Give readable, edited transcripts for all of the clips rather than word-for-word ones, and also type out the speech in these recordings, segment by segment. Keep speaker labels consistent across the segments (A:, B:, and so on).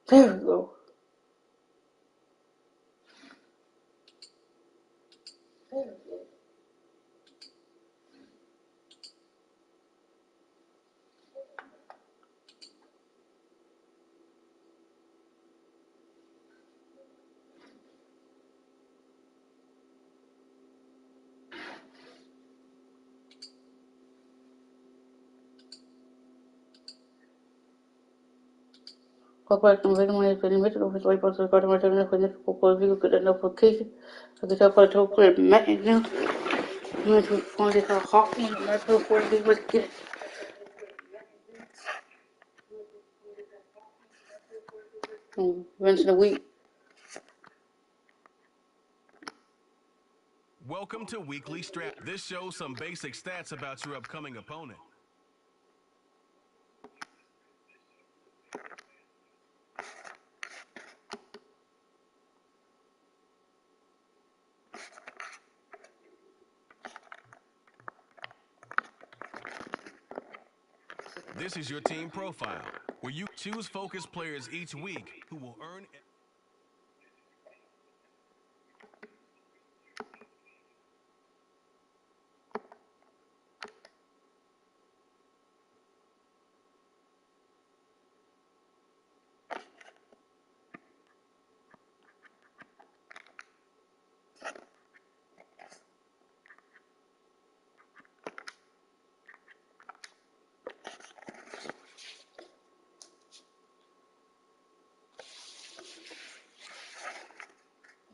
A: There we go. Papá, no veo más experimento, no estoy para sacar más de con el poco digo que no fue que que está para todo el Madden, no es con el hockey, no es por el digo que once in a week.
B: Welcome to Weekly Strat. This shows some basic stats about your upcoming opponent. This is your team profile, where you choose focused players each week who will earn.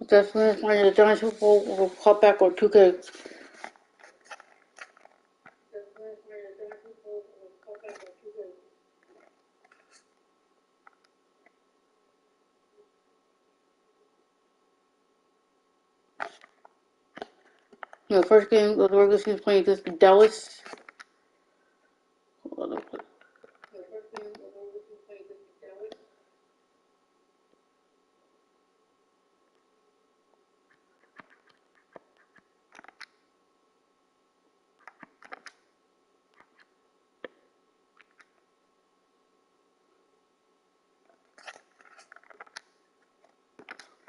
A: That's when it's when the Giants will pop back or 2K. The first game of the regular season playing against Dallas.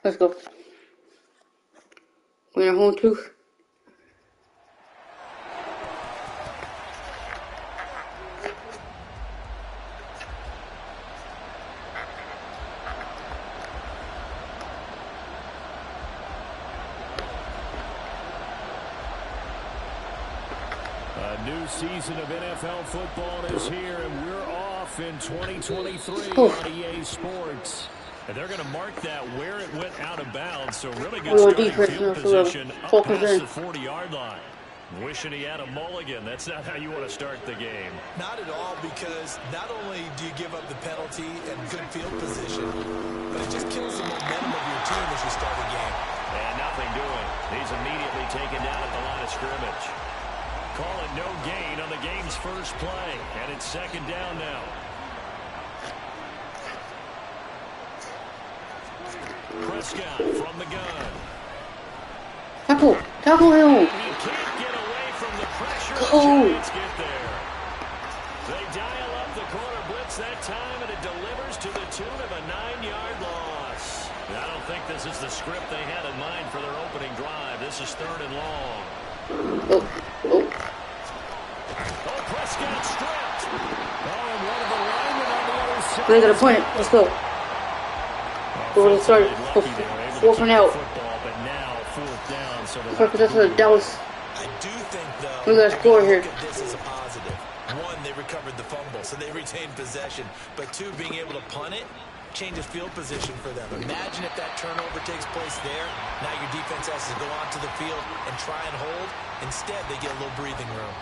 A: Let's go. We're home too.
C: A new season of NFL football is here, and we're off in 2023 on EA Sports. And they're going to mark that where it went out of bounds, so really good starting field position up past the 40-yard line. Wishing he had a mulligan. That's not how you want to start the game.
D: Not at all, because not only do you give up the penalty and good field position, but it just kills the momentum of your team as you start a game.
C: And nothing doing. He's immediately taken down at the line of scrimmage. Call it no gain on the game's first play, and it's second down now. Prescott from the gun.
A: Tackle him.
C: He can't get away from the pressure. The Giants get there. They dial up the corner blitz that time, and it delivers to the tune of a 9-yard loss. I don't think this is the script they had in mind for their opening drive. This is third and long. Oh, Prescott stripped. Oh, and one of the linemen on the other side.
A: They got a point. Let's go. Go to the start. Fourth and out.
C: But now fourth down. So
A: that's what Dallas.
D: I do think, though,
A: we got a score here.
D: This is a positive. One, they recovered the fumble, so they retained possession. But two, being able to punt it changes field position for them. Imagine if that turnover takes place there. Now your defense has to go onto the field and try and hold. Instead, they get a little breathing room.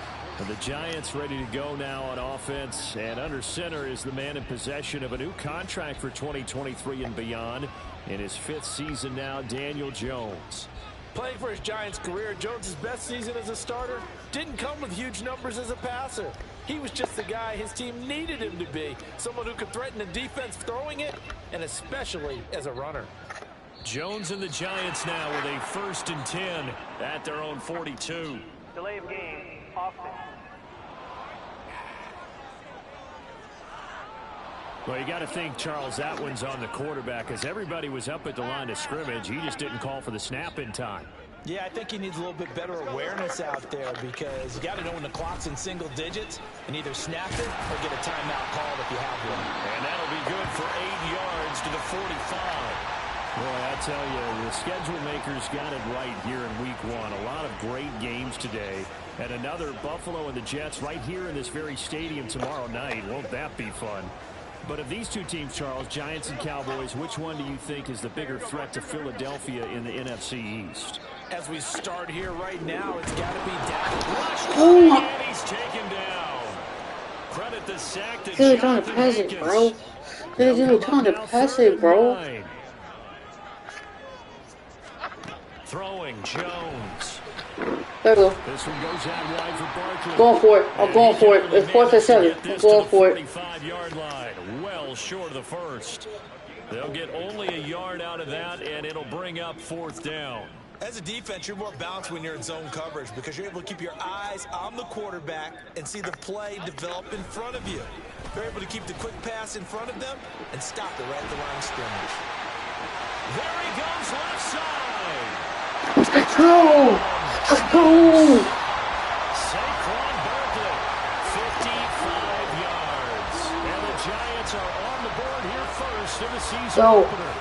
C: The Giants ready to go now on offense, and under center is the man in possession of a new contract for 2023 and beyond. In his 5th season now, Daniel Jones.
E: Playing for his Giants career, Jones' best season as a starter didn't come with huge numbers as a passer. He was just the guy his team needed him to be, someone who could threaten the defense throwing it, and especially as a runner.
C: Jones and the Giants now with a 1st and 10 at their own 42.
F: Delay of game, offense.
C: Well, you got to think, Charles, that one's on the quarterback as everybody was up at the line of scrimmage. He just didn't call for the snap in time.
D: Yeah, I think he needs a little bit better awareness out there because you got to know when the clock's in single digits and either snap it or get a timeout called if you have one.
C: And that'll be good for 8 yards to the 45. Boy, I tell you, the schedule makers got it right here in week 1. A lot of great games today. And another Buffalo and the Jets right here in this very stadium tomorrow night. Won't that be fun? But of these two teams, Charles, Giants and Cowboys, which one do you think is the bigger threat to Philadelphia in the NFC East?
E: As we start here right now, it's got to be Dak.
A: Oh,
E: And he's taken down. Credit the sack to
A: you're trying to pass it, bro. You're trying to pass it, bro.
E: Throwing Jones.
A: There we go.
C: This one goes out wide for Barkley.
A: Going for it. I'm going for it. It's 4th and 7. I'm going for it.
E: 45-yard line. Well short of the first. They'll get only a yard out of that, and it'll bring up 4th down.
D: As a defense, you're more balanced when you're in zone coverage because you're able to keep your eyes on the quarterback and see the play develop in front of you. You're able to keep the quick pass in front of them and stop it right at the line of scrimmage.
E: There he goes left side.
A: Let's go! Let's go!
E: Saquon Barkley, 55 yards. And the Giants are on the board here first in the season opener.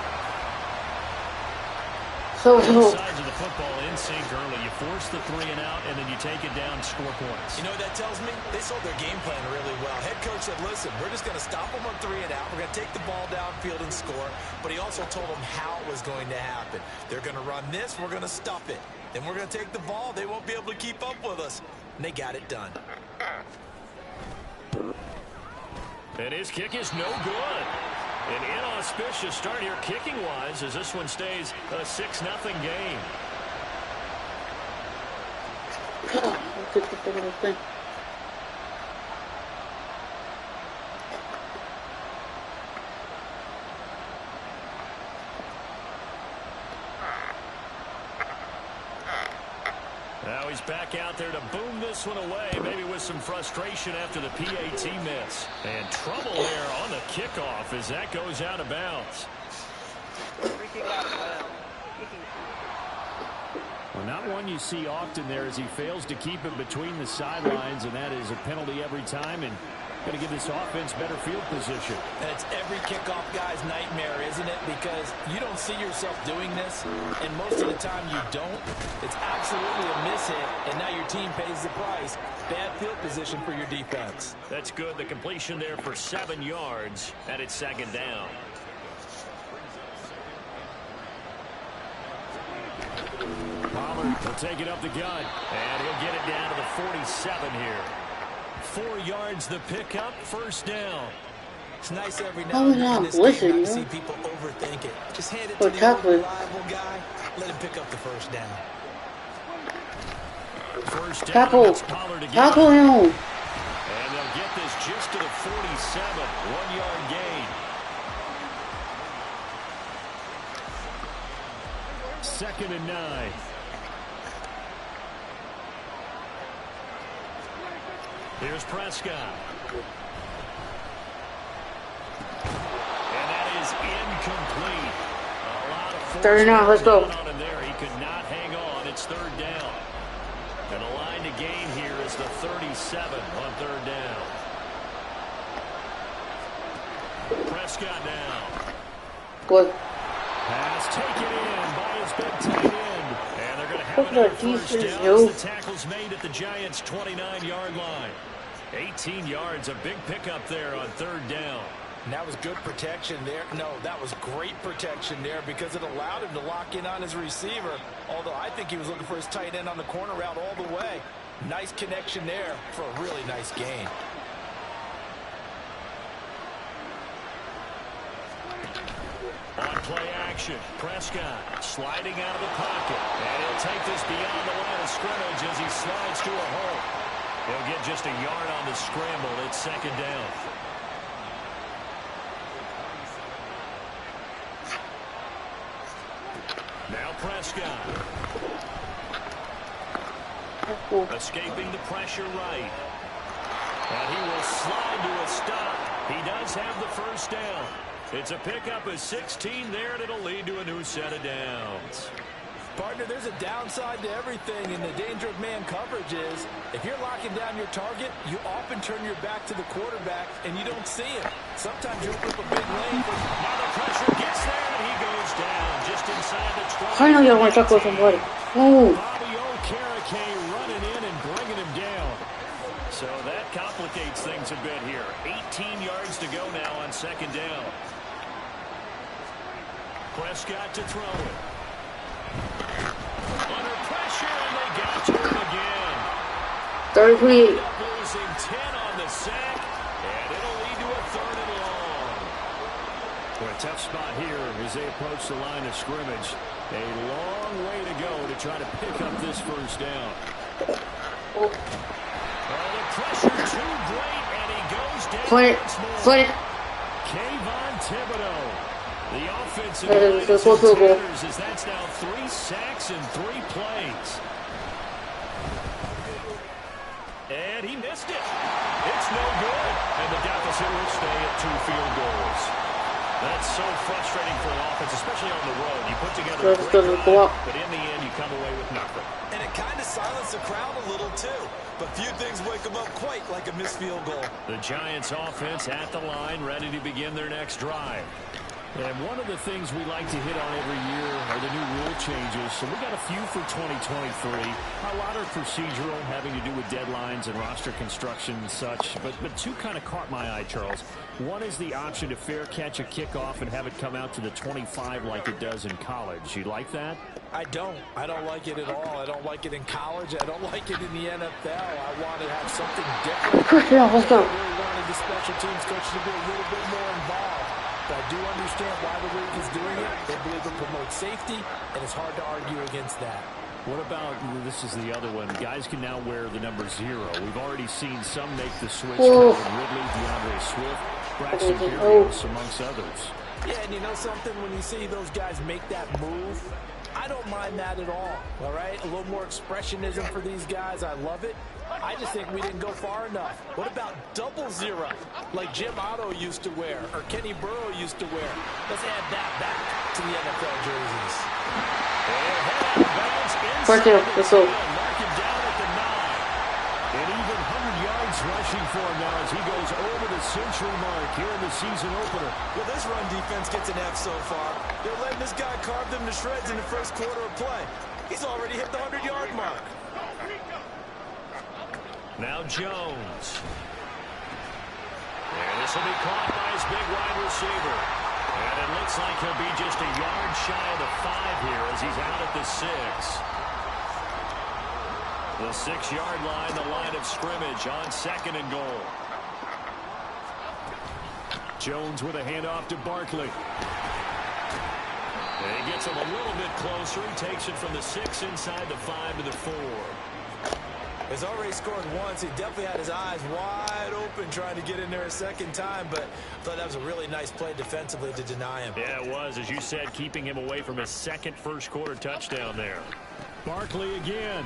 E: Both sides of the football in sync early. You force the 3 and out, and then you take it down, score points.
D: You know what that tells me? They sold their game plan really well. Head coach said, listen, we're just going to stop them on 3 and out. We're going to take the ball downfield and score. But he also told them how it was going to happen. They're going to run this. We're going to stop it. Then we're going to take the ball. They won't be able to keep up with us. And they got it done.
E: And his kick is no good. An inauspicious start here kicking-wise as this one stays a 6-0 game. Now he's back out there to boom this one away, maybe with some frustration after the PAT miss. And trouble there on the kickoff as that goes out of bounds.
C: Well, not one you see often there as he fails to keep it between the sidelines, and that is a penalty every time, and going to give this offense better field position.
D: And it's every kickoff guy's nightmare, isn't it? Because you don't see yourself doing this, and most of the time you don't. It's absolutely a miss hit, and now your team pays the price. Bad field position for your defense.
E: That's good. The completion there for 7 yards, and it's 2nd down.
C: Pollard will take it up the gut,
E: and he'll get it down to the 47 here. 4 yards the pickup, 1st down.
D: It's nice every now and then in this game not to see people overthink it. Just hand it to the reliable guy, let him pick up the 1st down.
A: Tackle. Tackle him.
E: And they'll get this just to the 47, 1-yard gain.
C: 2nd and 9.
E: Here's Prescott. And that is incomplete. A lot of force
A: 39, let's go.
E: on him there. He could not hang on. It's 3rd down. And the line to gain here is the 37 on 3rd down. Prescott now.
A: Good.
E: Pass taken in by his big tight end. And they're going to have another 1st down as the tackle's made at the Giants' 29-yard line. 18 yards, a big pickup there on 3rd down.
D: And that was good protection there. No, that was great protection there because it allowed him to lock in on his receiver. Although I think he was looking for his tight end on the corner route all the way. Nice connection there for a really nice gain.
E: On play action, Prescott sliding out of the pocket. And he'll take this beyond the line of scrimmage as he slides to a hole. He'll get just a yard on the scramble. It's 2nd down. Now Prescott. Escaping the pressure right. And he will slide to a stop
C: He does have the first down. It's a pickup of 16 there, and it'll lead to a new set of downs.
E: Partner, there's a downside to everything, and the danger of man coverage is if you're locking down your target, you often turn your back to the quarterback, and you don't see him. Sometimes you open up a big lane.
C: Now the pressure gets there, and he goes down just inside the 20.
A: I know you don't want to talk with somebody. Ooh.
C: Bobby Okereke running in and bringing him down. So that complicates things a bit here. 18 yards to go now on second down. Prescott to throw it. Under pressure, and they got to him again.
A: 33.
C: Losing 10 on the sack, and it'll lead to a third and long. Well, a tough spot here as they approach the line of scrimmage. A long way to go to try to pick up this first down.
A: Oh.
C: Well, the pressure too great, and he goes down.
A: Play it.
C: Kayvon Thibodeau. The offensive
A: That is the full field goal.
C: as that's now 3 sacks in 3 plays. And he missed it. It's no good. And the deficit will stay at 2 field goals. That's so frustrating for an offense, especially on the road. You put together a great drive, but in the end, you come away with nothing.
D: And it kind of silenced the crowd a little, too. But few things wake them up quite like a missed field goal.
C: The Giants offense at the line, ready to begin their next drive. And one of the things we like to hit on every year are the new rule changes. So we got a few for 2023. A lot are procedural, having to do with deadlines and roster construction and such. But 2 kind of caught my eye, Charles. One is the option to fair catch a kickoff and have it come out to the 25 like it does in college. You like that?
E: I don't like it at all. I don't like it in college. I don't like it in the NFL. I want to have something different.
A: First down, let's go.
E: I really wanted the special teams coach to be a little bit more involved. But I do understand why the league is doing it. They believe it promotes safety, and it's hard to argue against that.
C: What about, this is the other one, guys can now wear the number 0. We've already seen some make the switch.
A: Oh.
C: Calvin Ridley, DeAndre Swift, Braxton Berrios, amongst others.
E: Yeah, and you know something? When you see those guys make that move, I don't mind that at all right? A little more expressionism for these guys. I love it. I just think we didn't go far enough. What about 00, like Jim Otto used to wear or Kenny Burrow used to wear? Let's add that back to the NFL jerseys.
A: First down, let's go.
C: Mark him down at the 9. And even 100 yards rushing for him now as he goes over the century mark here in the season opener.
D: Well, this run defense gets an F so far. They're letting this guy carve them to shreds in the first quarter of play. He's already hit the 100-yard mark.
C: Now Jones. And this will be caught by his big wide receiver. And it looks like he'll be just a yard shy of the 5 here as he's out at the 6. The 6-yard line, the line of scrimmage on 2nd and goal. Jones with a handoff to Barkley. And he gets him a little bit closer. He takes it from the 6 inside the 5 to the 4.
D: He's already scored once. He definitely had his eyes wide open trying to get in there a second time, but I thought that was a really nice play defensively to deny him.
C: Yeah, it was, as you said, keeping him away from his second first-quarter touchdown there. Barkley again.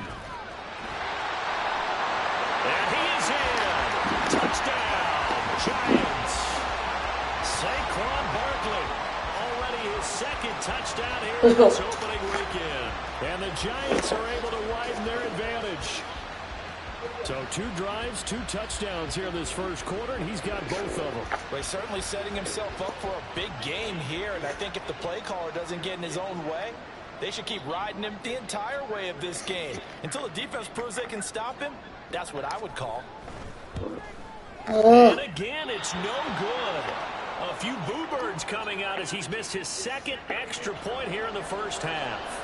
C: And he is in. Touchdown, Giants. Saquon Barkley. Already his second touchdown here in this opening weekend. And the Giants are able to widen their advantage. So 2 drives, 2 touchdowns here in this first quarter, and he's got both of them.
E: Well, he's certainly setting himself up for a big game here, and I think if the play caller doesn't get in his own way, they should keep riding him the entire way of this game. Until the defense proves they can stop him, that's what I would call.
C: And again, it's no good. A few boo birds coming out as he's missed his second extra point here in the first half.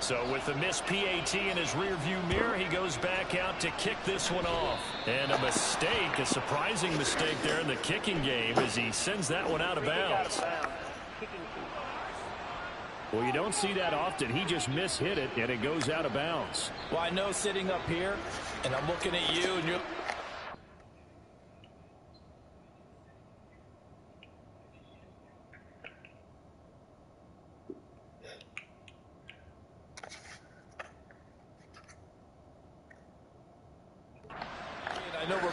C: So with the missed PAT in his rearview mirror, he goes back out to kick this one off. And a mistake, a surprising mistake there in the kicking game as he sends that one out of bounds. Well, you don't see that often. He just mishit it, and it goes out of bounds.
E: Well, I know sitting up here, and I'm looking at you, and you're...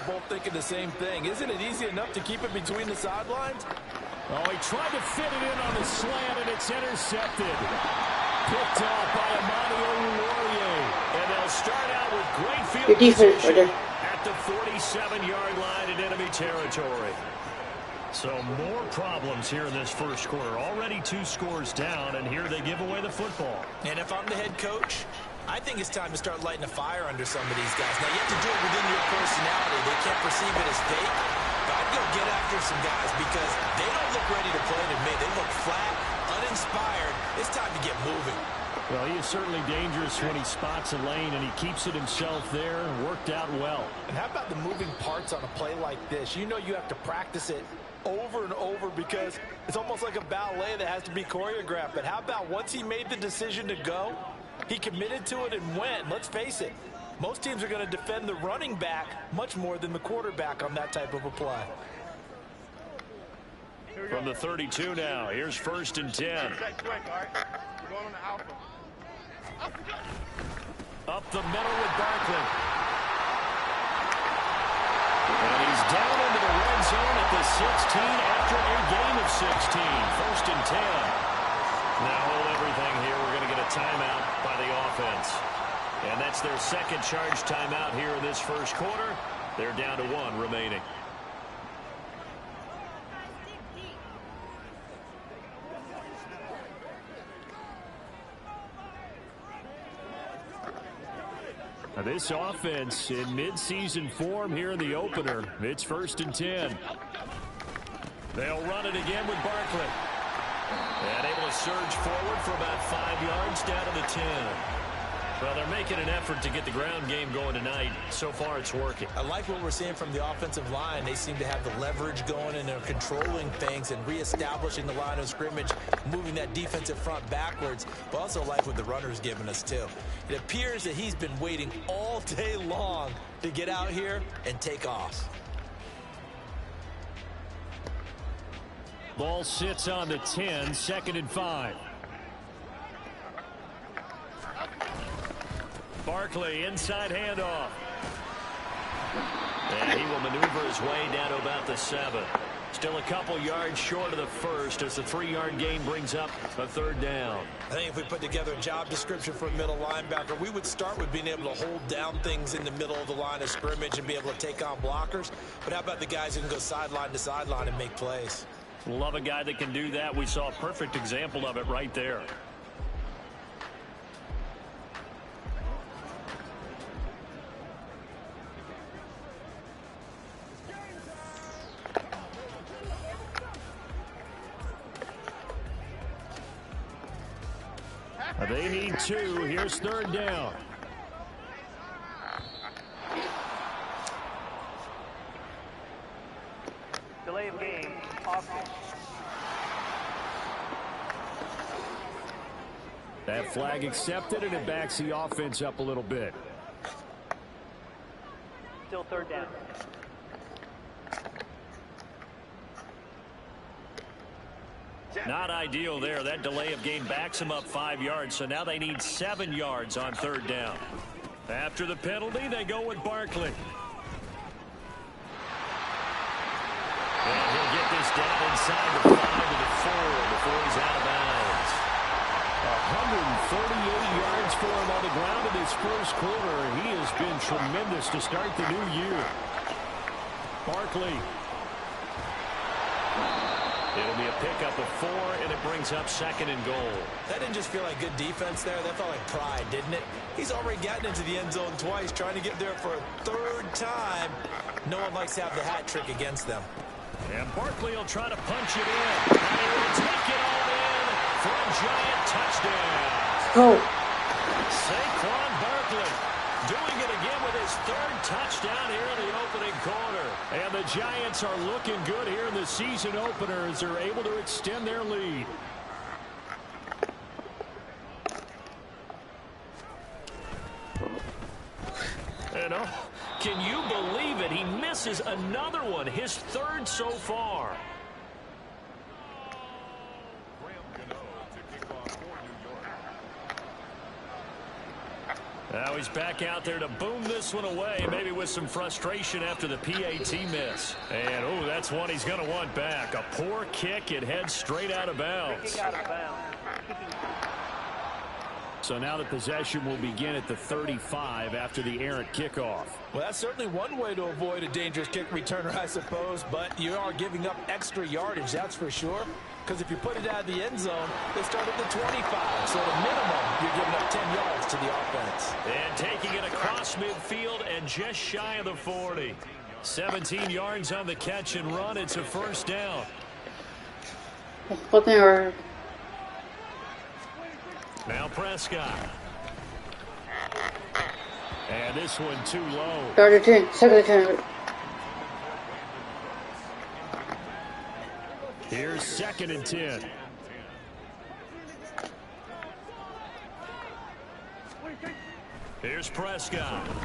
E: both thinking the same thing. Isn't it easy enough to keep it between the sidelines?
C: Oh, he tried to fit it in on the slant, and it's intercepted. Picked off by Amani Oruwariye. And they'll start out with great field position at the 47-yard line in enemy territory. So more problems here in this first quarter. Already 2 scores down, and here they give away the football.
D: And if I'm the head coach, I think it's time to start lighting a fire under some of these guys. Now, you have to do it within your personality. They can't perceive it as fake. But I'd go get after some guys because they don't look ready to play to me. They look flat, uninspired. It's time to get moving.
C: Well, he is certainly dangerous when he spots a lane, and he keeps it himself there. Worked out well.
E: And how about the moving parts on a play like this? You know you have to practice it over and over because it's almost like a ballet that has to be choreographed. But how about once he made the decision to go, he committed to it and went. Let's face it, most teams are going to defend the running back much more than the quarterback on that type of a play.
C: From the 32 now, here's 1st and 10. Up the middle with Barkley. And he's down into the red zone at the 16 after a gain of 16. 1st and 10. Now hold everything here. We're going to get a timeout by the offense. And that's their second charge timeout here in this first quarter. They're down to 1 remaining. Now this offense in midseason form here in the opener. It's 1st and 10. They'll run it again with Barkley. And able to surge forward for about 5 yards down to the 10. Well, they're making an effort to get the ground game going tonight. So far, it's working.
D: I like what we're seeing from the offensive line. They seem to have the leverage going, and they're controlling things and reestablishing the line of scrimmage, moving that defensive front backwards. But also like what the runner's giving us, too. It appears that he's been waiting all day long to get out here and take off.
C: Ball sits on the 10, 2nd and 5. Barkley, inside handoff. And he will maneuver his way down to about the 7. Still a couple yards short of the first as the 3-yard gain brings up a 3rd down.
D: I think if we put together a job description for a middle linebacker, we would start with being able to hold down things in the middle of the line of scrimmage and be able to take on blockers. But how about the guys who can go sideline to sideline and make plays?
C: Love a guy that can do that. We saw a perfect example of it right there. They need 2. Here's 3rd down.
F: Delay of game. Offense.
C: That flag accepted, and it backs the offense up a little bit.
F: Still 3rd down.
C: Not ideal there. That delay of game backs them up 5 yards, so now they need 7 yards on 3rd down. After the penalty, they go with Barkley. And he'll get this down inside the 5 to the 4 before he's out of bounds. 148 yards for him on the ground in his first quarter. He has been tremendous to start the new year. Barkley. It'll be a pickup of 4, and it brings up 2nd and goal.
D: That didn't just feel like good defense there. That felt like pride, didn't it? He's already gotten into the end zone twice, trying to get there for a 3rd time. No one likes to have the hat trick against them.
C: And Barkley will try to punch it in. And he will take it all in for a giant touchdown.
A: Oh.
C: Saquon Barkley doing it again with his 3rd touchdown here in the opening quarter. And the Giants are looking good here in the season opener as they're able to extend their lead. And oh, can you believe it? He misses another one, his 3rd so far. Now he's back out there to boom this one away, maybe with some frustration after the PAT miss. And, oh, that's one he's going to want back. A poor kick. It heads straight out of bounds.
F: Kick out of bounds.
E: So now the possession will begin at the 35 after the errant kickoff.
G: Well, that's certainly one way to avoid a dangerous kick returner, I suppose, but you are giving up extra yardage, that's for sure. Because if you put it out of the end zone, they start at the 25. So at a minimum, you're giving up 10 yards to the offense.
C: And taking it across midfield and just shy of the 40. 17 yards on the catch and run. It's a first down.
A: Fucking hard.
C: Now Prescott. And this one too low.
A: Third and 10. Second and 10.
C: Here's 2nd and 10. Here's Prescott. And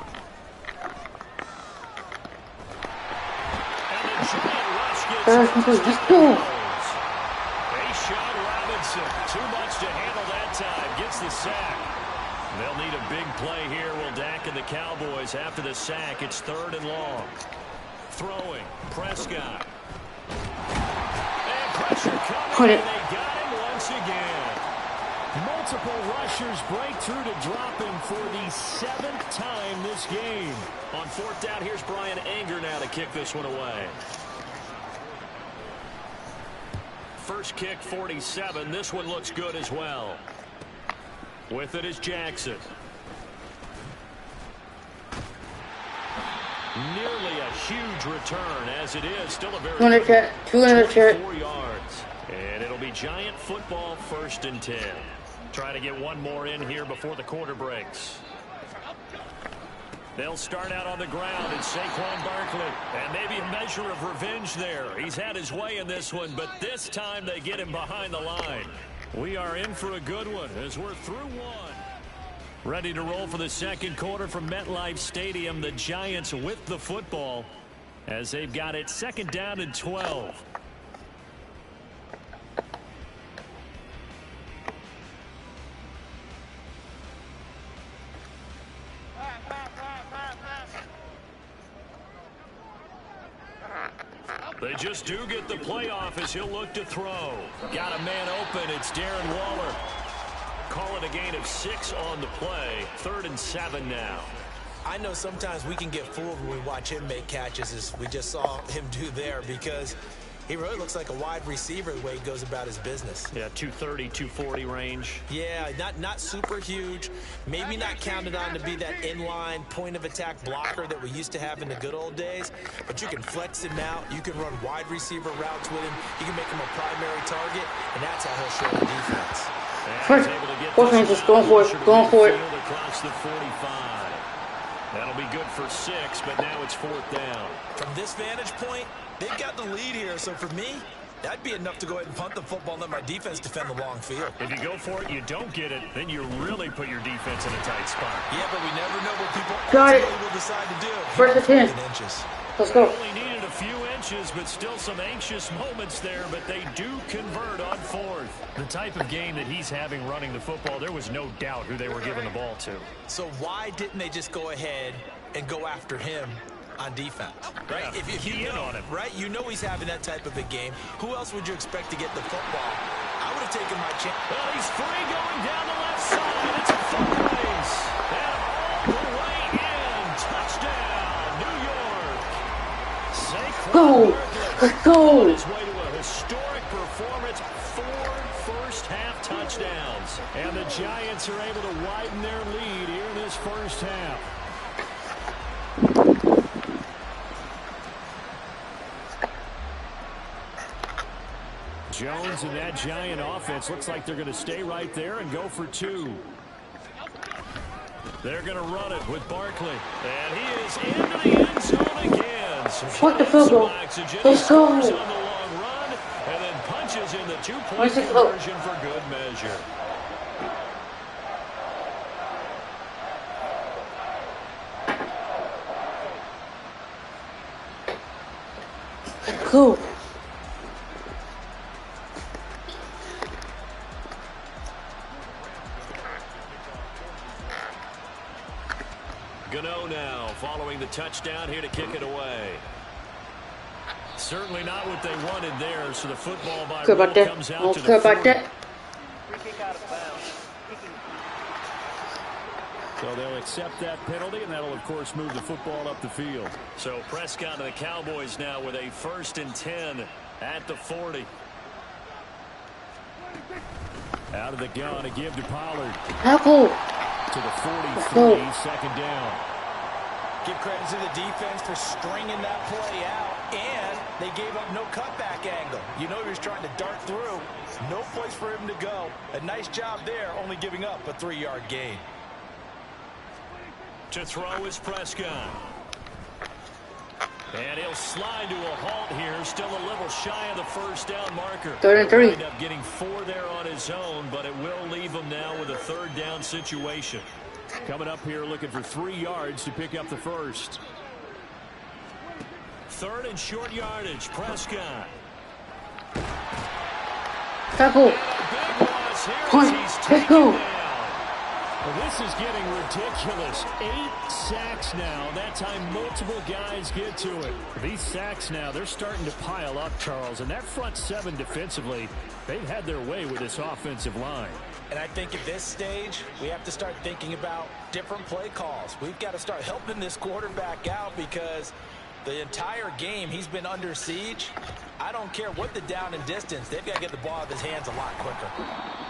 C: the giant rush gets A-Shot Robinson. Too much to handle that time. Gets the sack. They'll need a big play here. Will Dak and the Cowboys after the sack. It's 3rd and long. Throwing. Prescott. And pressure coming. And they got him once again.
E: Multiple rushers break through to drop him for the 7th time this game.
C: On 4th down, here's Brian Anger now to kick this one away. First kick, 47. This one looks good as well. With it is Jackson. Nearly a huge return, as it is still a very 24 yards. And it'll be Giant football, 1st and 10. Try to get one more in here before the quarter breaks. They'll start out on the ground. It's Saquon Barkley. And maybe a measure of revenge there. He's had his way in this one, but this time they get him behind the line. We are in for a good one as we're through one. Ready to roll for the 2nd quarter from MetLife Stadium. The Giants with the football as they've got it 2nd down and 12. They just do get the playoff as he'll look to throw. Got a man open. It's Darren Waller. Call it a gain of 6 on the play. 3rd and 7 now.
G: I know sometimes we can get fooled when we watch him make catches, as we just saw him do there, because he really looks like a wide receiver the way he goes about his business.
C: Yeah, 230, 240 range.
G: Yeah, not super huge. Maybe not counted on to be that inline point-of-attack blocker that we used to have in the good old days, but you can flex him out. You can run wide receiver routes with him. You can make him a primary target, and that's how he'll show the defense.
A: Fourth, just going for it. Going for it.
C: Across the 45. That'll be good for 6, but now it's 4th down.
G: From this vantage point, they've got the lead here, so for me, that'd be enough to go ahead and punt the football and let my defense defend the long field.
C: If you go for it, you don't get it, then you really put your defense in a tight spot.
G: Yeah, but we never know what people will decide to do.
A: 1st and 10. Let's go.
C: Only needed a few inches, but still some anxious moments there, but they do convert on 4th. The type of game that he's having running the football, there was no doubt who they were giving the ball to.
G: So why didn't they just go ahead and go after him on defense? Right?
C: Yeah,
G: if you know, on him. Right? You know he's having that type of a game. Who else would you expect to get the football? I would have taken my chance.
C: Well, he's free going down the left side. It's a foot race. And all the way in. Touchdown, New York.
A: Go! Let's go!
C: His way to a historic performance. 4 first-half touchdowns. And the Giants are able to widen their lead here in this first half. Jones and that Giant offense looks like they're going to stay right there and go for 2. They're going to run it with Barkley. And he is into the end zone again.
A: What the football? Let's go.
C: On the long run, and then punches in the 2-point conversion for good measure.
A: Cool.
C: following the touchdown here to kick it away. Certainly not what they wanted there, so the football by rule comes out to the 40.
F: Free kick out of bounds.
C: So they'll accept that penalty, and that'll, of course, move the football up the field. So Prescott and the Cowboys now with a 1st and 10 at the 40. Out of the gun, a give to Pollard. To the 43, 2nd down.
G: Give credit to the defense for stringing that play out, and they gave up no cutback angle. You know he was trying to dart through. No place for him to go. A nice job there, only giving up a 3-yard gain.
C: To throw is Prescott. And he'll slide to a halt here. Still a little shy of the 1st down marker.
A: 3rd and 3.
C: He'll end up getting 4 there on his own, but it will leave him now with a 3rd down situation. Coming up here looking for 3 yards to pick up the 1st. 3rd and short yardage. Prescott.
A: Tackle. Point. Let's go.
C: Well, this is getting ridiculous. 8 sacks now. That time multiple guys get to it. These sacks now, they're starting to pile up, Charles. And that front 7 defensively, they've had their way with this offensive line.
G: And I think at this stage, we have to start thinking about different play calls. We've got to start helping this quarterback out because the entire game he's been under siege. I don't care what the down and distance. They've got to get the ball out of his hands a lot quicker.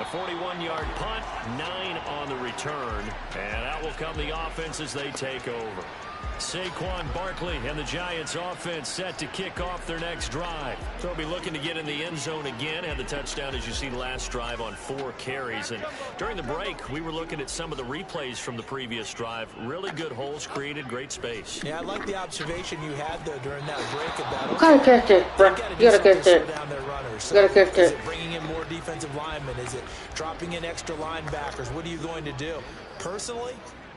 C: A 41-yard punt, 9 on the return. And out will come the offense as they take over. Saquon Barkley and the Giants offense set to kick off their next drive. They'll be looking to get in the end zone again. Had the touchdown, as you see, last drive on 4 carries. And during the break, we were looking at some of the replays from the previous drive. Really good holes created, great space.
G: Yeah, I like the observation you had there during that break about.
A: Gotta catch it, bro. You gotta catch it.
G: Down their runners.
A: You gotta catch
G: Is
A: it.
G: it bringing in more defensive linemen? Is it dropping in extra linebackers? What are you going to do? Personally,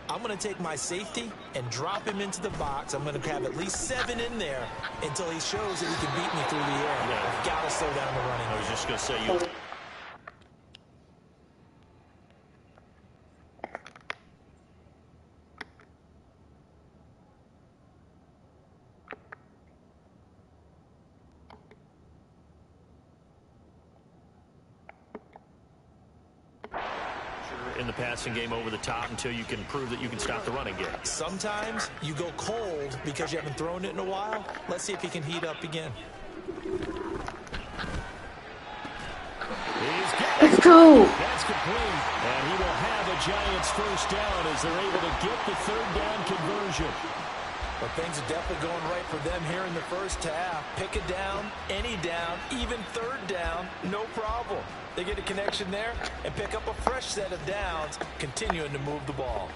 G: I'm going to take my safety and drop him into the box. I'm going to have at least 7 in there until he shows that he can beat me through the air.
C: Yeah.
G: I've got to slow down the running.
C: I was just going to say, you. In the passing game over the top until you can prove that you can stop the running game.
G: Sometimes you go cold because you haven't thrown it in a while. Let's see if he can heat up again.
A: Let's go.
C: That's complete. And he will have a Giants 1st down as they're able to get the 3rd down conversion.
G: But things are definitely going right for them here in the 1st half. Pick a down, any down, even 3rd down, no problem. They get a connection there and pick up a fresh set of downs, continuing to move the ball.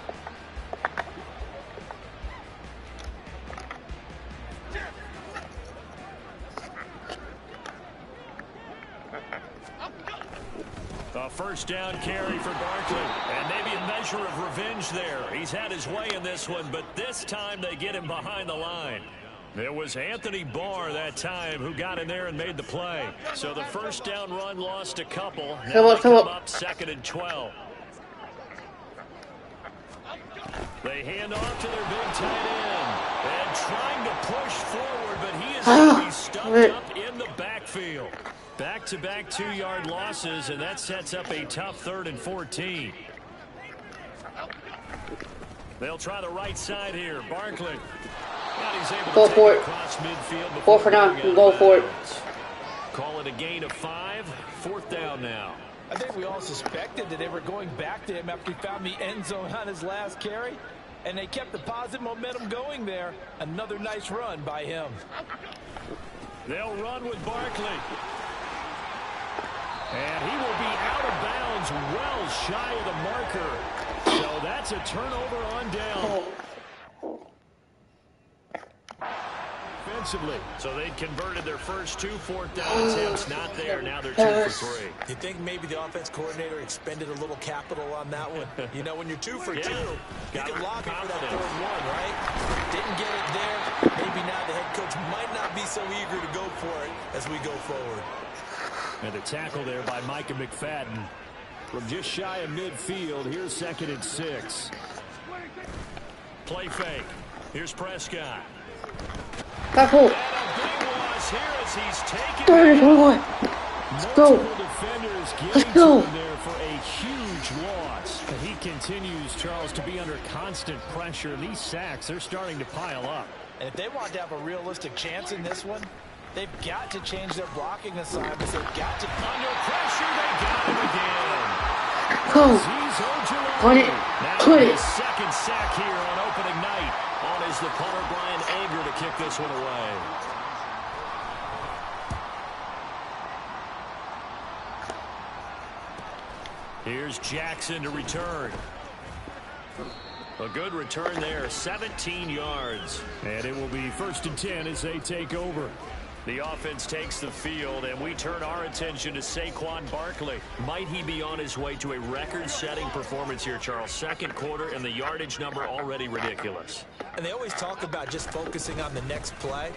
C: A 1st down carry for Barkley. And maybe a measure of revenge there. He's had his way in this one, but this time they get him behind the line. It was Anthony Barr that time who got in there and made the play. So the 1st down run lost a couple. Now they come up 2nd and 12. They hand off to their big tight end. And trying to push forward, but he is going to be stumped up in the backfield. Back-to-back 2-yard losses, and that sets up a tough 3rd and 14. They'll try the right side here. Barkley.
A: Go for it. 4 for 9. Go for it.
C: Call it a gain of 5. 4th down now.
E: I think we all suspected that they were going back to him after he found the end zone on his last carry. And they kept the positive momentum going there. Another nice run by him.
C: They'll run with Barkley. And he will be out of bounds well shy of the marker. So that's a turnover on down. Offensively. So they'd converted their first 2 4th down attempts. Not there. Now they're 2 for 3.
G: You think maybe the offense coordinator expended a little capital on that one? You know, when you're 2 for 2, you can lock it for that 3rd one, right? Didn't get it there. Maybe now the head coach might not be so eager to go for it as we go forward.
C: And the tackle there by Micah McFadden. From just shy of midfield, here's 2nd and 6. Play fake. Here's Prescott.
A: Back hole.
C: And a big loss here as he's taken.
A: 30-21. Let's go. Let's go.
C: There for a huge loss.
F: And he continues, Charles, to be under constant pressure. These sacks, they're starting to pile up.
G: And if they want to have a realistic chance in this one, they've got to change their blocking assignments. They've got to...
C: Under pressure, they got him again.
A: Go. Put it. Put it.
C: His second sack here on opening night. On is the punter, Brian Anger, to kick this one away. Here's Jackson to return. A good return there, 17 yards.
F: And it will be 1st and 10 as they take over.
C: The offense takes the field, and we turn our attention to Saquon Barkley. Might he be on his way to a record-setting performance here, Charles? Second quarter, and the yardage number already ridiculous.
G: And they always talk about just focusing on the next play,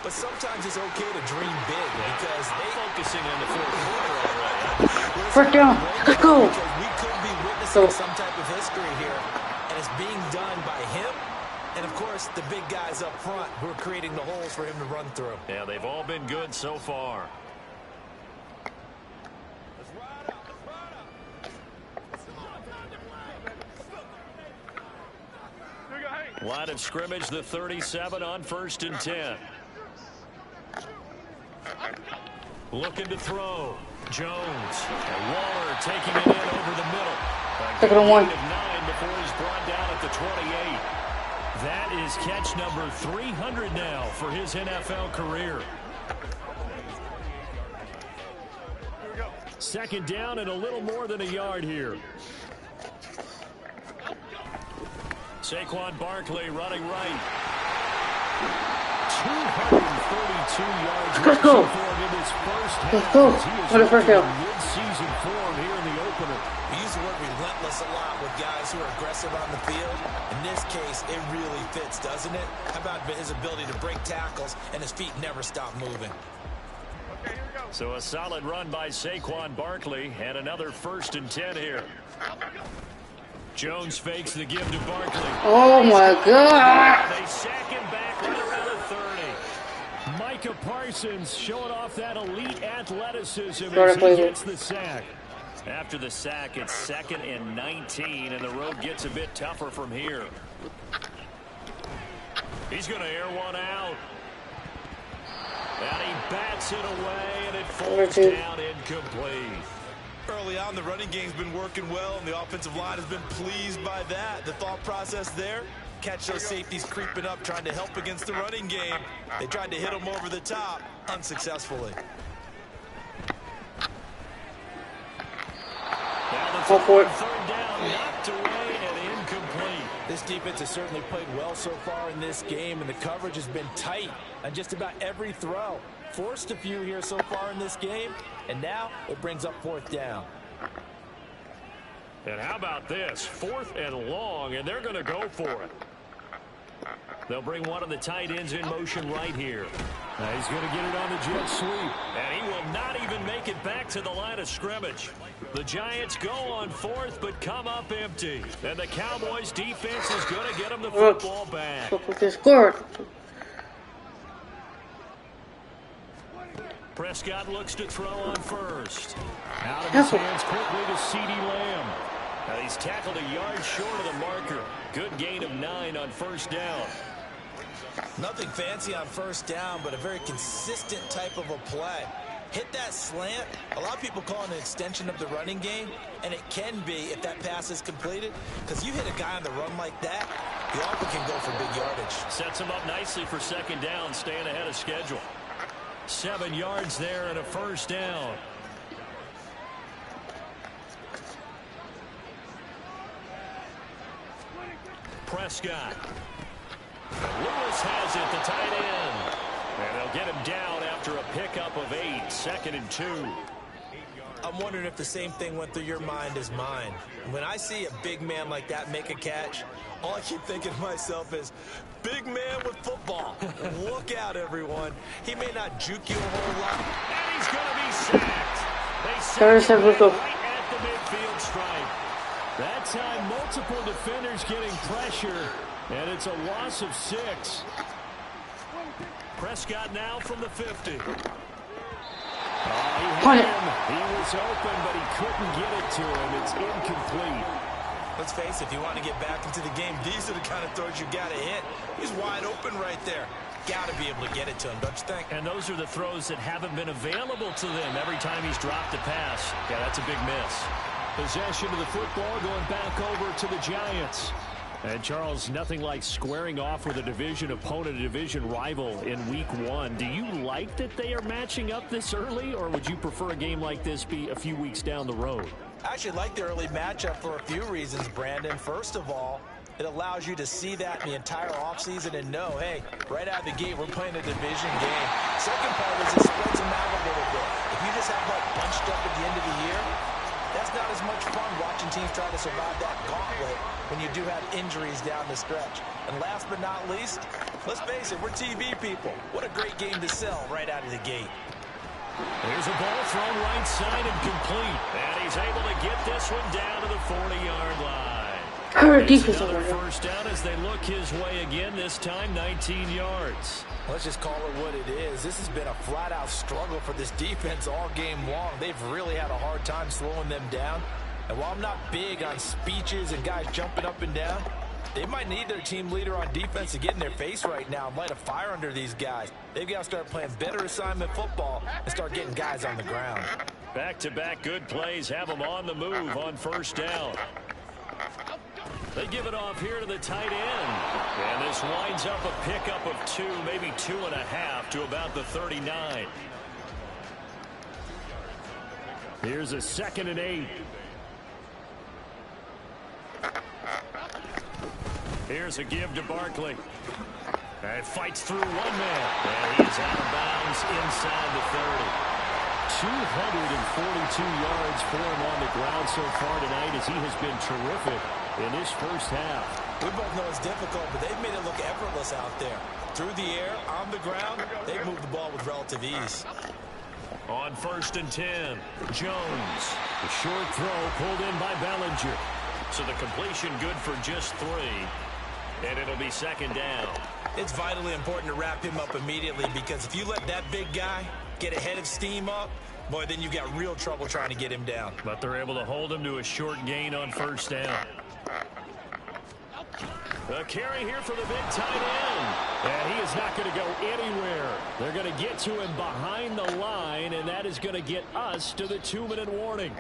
G: but sometimes it's okay to dream big because they
C: focusing on the fourth quarter already.
A: First down. Let's go.
G: Because we could be witnessing some type of history here, and it's being done by him. And, of course, the big guys up front who are creating the holes for him to run through.
C: Yeah, they've all been good so far. Line of scrimmage, the 37 on 1st and 10. Looking to throw. Jones. And Waller taking it in over the middle.
A: Second and 1.
C: 9 before he's brought down at the 28. That is catch number 300 now for his NFL career.
F: Second down and a little more than a yard here.
C: Saquon Barkley running right. 232 yards.
A: Let's go. Let's go. For the first down.
C: Mid-season form here in the opener.
G: We use the word relentless a lot with guys who are aggressive on the field. In this case, it really fits, doesn't it? How about his ability to break tackles and his feet never stop moving?
C: So a solid run by Saquon Barkley and another 1st and 10 here. Jones fakes the give to Barkley.
A: Oh my God.
C: They sack him back right around the 30.
F: Micah Parsons showing off that elite athleticism
A: Sorry,
F: as he gets the sack.
C: After the sack, it's 2nd and 19, and the road gets a bit tougher from here. He's going to air one out. And he bats it away, and it falls down incomplete.
D: Early on, the running game's been working well, and the offensive line has been pleased by that. The thought process there, catch those safeties creeping up, trying to help against the running game. They tried to hit them over the top, unsuccessfully.
C: Now the
A: for it.
C: 3rd down, knocked away and incomplete.
E: This defense has certainly played well so far in this game, and the coverage has been tight on just about every throw. Forced a few here so far in this game, and now it brings up 4th down.
C: And how about this? 4th and long, and they're going to go for it. They'll bring one of the tight ends in motion right here.
F: Now he's going to get it on the jet sweep.
C: And he will not even make it back to the line of scrimmage. The Giants go on 4th, but come up empty. And the Cowboys defense is going to get them the football back.
A: They scored.
C: Prescott looks to throw on 1st.
F: Out of his hands quickly to CeeDee Lamb.
C: And he's tackled a yard short of the marker. Good gain of 9 on 1st down.
G: Nothing fancy on 1st down, but a very consistent type of a play. Hit that slant. A lot of people call it an extension of the running game, and it can be if that pass is completed, because you hit a guy on the run like that, you often can go for big yardage.
C: Sets him up nicely for 2nd down, staying ahead of schedule. 7 yards there and a 1st down. Prescott. Lewis has it, the tight end. And they'll get him down after a pickup of 8, 2nd and 2.
G: I'm wondering if the same thing went through your mind as mine. When I see a big man like that make a catch, all I keep thinking to myself is, big man with football. Look out, everyone. He may not juke you a whole lot.
C: And he's going to be sacked. They sack him right at the midfield stripe.
F: That time, multiple defenders getting pressure, And it's a loss of 6.
E: Prescott now from the 50.
F: He had him. He was open, but he couldn't get it to him. It's incomplete.
D: Let's face it, if you want to get back into the game, these are the kind of throws you got to hit. He's wide open right there. Got to be able to get it to him, don't you think?
F: And those are the throws that haven't been available to them every time he's dropped a pass. Yeah, that's a big miss. Possession of the football going back over to the Giants. And, Charles, nothing like squaring off with a division opponent, a division rival in Week 1. Do you like that they are matching up this early, or would you prefer a game like this be a few weeks down the road?
D: I actually like the early matchup for a few reasons, Brandon. First of all, it allows you to see that in the entire offseason and know, hey, right out of the gate, we're playing a division game. Second part is it spreads them out a little bit. If you just have like bunched up at the end of the year, that's not as much fun watching teams try to survive that gauntlet when you do have injuries down the stretch. And last but not least, let's face it, we're TV people. What a great game to sell right out of the gate.
F: There's a ball thrown right side and complete. And he's able to get this one down to the 40-yard line. It's another first down as they look his way again, this time 19 yards.
D: Let's just call it what it is. This has been a flat-out struggle for this defense all game long. They've really had a hard time slowing them down. And while I'm not big on speeches and guys jumping up and down, they might need their team leader on defense to get in their face right now and light a fire under these guys. They've got to start playing better assignment football and start getting guys on the ground.
F: Back-to-back good plays have them on the move on first down. They give it off here to the tight end. And this winds up a pickup of 2, maybe 2.5 to about the 39. Here's a 2nd and 8. Here's a give to Barkley. And fights through one man. And he's out of bounds inside the 30. 242 yards for him on the ground so far tonight as he has been terrific in this first half.
D: We both know it's difficult, but they've made it look effortless out there. Through the air, on the ground, they've moved the ball with relative ease.
F: On 1st and 10, Jones. The short throw pulled in by Bellinger. So the completion good for just 3. And it'll be 2nd down.
D: It's vitally important to wrap him up immediately because if you let that big guy get a head of steam up, boy, then you've got real trouble trying to get him down.
F: But they're able to hold him to a short gain on 1st down. A carry here for the big tight end. And he is not going to go anywhere. They're going to get to him behind the line, and that is going to get us to the 2-minute warning.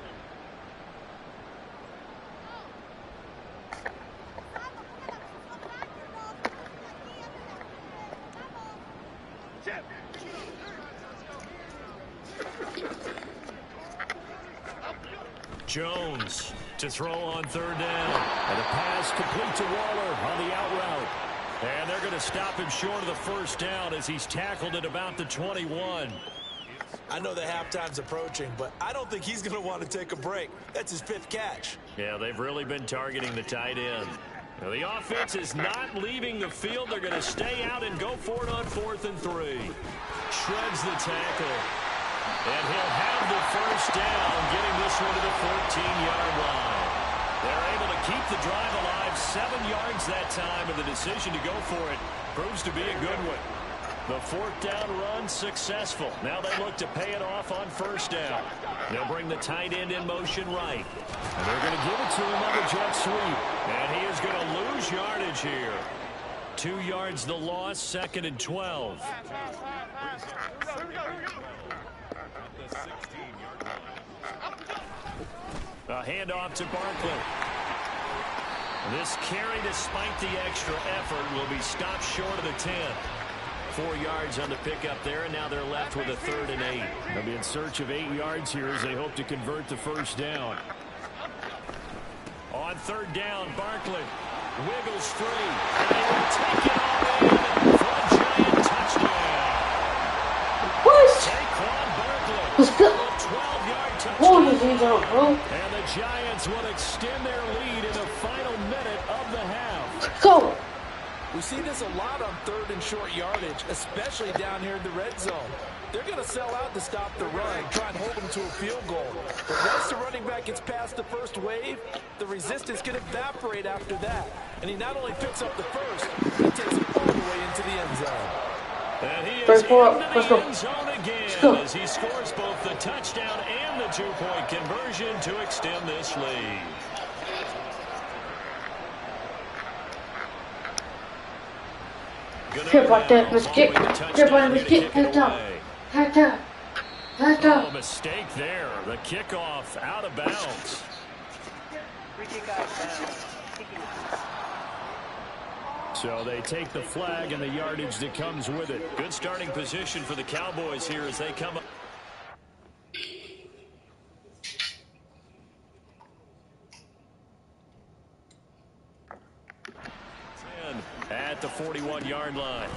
F: Jones to throw on 3rd down. And a pass complete to Waller on the out route. And they're going to stop him short of the 1st down as he's tackled at about the 21.
D: I know the halftime's approaching, but I don't think he's going to want to take a break. That's his 5th catch.
F: Yeah, they've really been targeting the tight end. Now, the offense is not leaving the field. They're going to stay out and go for it on 4th and 3. Shreds the tackle. And he'll have the 1st down, getting this one to the 14-yard line. They're able to keep the drive alive, 7 yards that time, and the decision to go for it proves to be a good one. The 4th down run successful. Now they look to pay it off on 1st down. They'll bring the tight end in motion right. And they're going to give it to him on the jet sweep. And he is going to lose yardage here. 2 yards the loss, 2nd and 12. A handoff to Barkley. This carry, despite the extra effort, will be stopped short of the 10. 4 yards on the pickup there, and now they're left with a 3rd and 8. They'll be in search of 8 yards here as they hope to convert the 1st down. On 3rd down, Barkley wiggles free. And they will take it all in for a giant touchdown.
A: What?
F: Saquon Barkley.
A: Let's go.
F: 12-yard touchdown.
A: What is he doing, bro?
F: And the Giants will extend their lead in the final minute of the half.
A: Go.
E: We see this a lot on third and short yardage, especially down here in the red zone. They're going to sell out to stop the run, try and hold them to a field goal. But once the running back gets past the first wave, the resistance can evaporate after that. And he not only picks up the first, he takes it all the way into the end zone.
F: And he is
A: Let's go.
F: into the end zone again as he scores both the touchdown and the 2-point conversion to extend this lead.
A: Here about that, let's get. Here about let's get.
F: Oh, mistake there. The kickoff out of bounds. So they take the flag and the yardage that comes with it. Good starting position for the Cowboys here as they come up. At the 41-yard line.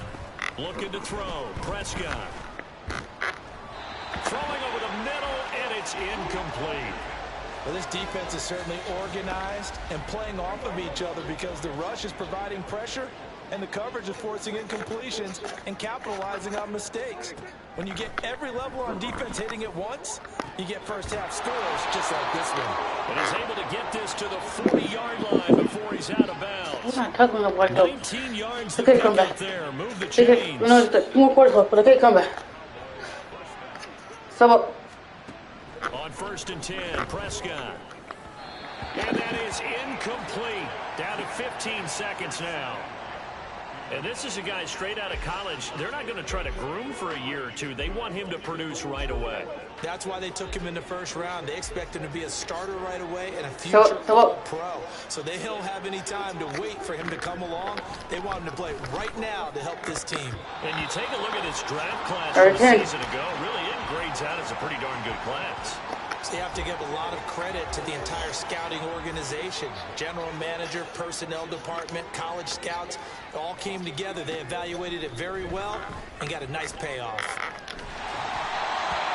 F: Looking to throw. Prescott. Throwing over the middle, and it's incomplete.
E: Well, this defense is certainly organized and playing off of each other because the rush is providing pressure and the coverage is forcing incompletions and capitalizing on mistakes. When you get every level on defense hitting at once, you get first half scores just like this one.
F: And he's able to get this to the 40-yard line before he's out of bounds.
A: We're not talking about though.
F: 19 yards to
A: Okay,
F: pick
A: come back.
F: up there. Move the
A: Okay,
F: chains.
A: no, it's more quarters left, but okay, come back. Sub up.
F: On 1st and 10, Prescott. And that is incomplete. Down to 15 seconds now. And this is a guy straight out of college. They're not going to try to groom for a year or two. They want him to produce right away.
G: That's why they took him in the first round. They expect him to be a starter right away and a future pro. So they don't have any time to wait for him to come along. They want him to play right now to help this team.
F: And you take a look at this draft class from a season ago. Really, it grades out as a pretty darn good class.
G: They have to give a lot of credit to the entire scouting organization. General manager, personnel department, college scouts, all came together. They evaluated it very well and got a nice payoff.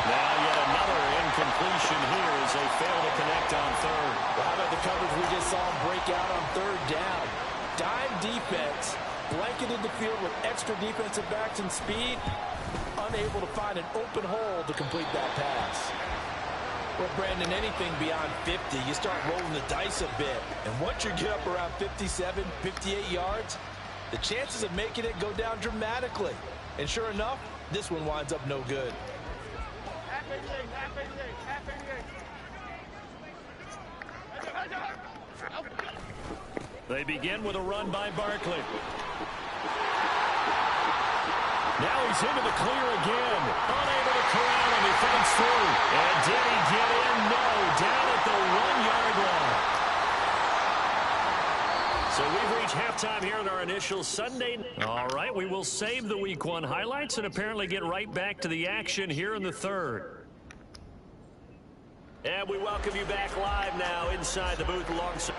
F: Now yet another incompletion here as they fail to connect on third.
E: Well, how about the coverage we just saw him break out on third down? Dime defense, blanketed the field with extra defensive backs and speed, unable to find an open hole to complete that pass. Well, Brandon, anything beyond 50, you start rolling the dice a bit. And once you get up around 57, 58 yards, the chances of making it go down dramatically. And sure enough, this one winds up no good.
F: They begin with a run by Barkley. Now he's into the clear again. Unable to corral him. He fights through. And did he get in? No. Down at the 1-yard line. So we've reached halftime here in our initial Sunday. All right, we will save the Week 1 highlights and apparently get right back to the action here in the third. And we welcome you back live now inside the booth alongside.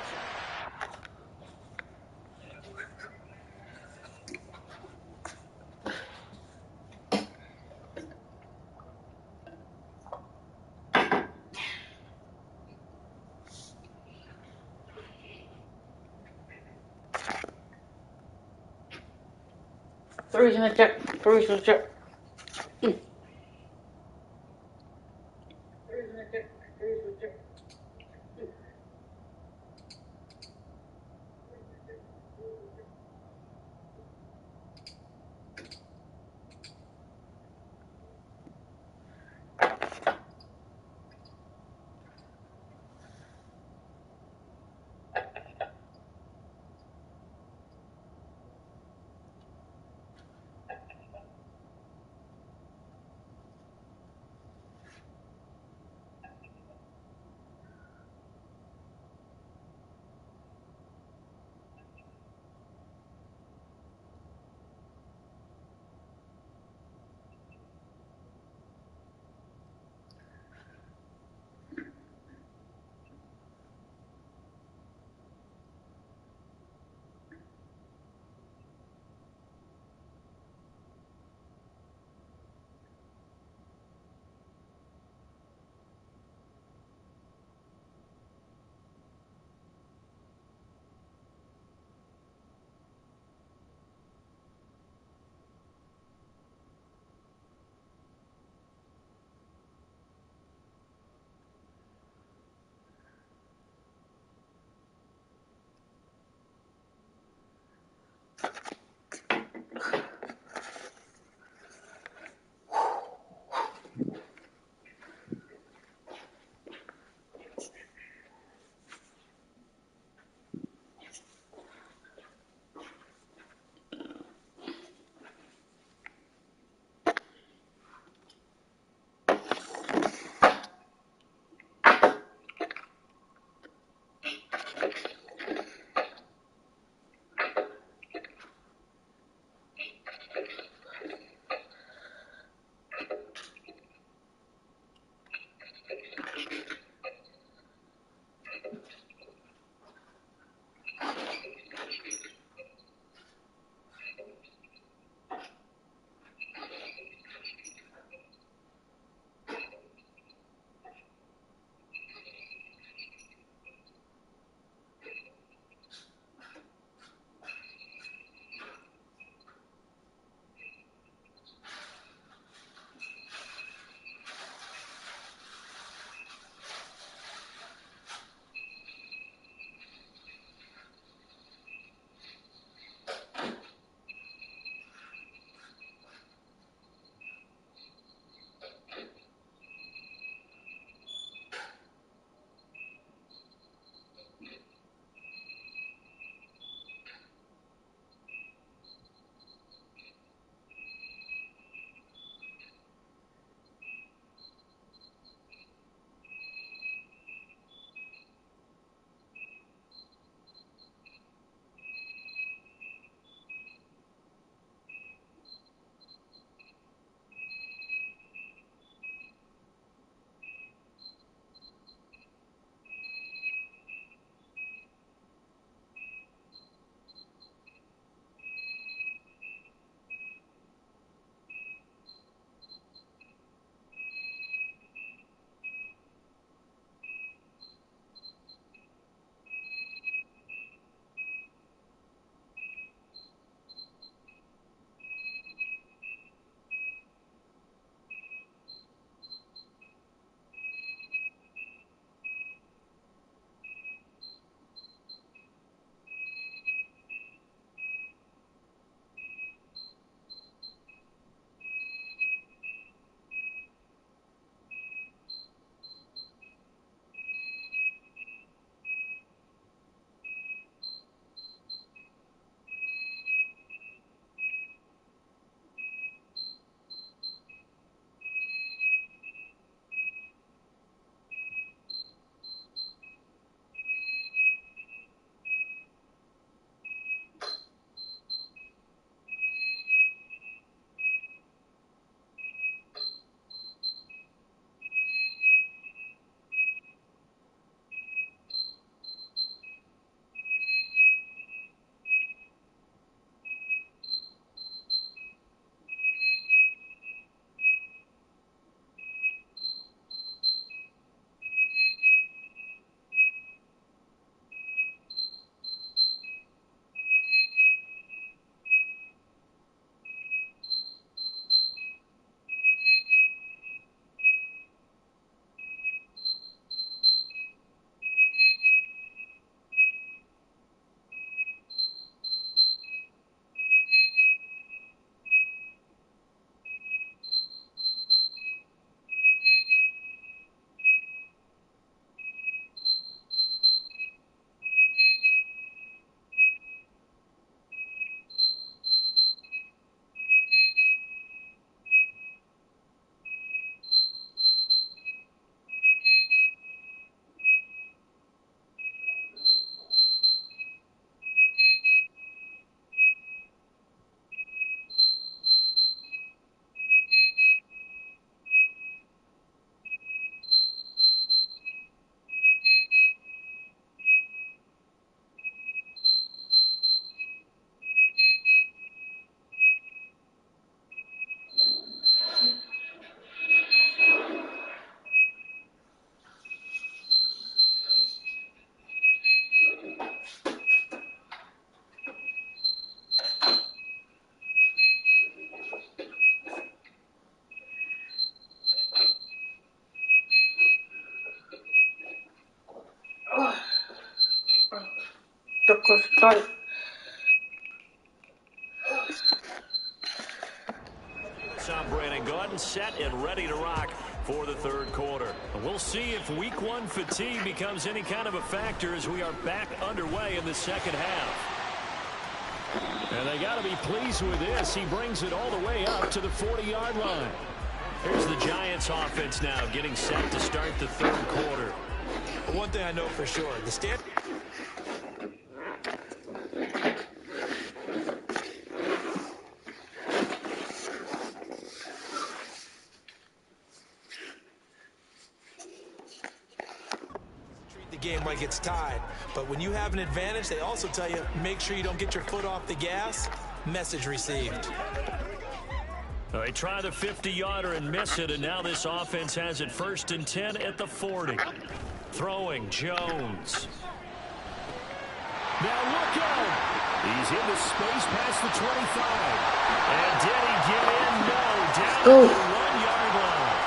A: Three's in the check. Three's in the check. The course started.
F: Brandon, go ahead and set and ready to rock for the third quarter. We'll see if week one fatigue becomes any kind of a factor as we are back underway in the second half. And they got to be pleased with this. He brings it all the way up to the 40-yard line. Here's the Giants offense now getting set to start the third quarter.
G: One thing I know for sure, the stand. Game like it's tied, but when you have an advantage, they also tell you make sure you don't get your foot off the gas. Message received.
F: They try the 50-yarder and miss it, and now this offense has it 1st and 10 at the 40. Throwing Jones. Now look out! He's into space past the 25. And did he get in? No, down to the 1-yard line.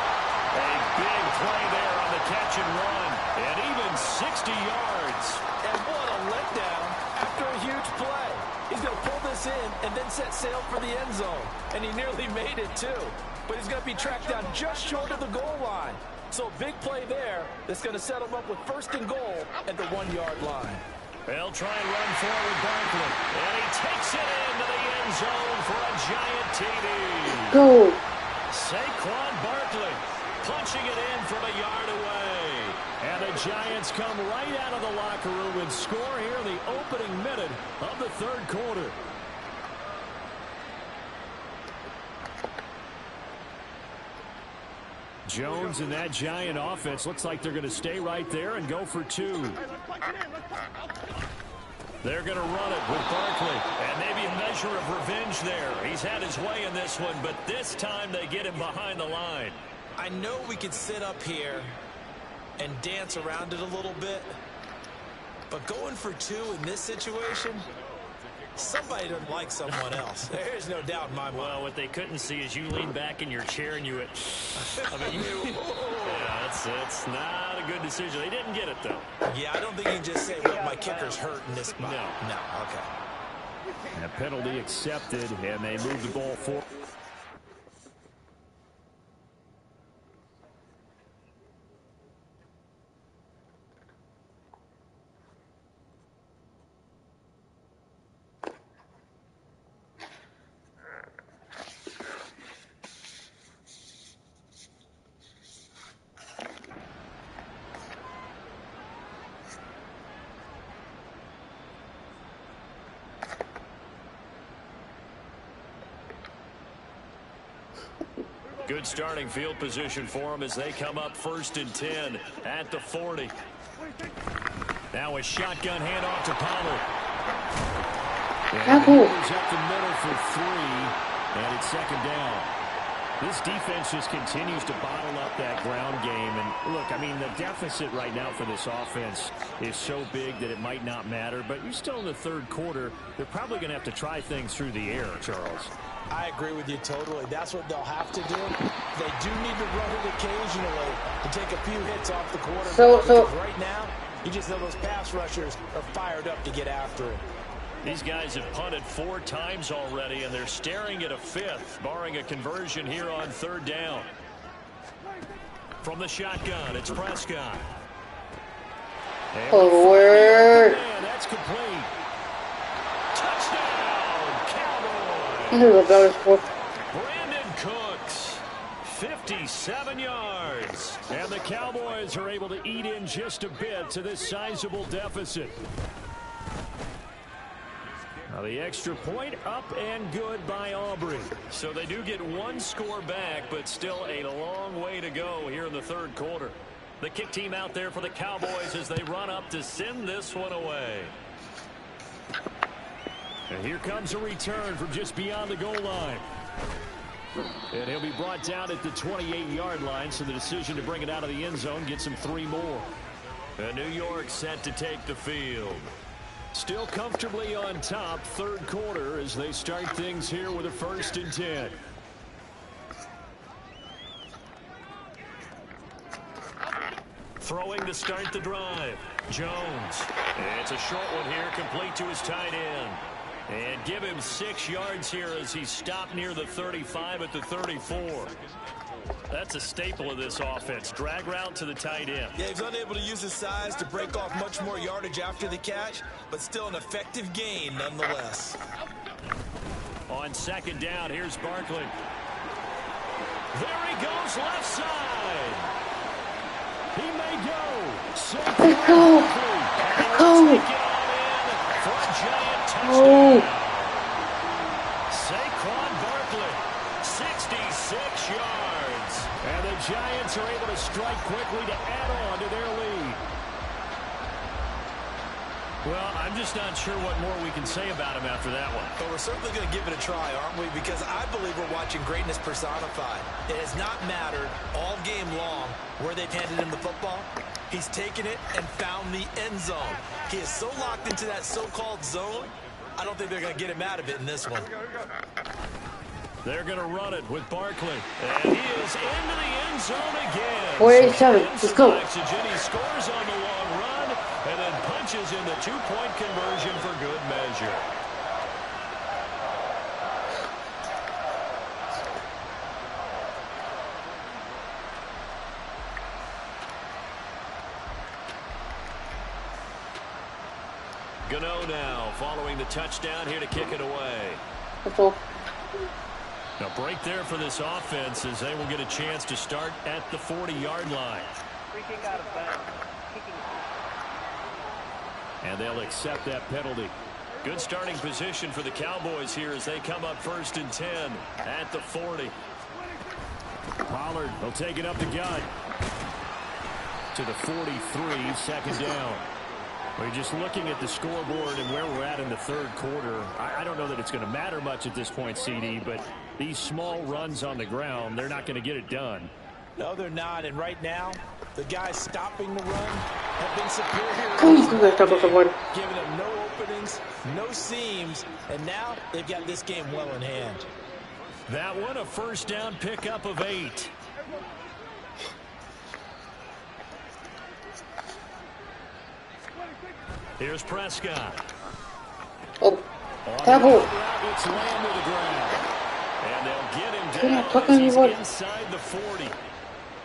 F: A big play there on the catch and run. And even 60 yards.
E: And what a letdown after a huge play. He's going to pull this in and then set sail for the end zone. And he nearly made it, too. But he's going to be tracked down just short of the goal line. So a big play there that's going to set him up with 1st and goal at the 1-yard line.
F: They'll try and run forward Barkley. And he takes it into the end zone for a giant TD.
A: Go.
F: Saquon Barkley punching it in from a yard away. And the Giants come right out of the locker room and score here in the opening minute of the third quarter. Jones and that Giant offense looks like they're going to stay right there and go for 2. They're going to run it with Barkley. And maybe a measure of revenge there. He's had his way in this one, but this time they get him behind the line.
G: I know we could sit up here and dance around it a little bit, but going for 2 in this situation, somebody doesn't like someone else. There's no doubt in my mind.
F: Well, what they couldn't see is you lean back in your chair and you went, I mean, yeah, it's not a good decision. They didn't get it, though.
G: Yeah, I don't think you can just say, well, my kicker's hurt in this spot. No, okay.
F: And a penalty accepted, and they move the ball forward. Good starting field position for them as they come up 1st and 10 at the 40. Now a shotgun handoff to Pollard. And he's up the middle for 3, and it's 2nd down. This defense just continues to bottle up that ground game. And look, I mean, the deficit right now for this offense is so big that it might not matter. But you're still in the third quarter. They're probably going to have to try things through the air, Charles.
E: I agree with you totally. That's what they'll have to do. They do need to run it occasionally to take a few hits off the quarterback. So right now, you just know those pass rushers are fired up to get after it.
F: These guys have punted 4 times already, and they're staring at a 5th, barring a conversion here on 3rd down. From the shotgun, it's Prescott.
A: Forward.
F: And that's complete. Touchdown, Cowboys. Brandon Cooks, 57 yards. And the Cowboys are able to eat in just a bit to this sizable deficit. Now the extra point up and good by Aubrey. So they do get 1 score back, but still a long way to go here in the third quarter. The kick team out there for the Cowboys as they run up to send this one away. And here comes a return from just beyond the goal line. And he'll be brought down at the 28-yard line, so the decision to bring it out of the end zone gets him 3 more. And New York set to take the field. Still comfortably on top, third quarter, as they start things here with a 1st and 10. Throwing to start the drive. Jones. It's a short one here, complete to his tight end. And give him 6 yards here as he stopped near the 35 at the 34. That's a staple of this offense. Drag route to the tight end.
G: Yeah, he's unable to use his size to break off much more yardage after the catch, but still an effective gain nonetheless.
F: On second down, here's Barkley. There he goes, left side. He may go.
A: Let's go. Let's go.
F: For a giant touchdown. Saquon Barkley, 66 yards. And the Giants are able to strike quickly to add on to their lead. Well, I'm just not sure what more we can say about him after that one.
G: But we're certainly going to give it a try, aren't we? Because I believe we're watching greatness personified. It has not mattered all game long where they've handed him the football. He's taken it and found the end zone. He is so locked into that so-called zone, I don't think they're going to get him out of it in this one.
F: They're going to run it with Barkley. And he is into the end zone again.
A: 487. Let's go.
F: He scores on the long run and then punches in the 2-point conversion for good measure. Gano now following the touchdown here to kick it away.
A: That's all.
F: A break there for this offense as they will get a chance to start at the 40-yard line.
H: Free kick out of bounds.
F: And they'll accept that penalty. Good starting position for the Cowboys here as they come up 1st and 10 at the 40. Pollard will take it up the gut to the 43, second down. We're just looking at the scoreboard and where we're at in the third quarter. I don't know that it's going to matter much at this point, CD, but these small runs on the ground, they're not going to get it done.
G: No, they're not. And right now, the guys stopping the run have been superior. Giving them no openings, no seams, and now they've got this game well in hand.
F: That one, a first down pickup of 8. Here's Prescott.
A: Oh, tackle.
F: It's land to the ground. And they'll get him down as he's inside the 40.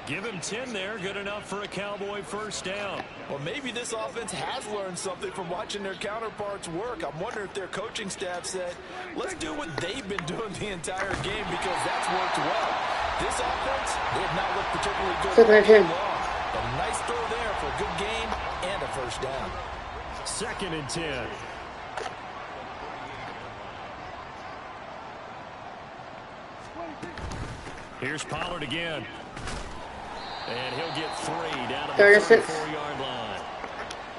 F: Give him 10 there. Good enough for a Cowboy first down.
G: Well, maybe this offense has learned something from watching their counterparts work. I'm wondering if their coaching staff said, let's do what they've been doing the entire game because that's worked well. This offense, they have not looked particularly good all game long. But a nice throw there for a good gain and a first down.
F: 2nd and 10. Here's Pollard again. And he'll get 3 down at the 34-yard line.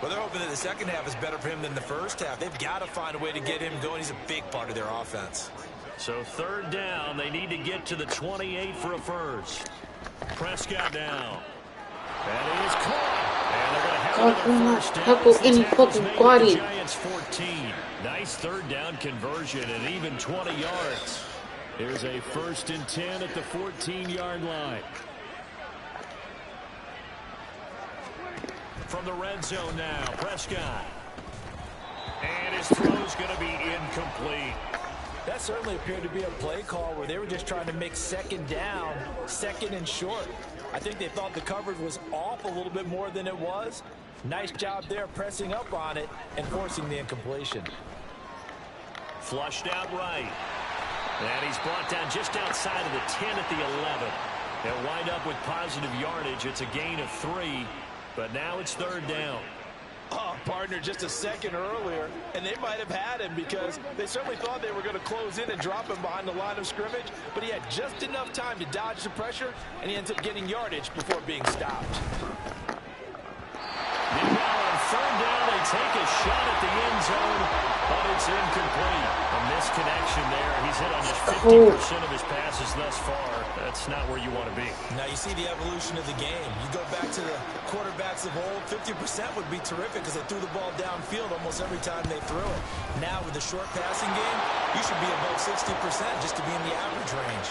G: Well, they're hoping that the second half is better for him than the first half. They've got to find a way to get him going. He's a big part of their offense.
F: So 3rd down, they need to get to the 28 for a first. Prescott down. That is caught.
A: Any fucking quaddy.
F: Giants 14. Nice 3rd down conversion and even 20 yards. Here's a 1st and 10 at the 14-yard line. From the red zone now, Prescott. And his throw's going to be incomplete.
G: That certainly appeared to be a play call where they were just trying to make 2nd down, 2nd and short. I think they thought the coverage was off a little bit more than it was. Nice job there pressing up on it and forcing the incompletion.
F: Flushed out right. And he's brought down just outside of the 10 at the 11. They'll wind up with positive yardage. It's a gain of 3, but now it's 3rd down.
G: Oh, partner, just a second earlier, and they might have had him because they certainly thought they were going to close in and drop him behind the line of scrimmage, but he had just enough time to dodge the pressure, and he ends up getting yardage before being stopped.
F: Meanwhile, on 3rd down, they take a shot at the end zone, but it's incomplete. A misconnection there. He's hit on just 50% of his passes thus far. That's not where you want to be.
G: Now you see the evolution of the game. You go back to the quarterbacks of old, 50% would be terrific because they threw the ball downfield almost every time they threw it. Now with the short passing game, you should be above 60% just to be in the average range.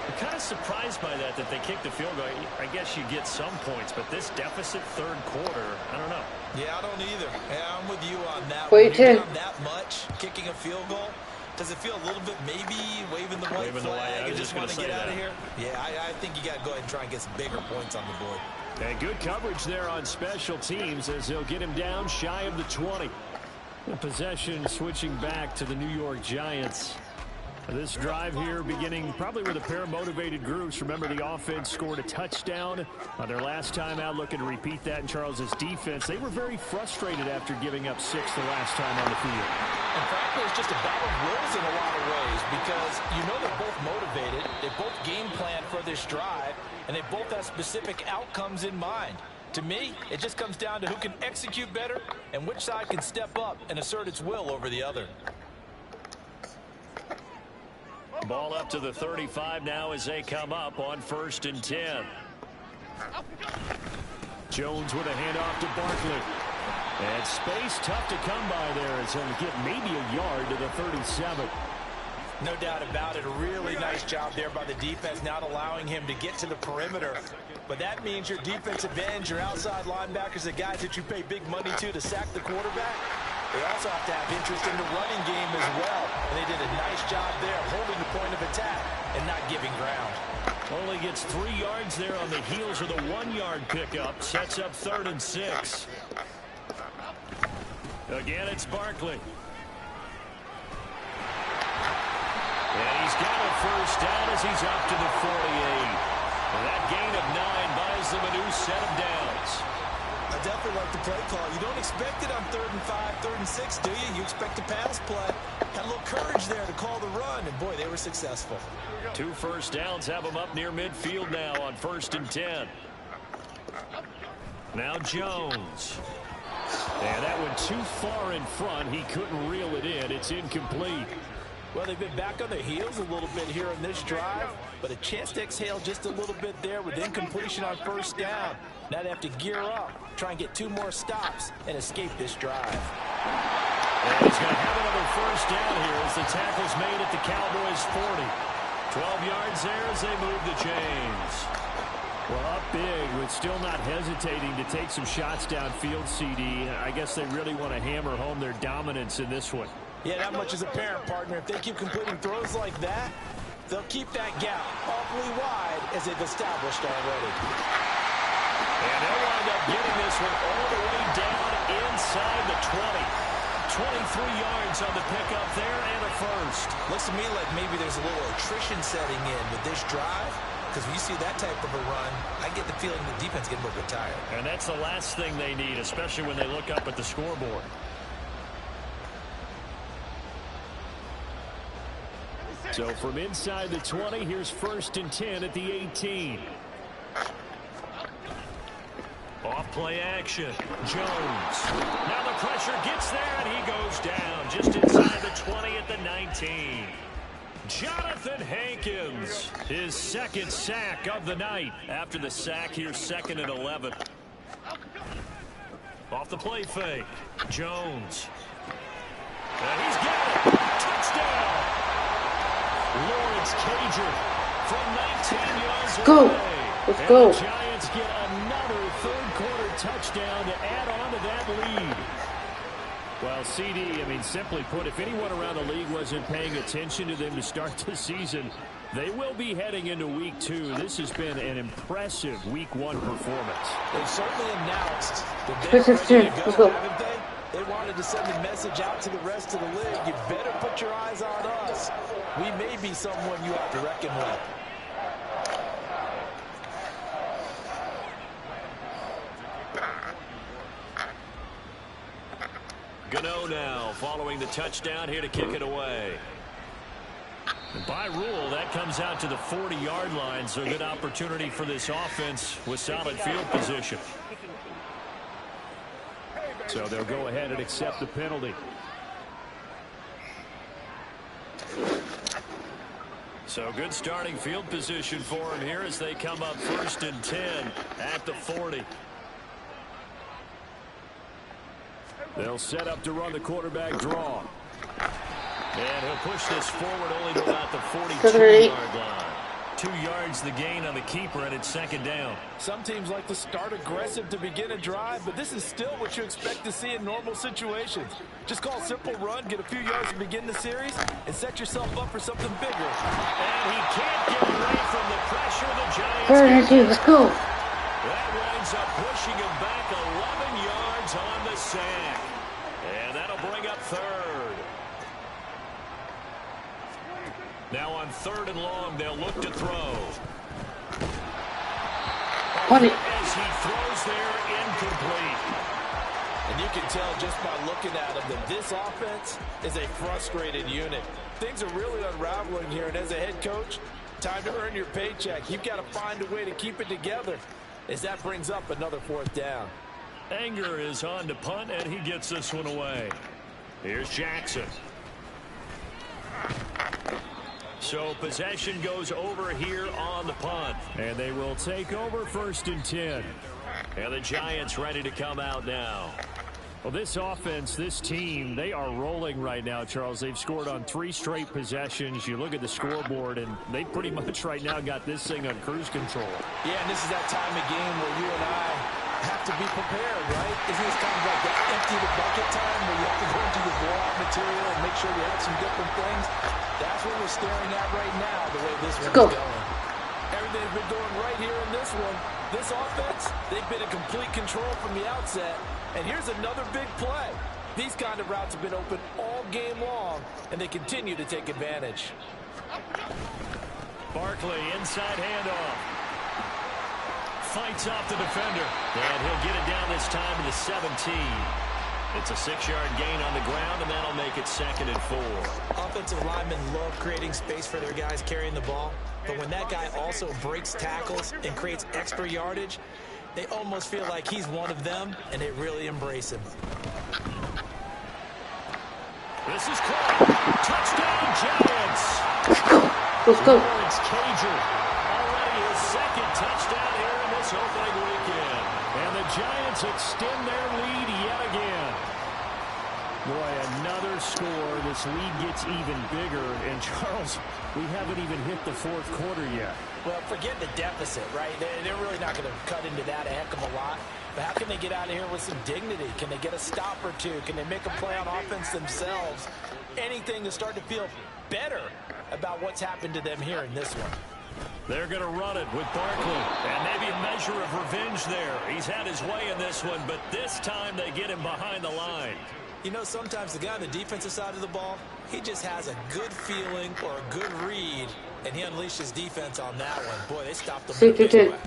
F: I'm kind of surprised by that they kicked the field goal. I guess you get some points, but this deficit third quarter, I don't know.
G: Yeah, I don't either. Yeah, I'm with you on that.
A: Wait,
G: When you're
A: 10.
G: down that much, kicking a field goal, does it feel a little bit maybe waving the white flag and just want to get out of here? Yeah, I think you got to go ahead and try and get some bigger points on the board.
F: And good coverage there on special teams as they'll get him down shy of the 20. The possession switching back to the New York Giants. This drive here beginning probably with a pair of motivated groups. Remember, the offense scored a touchdown on their last time out, looking to repeat that in Charles's defense. They were very frustrated after giving up 6 the last time on the field.
G: And frankly, it's just a battle of wills in a lot of ways because you know they're both motivated. They both game plan for this drive, and they both have specific outcomes in mind. To me, it just comes down to who can execute better and which side can step up and assert its will over the other.
F: Ball up to the 35 now as they come up on 1st and 10. Jones with a handoff to Barkley. And space tough to come by there as he'll get maybe a yard to the 37.
G: No doubt about it. A really nice job there by the defense, not allowing him to get to the perimeter. But that means your defensive ends, your outside linebackers, the guys that you pay big money to sack the quarterback, they also have to have interest in the running game as well. And they did a nice job there holding the point of attack and not giving ground.
F: Only gets 3 yards there on the heels of the 1-yard pickup. Sets up 3rd and 6. Again, it's Barkley. And he's got a first down as he's up to the 48. And that gain of 9 buys them a new set of downs.
G: I definitely like the play call. You don't expect it on 3rd and 5, 3rd and 6, do you? You expect a pass play. Had a little courage there to call the run, and boy, they were successful.
F: 2 first downs have them up near midfield now on 1st and 10. Now Jones. And that went too far in front. He couldn't reel it in. It's incomplete.
G: Well, they've been back on their heels a little bit here in this drive, but a chance to exhale just a little bit there with incompletion on 1st down. Now they have to gear up, try and get 2 more stops, and escape this drive.
F: And he's going to have another first down here as the tackle's made at the Cowboys' 40. 12 yards there as they move the chains. Well, up big with still not hesitating to take some shots downfield, CD. I guess they really want to hammer home their dominance in this one.
G: Yeah, that much is apparent, partner. If they keep completing throws like that, they'll keep that gap awfully wide as they've established already.
F: And they'll wind up getting this one all the way down inside the 20. 23 yards on the pickup there and a first.
G: Looks to me like maybe there's a little attrition setting in with this drive. Because when you see that type of a run, I get the feeling the defense getting a little bit tired.
F: And that's the last thing they need, especially when they look up at the scoreboard. So from inside the 20, here's 1st and 10 at the 18. Off play action. Jones. Now the pressure gets there, and he goes down just inside the 20 at the 19. Jonathan Hankins, his 2nd sack of the night. After the sack, here's 2nd and 11. Off the play fake. Jones. And he's got it. Touchdown. Lawrence Cager from 19 yards away.
A: Let's go.
F: The Giants get another 3rd quarter touchdown to add on to that lead. Well, CD, I mean, simply put, if anyone around the league wasn't paying attention to them to start the season, they will be heading into week 2. This has been an impressive week 1 performance.
G: They've certainly announced that they're ready to go, haven't they? They wanted to send a message out to the rest of the league. You better put your eyes on us. We may be someone you have to reckon with.
F: Gano now following the touchdown here to kick it away. And by rule, that comes out to the 40-yard line, so a good opportunity for this offense with solid field position. So they'll go ahead and accept the penalty. So good starting field position for him here as they come up 1st and 10 at the 40. They'll set up to run the quarterback draw. And he'll push this forward only to about the 42-yard line. 2 yards the gain on the keeper, and it's second down.
E: Some teams like to start aggressive to begin a drive, but this is still what you expect to see in normal situations. Just call a simple run, get a few yards to begin the series, and set yourself up for something bigger.
F: And he can't get away from the pressure the Giants.
A: Let's go.
F: That winds up pushing him back 11 yards on the sack. And that'll bring up third. Now on 3rd and long, they'll look to throw. As he throws there, incomplete.
E: And you can tell just by looking at him that this offense is a frustrated unit. Things are really unraveling here, and as a head coach, time to earn your paycheck. You've got to find a way to keep it together as that brings up another 4th down.
F: Anger is on to punt, and he gets this one away. Here's Jackson. So possession goes over here on the punt. And they will take over 1st and 10. And the Giants ready to come out now. Well, this offense, this team, they are rolling right now, Charles. They've scored on 3 straight possessions. You look at the scoreboard, and they pretty much right now got this thing on cruise control.
E: Yeah, and this is that time of game where you and I have to be prepared, right? Isn't this kind of like that empty the bucket time where you have to go into your blowout material and make sure you have some different things? That's what we're staring at right now, the way this one's going. Everything's been going right here in this one. This offense, they've been in complete control from the outset. And here's another big play. These kind of routes have been open all game long, and they continue to take advantage.
F: Barkley, inside handoff. Fights off the defender. And he'll get it down this time to the 17. It's a 6-yard gain on the ground, and that'll make it 2nd and 4.
G: Offensive linemen love creating space for their guys carrying the ball. But when that guy also breaks tackles and creates extra yardage, they almost feel like he's one of them, and they really embrace him.
F: This is caught. Touchdown, Giants.
A: Let's go.
F: Lawrence Cager. Already his 2nd touchdown here in this opening weekend. And the Giants extend their lead yet again. Boy, another score. This lead gets even bigger. And, Charles, we haven't even hit the 4th quarter yet.
E: Well, forget the deficit, right? They're really not going to cut into that a heck of a lot. But how can they get out of here with some dignity? Can they get a stop or two? Can they make a play on offense themselves? Anything to start to feel better about what's happened to them here in this one.
F: They're going to run it with Barkley. And maybe a measure of revenge there. He's had his way in this one, but this time they get him behind the line.
G: You know, sometimes the guy on the defensive side of the ball, he just has a good feeling or a good read, and he unleashed his defense on that one. Boy, they stopped him.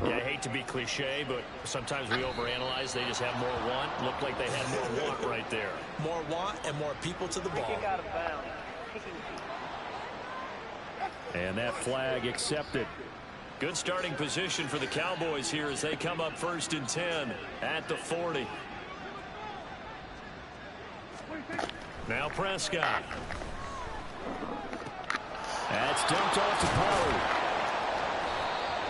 F: Yeah, I hate to be cliche, but sometimes we overanalyze. They just have more want. Looked like they had more want right there.
G: More want and more people to the ball.
F: And that flag accepted. Good starting position for the Cowboys here as they come up 1st and 10 at the 40. Now Prescott. That's dumped off to Pollard.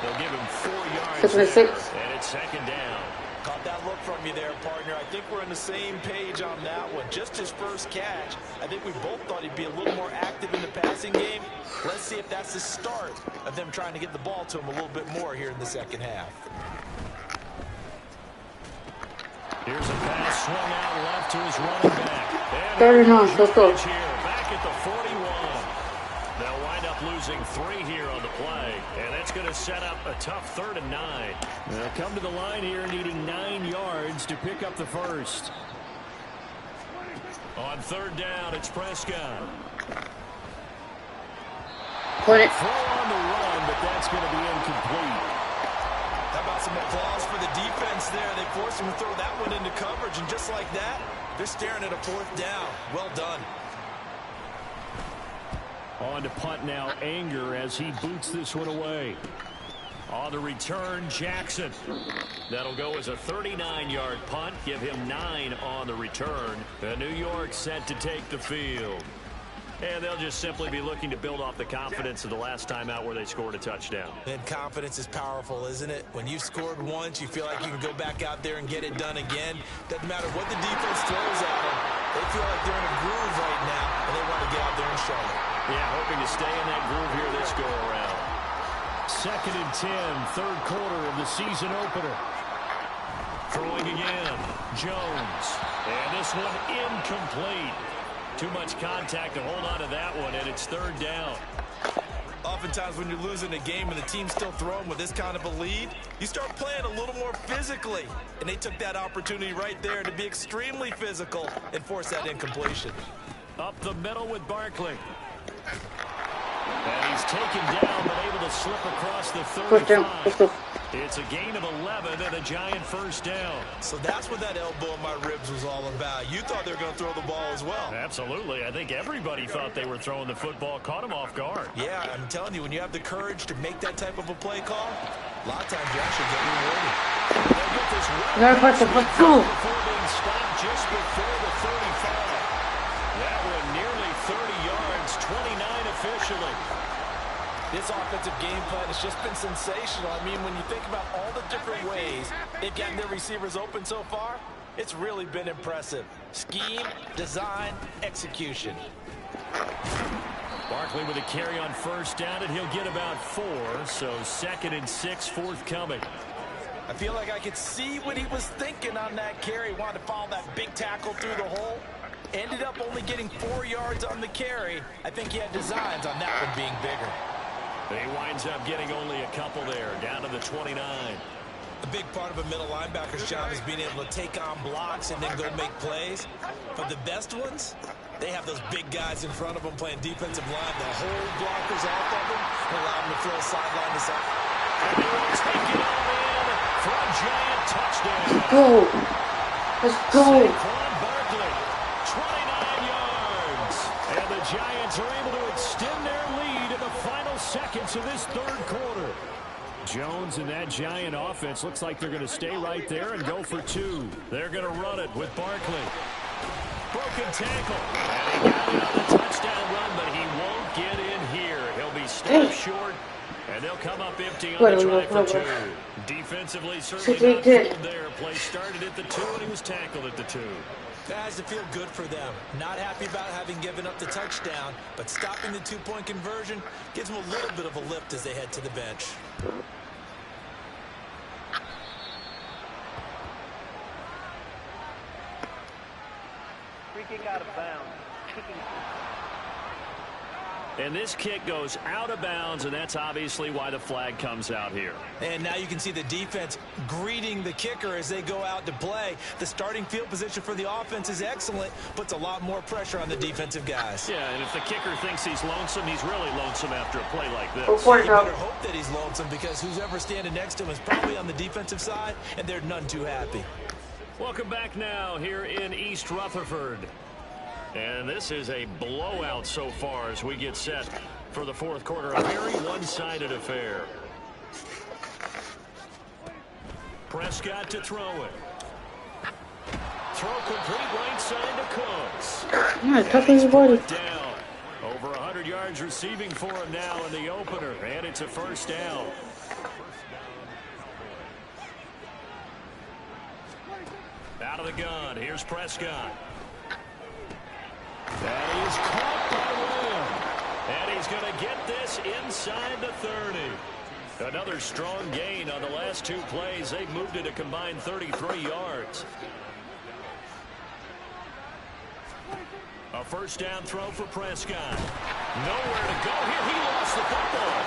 F: They'll give him 4 yards there, and it's 2nd down.
E: Caught that look from you there, partner. I think we're on the same page on that one. Just his first catch. I think we both thought he'd be a little more active in the passing game. Let's see if that's the start of them trying to get the ball to him a little bit more here in the 2nd half.
F: Here's a pass swung out left to his running back.
A: Let's go.
F: Back at the 41. They'll wind up losing 3 here on the play, and that's going to set up a tough 3rd and 9. They'll come to the line here needing 9 yards to pick up the 1st. On 3rd down, it's Prescott.
A: Put it.
F: Throw on the run, but that's going to be incomplete.
E: How about some applause for the defense there? They forced him to throw that one into coverage, and just like that, they're staring at a 4th down. Well done.
F: On to punt now, Anger as he boots this one away. On the return, Jackson. That'll go as a 39-yard punt. Give him 9 on the return. The New York set to take the field. And they'll just simply be looking to build off the confidence of the last time out where they scored a touchdown.
G: And confidence is powerful, isn't it? When you've scored once, you feel like you can go back out there and get it done again. Doesn't matter what the defense throws at them. They feel like they're in a groove right now, and they want to get out there and show it.
F: Yeah, hoping to stay in that groove here this go-around. 2nd and 10, third quarter of the season opener. Throwing again, Jones. And this one incomplete. Too much contact to hold on to that one, and it's 3rd down.
G: Oftentimes when you're losing a game and the team's still throwing with this kind of a lead, you start playing a little more physically. And they took that opportunity right there to be extremely physical and force that incompletion.
F: Up the middle with Barkley. And he's taken down, but able to slip across the 35. It's a gain of 11 and a giant 1st down.
G: So that's what that elbow in my ribs was all about. You thought they were going to throw the ball as well.
F: Absolutely. I think everybody thought they were throwing the football. Caught him off guard.
G: Yeah, I'm telling you, when you have the courage to make that type of a play call, a lot of times you actually get rewarded.
F: They get this
A: Let's go.
F: before being stopped just before the 35. That one nearly 30 yards, 29 officially.
E: This offensive game plan has just been sensational. I mean, when you think about all the different ways they've gotten their receivers open so far, it's really been impressive. Scheme, design, execution.
F: Barkley with a carry on 1st down, and he'll get about 4. So 2nd and 6 forthcoming.
E: I feel like I could see what he was thinking on that carry. Wanted to follow that big tackle through the hole. Ended up only getting 4 yards on the carry. I think he had designs on that one being bigger.
F: He winds up getting only a couple there, down to the 29.
G: A big part of a middle linebacker's job is being able to take on blocks and then go make plays. But the best ones, they have those big guys in front of them playing defensive line. They'll hold blockers off of them and allow them to throw sideline to side.
F: And they will take it all in for a giant touchdown.
A: Let's go. Let's go.
F: Saquon Barkley, 29 yards. And the Giants are able to extend their lead in the final seconds of this 3rd quarter. Jones and that Giant offense looks like they're going to stay right there and go for 2. They're going to run it with Barkley. Broken tackle. And he got it on the touchdown run, but he won't get in here. He'll be stopped short, and they'll come up empty on the try for 2. Defensively, certainly not fooled there. Play started at the 2, and he was tackled at the 2.
G: That has to feel good for them. Not happy about having given up the touchdown, but stopping the 2-point conversion gives them a little bit of a lift as they head to the bench.
H: Free kick out of bounds.
F: And this kick goes out of bounds, and that's obviously why the flag comes out here.
G: And now you can see the defense greeting the kicker as they go out to play. The starting field position for the offense is excellent, puts a lot more pressure on the defensive guys.
F: Yeah, and if the kicker thinks he's lonesome, he's really lonesome after a play like this.
G: You better hope that he's lonesome, because who's ever standing next to him is probably on the defensive side, and they're none too happy.
F: Welcome back now here in East Rutherford. And this is a blowout so far as we get set for the 4th quarter. A very one-sided affair. Prescott to throw it. Throw complete right side to Cooks.
A: Yeah, tough his body.
F: Down. Over 100 yards receiving for him now in the opener. And it's a 1st down. Out of the gun. Here's Prescott. That is caught by Lamb. And he's going to get this inside the 30. Another strong gain on the last 2 plays. They've moved it a combined 33 yards. A 1st down throw for Prescott. Nowhere to go here. He lost the football.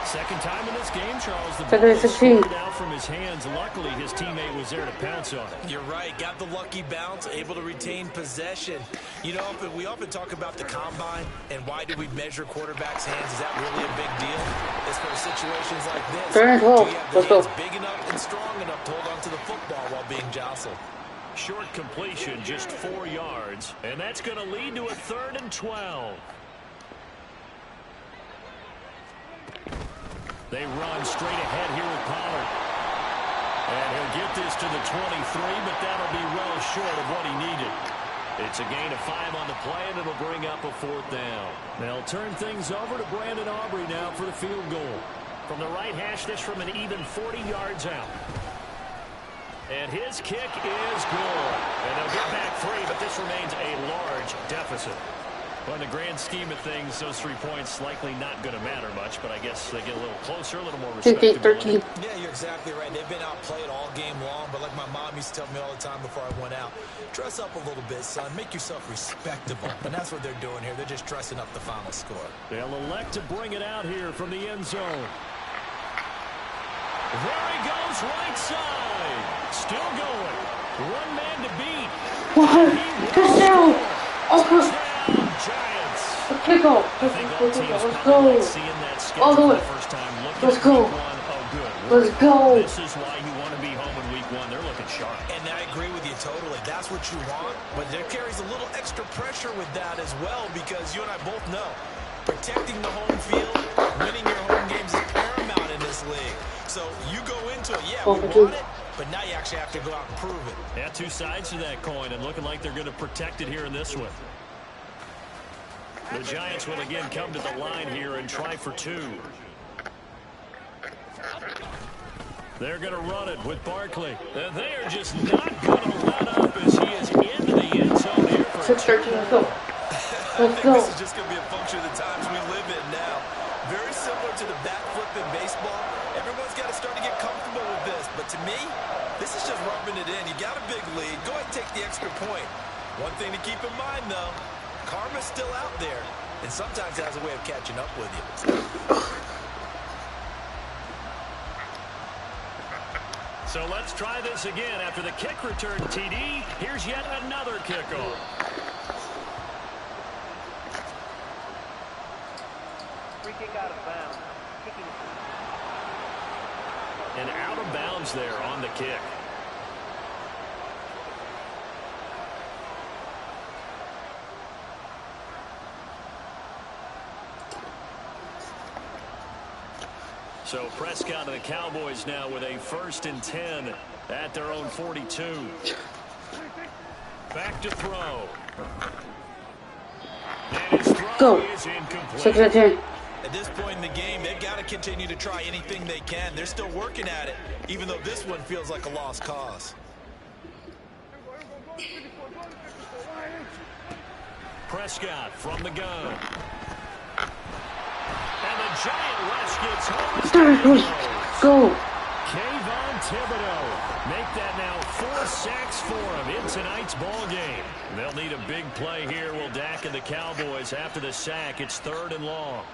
F: Second time in this game, Charles. The ball is scored out from his hands. Luckily, his teammate was there to pounce on it.
G: You're right. Got the lucky bounce, able to retain possession. You know, we often talk about the combine and why do we measure quarterbacks' hands. Is that really a big deal? It's for situations like this. Do you have the hands big enough and strong enough to hold onto the football while being jostled?
F: Short completion, just 4 yards. And that's going to lead to a 3rd and 12. They run straight ahead here with Pollard. And he'll get this to the 23, but that'll be well short of what he needed. It's a gain of 5 on the play, and it'll bring up a 4th down. They'll turn things over to Brandon Aubrey now for the field goal. From the right hash, this from an even 40 yards out. And his kick is good. And they'll get back 3, but this remains a large deficit. Well, in the grand scheme of things, those 3 points likely not going to matter much, but I guess they get a little closer, a little more respectability.
A: 13.
G: Yeah, you're exactly right. They've been outplayed all game long, but like my mom used to tell me all the time before I went out, dress up a little bit, son. Make yourself respectable. And that's what they're doing here. They're just dressing up the final score.
F: They'll elect to bring it out here from the end zone. There he goes, right side. Still going. One man to beat.
A: What? Touchdown! Oh,
F: Giants.
A: the kickoff. Let's go. All the way. Let's go. Let's go.
F: This is why you want to be home in week 1. They're looking sharp.
G: And I agree with you totally. That's what you want, but there carries a little extra pressure with that as well because you and I both know protecting the home field, winning your home games is paramount in this league. So you go into it, yeah, we want it, but now you actually have to go out and prove it.
F: Yeah, 2 sides to that coin, and looking like they're going to protect it here in this one. The Giants will again come to the line here and try for 2. They're going to run it with Barkley. They are just not going to let up as he is into the end zone here.
A: 6-13, let's go. Let's go.
G: This is just going to be a function of the times we live in now. Very similar to the bat flip in baseball. Everyone's got to start to get comfortable with this. But to me, this is just rubbing it in. You got a big lead. Go ahead and take the extra point. One thing to keep in mind, though, karma's still out there. And sometimes it has a way of catching up with you.
F: So let's try this again. After the kick return, TD, here's yet another kickoff.
H: Free kick out of bounds. Kicking.
F: And out of bounds there on the kick. So Prescott and the Cowboys now with a 1st and 10 at their own 42. Back to throw. And his throw is incomplete.
A: 6-10.
G: At this point in the game, they've got to continue to try anything they can. They're still working at it, even though this one feels like a lost cause.
F: Prescott from the gun. And the Giant Rush gets home.
A: Go.
F: Kayvon Thibodeau. Make that now 4 sacks for him in tonight's ball game. They'll need a big play here. Will Dak and the Cowboys after the sack. It's 3rd and long.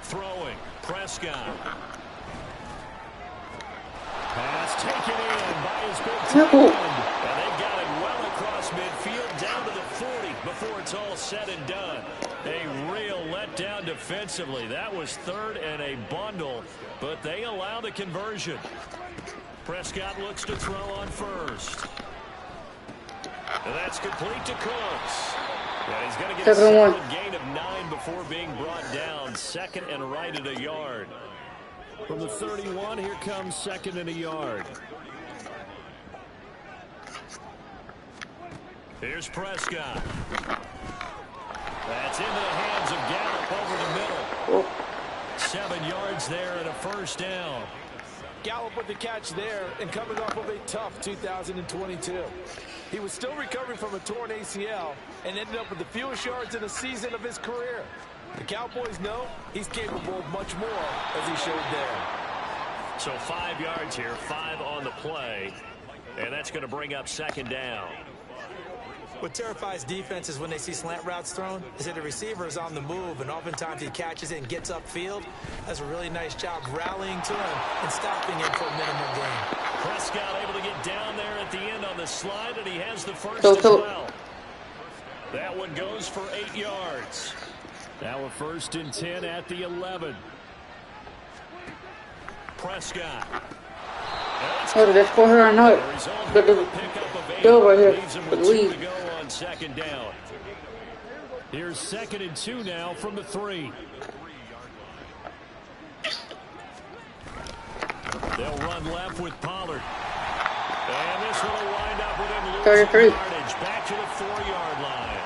F: Throwing. Prescott. Pass taken in by his big tight end. And they've got it well across midfield down to the 40 before it's all said and done. A real letdown defensively. That was 3rd and a bundle, but they allow the conversion. Prescott looks to throw on 1st. And that's complete to Cooks. And he's going to get a solid gain of 9 before being brought down. 2nd and right at a yard. From the 31, here comes 2nd and a yard. Here's Prescott. That's into the hands of Gallup over the middle. 7 yards there and a 1st down.
E: Gallup with the catch there and coming off of a tough 2022. He was still recovering from a torn ACL and ended up with the fewest yards in a season of his career. The Cowboys know he's capable of much more, as he showed there.
F: So 5 yards here, 5 on the play, and that's going to bring up 2nd down.
G: What terrifies defenses when they see slant routes thrown is that the receiver is on the move, and oftentimes he catches it and gets upfield. Does a really nice job rallying to him and stopping him for a minimal gain.
F: Prescott able to get down there at the end on the slide, and he has the 1st as well. That one goes for 8 yards. Now a 1st and 10 at the 11. Prescott.
A: Oh, that's for her or not. But the go right here. The lead.
F: Go on 2nd down. Here's 2nd and 2 now from the 3. They'll run left with Pollard. And this one will wind up with him losing
A: 33.
F: yardage back to the 4-yard line.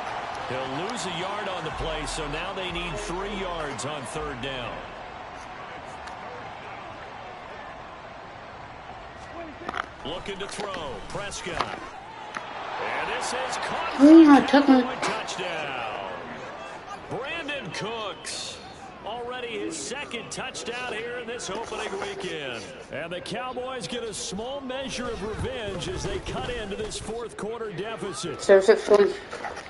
F: He'll lose a yard on the play, so now they need 3 yards on 3rd down. Looking to throw. Prescott. And this is caught for a touchdown. Cooks. Already his second touchdown here in this opening weekend. And the Cowboys get a small measure of revenge as they cut into this fourth quarter deficit.
A: 6-1.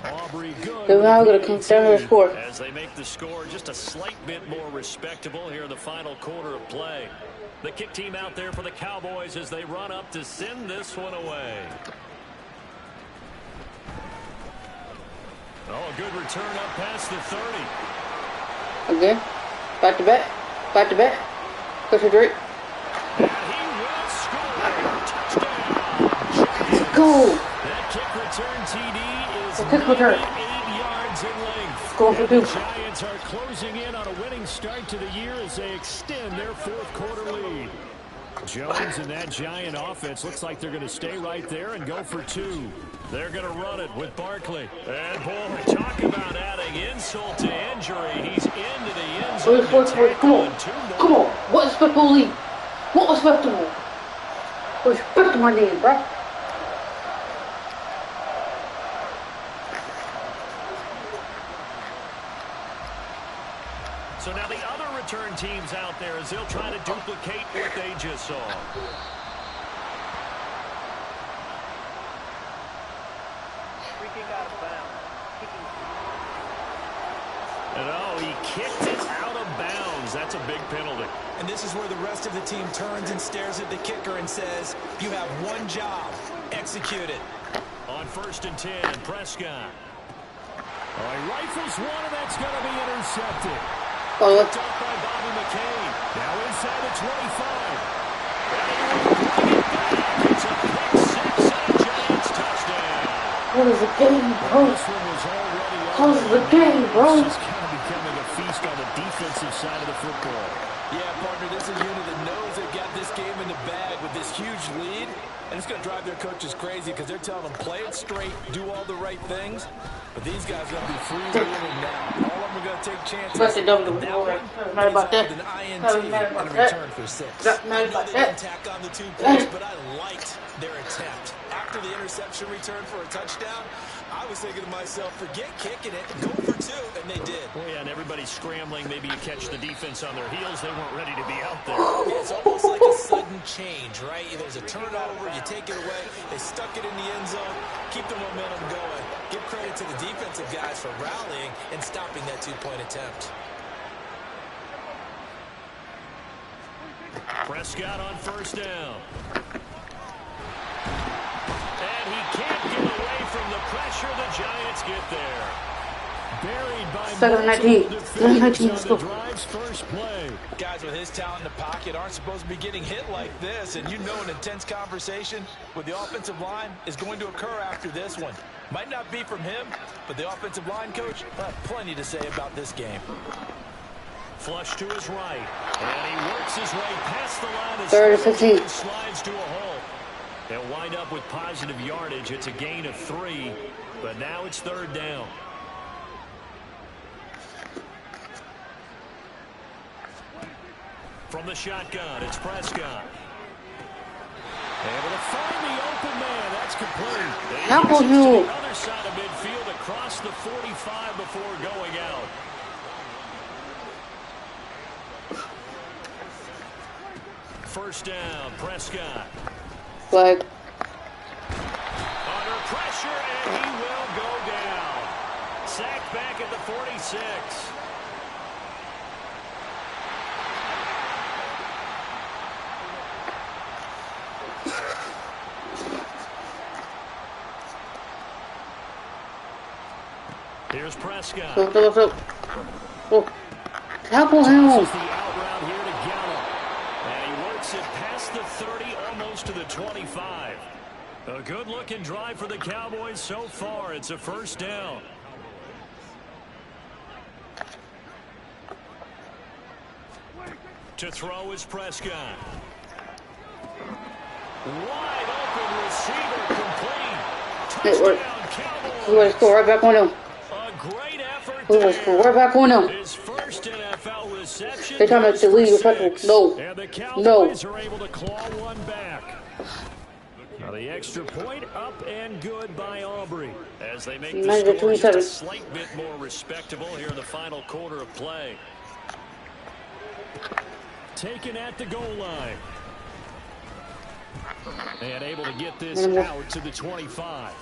F: Aubrey Good
A: They're now going to come down to the score.
F: as they make the score just a slight bit more respectable here in the final quarter of play. The kick team out there for the Cowboys as they run up to send this one away. Oh, a good return up past the 30.
A: Again. Back to back. Back to back. Push it Drake.
F: And he will score. Touchdown.
A: Go.
F: That kick return TD is
A: Kick return.
F: 8 yards in length.
A: Go for
F: And
A: two.
F: the Giants are closing in on a winning start to the year as they extend their fourth quarter lead. Jones and that Giant offense looks like they're going to stay right there and go for two. They're going to run it with Barkley. And boy, talk about adding insult to injury. He's into the end zone.
A: Come on. Come on. What respectable league? What respectable? Respect my name, bro.
F: So now the other return teams out there as they'll try to duplicate what they just saw.
H: Free kick out of bounds. Kicking.
F: And oh, he kicked it out of bounds. That's a big penalty.
G: And this is where the rest of the team turns and stares at the kicker and says, you have one job. Execute it.
F: On 1st and 10, Prescott. Oh, he rifles one, and that's going to be intercepted.
A: Oh,
F: Picked up by Bobby McCain. Now inside the 25. And he will bring it back. It's a pick six and a Giants touchdown.
A: what is the game, bro?
F: This one was already
A: How's the game, bro?
F: It's just kind of becoming a feast on the defensive side of the football.
E: Yeah, partner, this is a unit that knows they've got this game in the bag with this huge lead. And it's going to drive their coaches crazy because they're telling them play it straight, do all the right things. But these guys are going to be freewheeling now. All of them are going to take chances.
A: That's a double.
E: But that one
A: Mad about that.
E: with an INT
A: Mad about
E: and a
A: that.
E: return for 6.
A: Mad about
G: They didn't
A: that.
G: tack on the 2 points, but I liked their attempt. After the interception return for a touchdown, I was thinking to myself, forget kicking it, go for 2, and they did.
F: Well, yeah, and everybody's scrambling. Maybe you catch the defense on their heels. They weren't ready to be out there.
G: Yeah, it's almost like a sudden change, right? There's a turnover, you take it away, they stuck it in the end zone, keep the momentum going. Give credit to the defensive guys for rallying and stopping that 2-point attempt.
F: Prescott on 1st down. And he can't get away from the pressure. The Giants get there. Buried by
A: 7-19. 7-19, let's go.
F: the drive's first play.
E: Guys with his talent in the pocket aren't supposed to be getting hit like this. And you know an intense conversation with the offensive line is going to occur after this one. Might not be from him, but the offensive line coach will have plenty to say about this game.
F: Flush to his right. And he works his way past the line of
A: 3rd and
F: scrimmage
A: 15.
F: and slides to a hole. They'll wind up with positive yardage. It's a gain of 3, but now it's 3rd down. From the shotgun, it's Prescott. Able to find the open man. That's complete.
A: How
F: He
A: will
F: gets
A: you-
F: to the other side of midfield across the 45 before going out. First down, Prescott.
A: Flag.
F: Under pressure, and he will go down. Sacked back at the 46. Here's Prescott.
A: Go. Oh. Tackle him.
F: Tosses the out route here to Gallup. And he works it past the 30, almost to the 25. A good-looking drive for the Cowboys so far. It's a 1st down. To throw is Prescott. Wide open receiver complete.
A: It worked.
F: Touchdown,
A: We want to score right back on him.
F: A great effort
A: We want to score right back on him.
F: His first NFL reception.
A: They're talking about the league respectable. No.
F: And the
A: No.
F: Cowboys are able to claw one back. Now the extra point up and good by Aubrey as they make the
A: 9
F: score just a
A: 27.
F: slight bit more respectable here in the final quarter of play. Taken at the goal line. And able to get this out to the 25.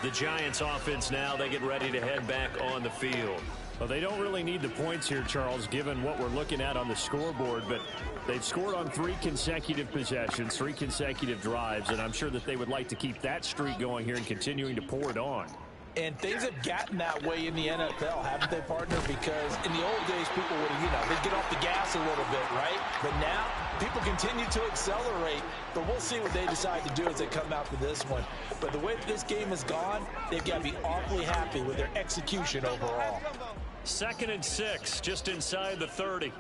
F: The Giants offense now, they get ready to head back on the field.
E: Well, they don't really need the points here, Charles, given what we're looking at on the scoreboard, but they've scored on 3 consecutive possessions, 3 consecutive drives, and I'm sure that they would like to keep that streak going here and continuing to pour it on.
G: And things have gotten that way in the NFL, haven't they, partner? Because in the old days, people would, they'd get off the gas a little bit, right? But now, people continue to accelerate. But we'll see what they decide to do as they come out for this one. But the way that this game has gone, they've got to be awfully happy with their execution overall.
F: 2nd and 6, just inside the 30.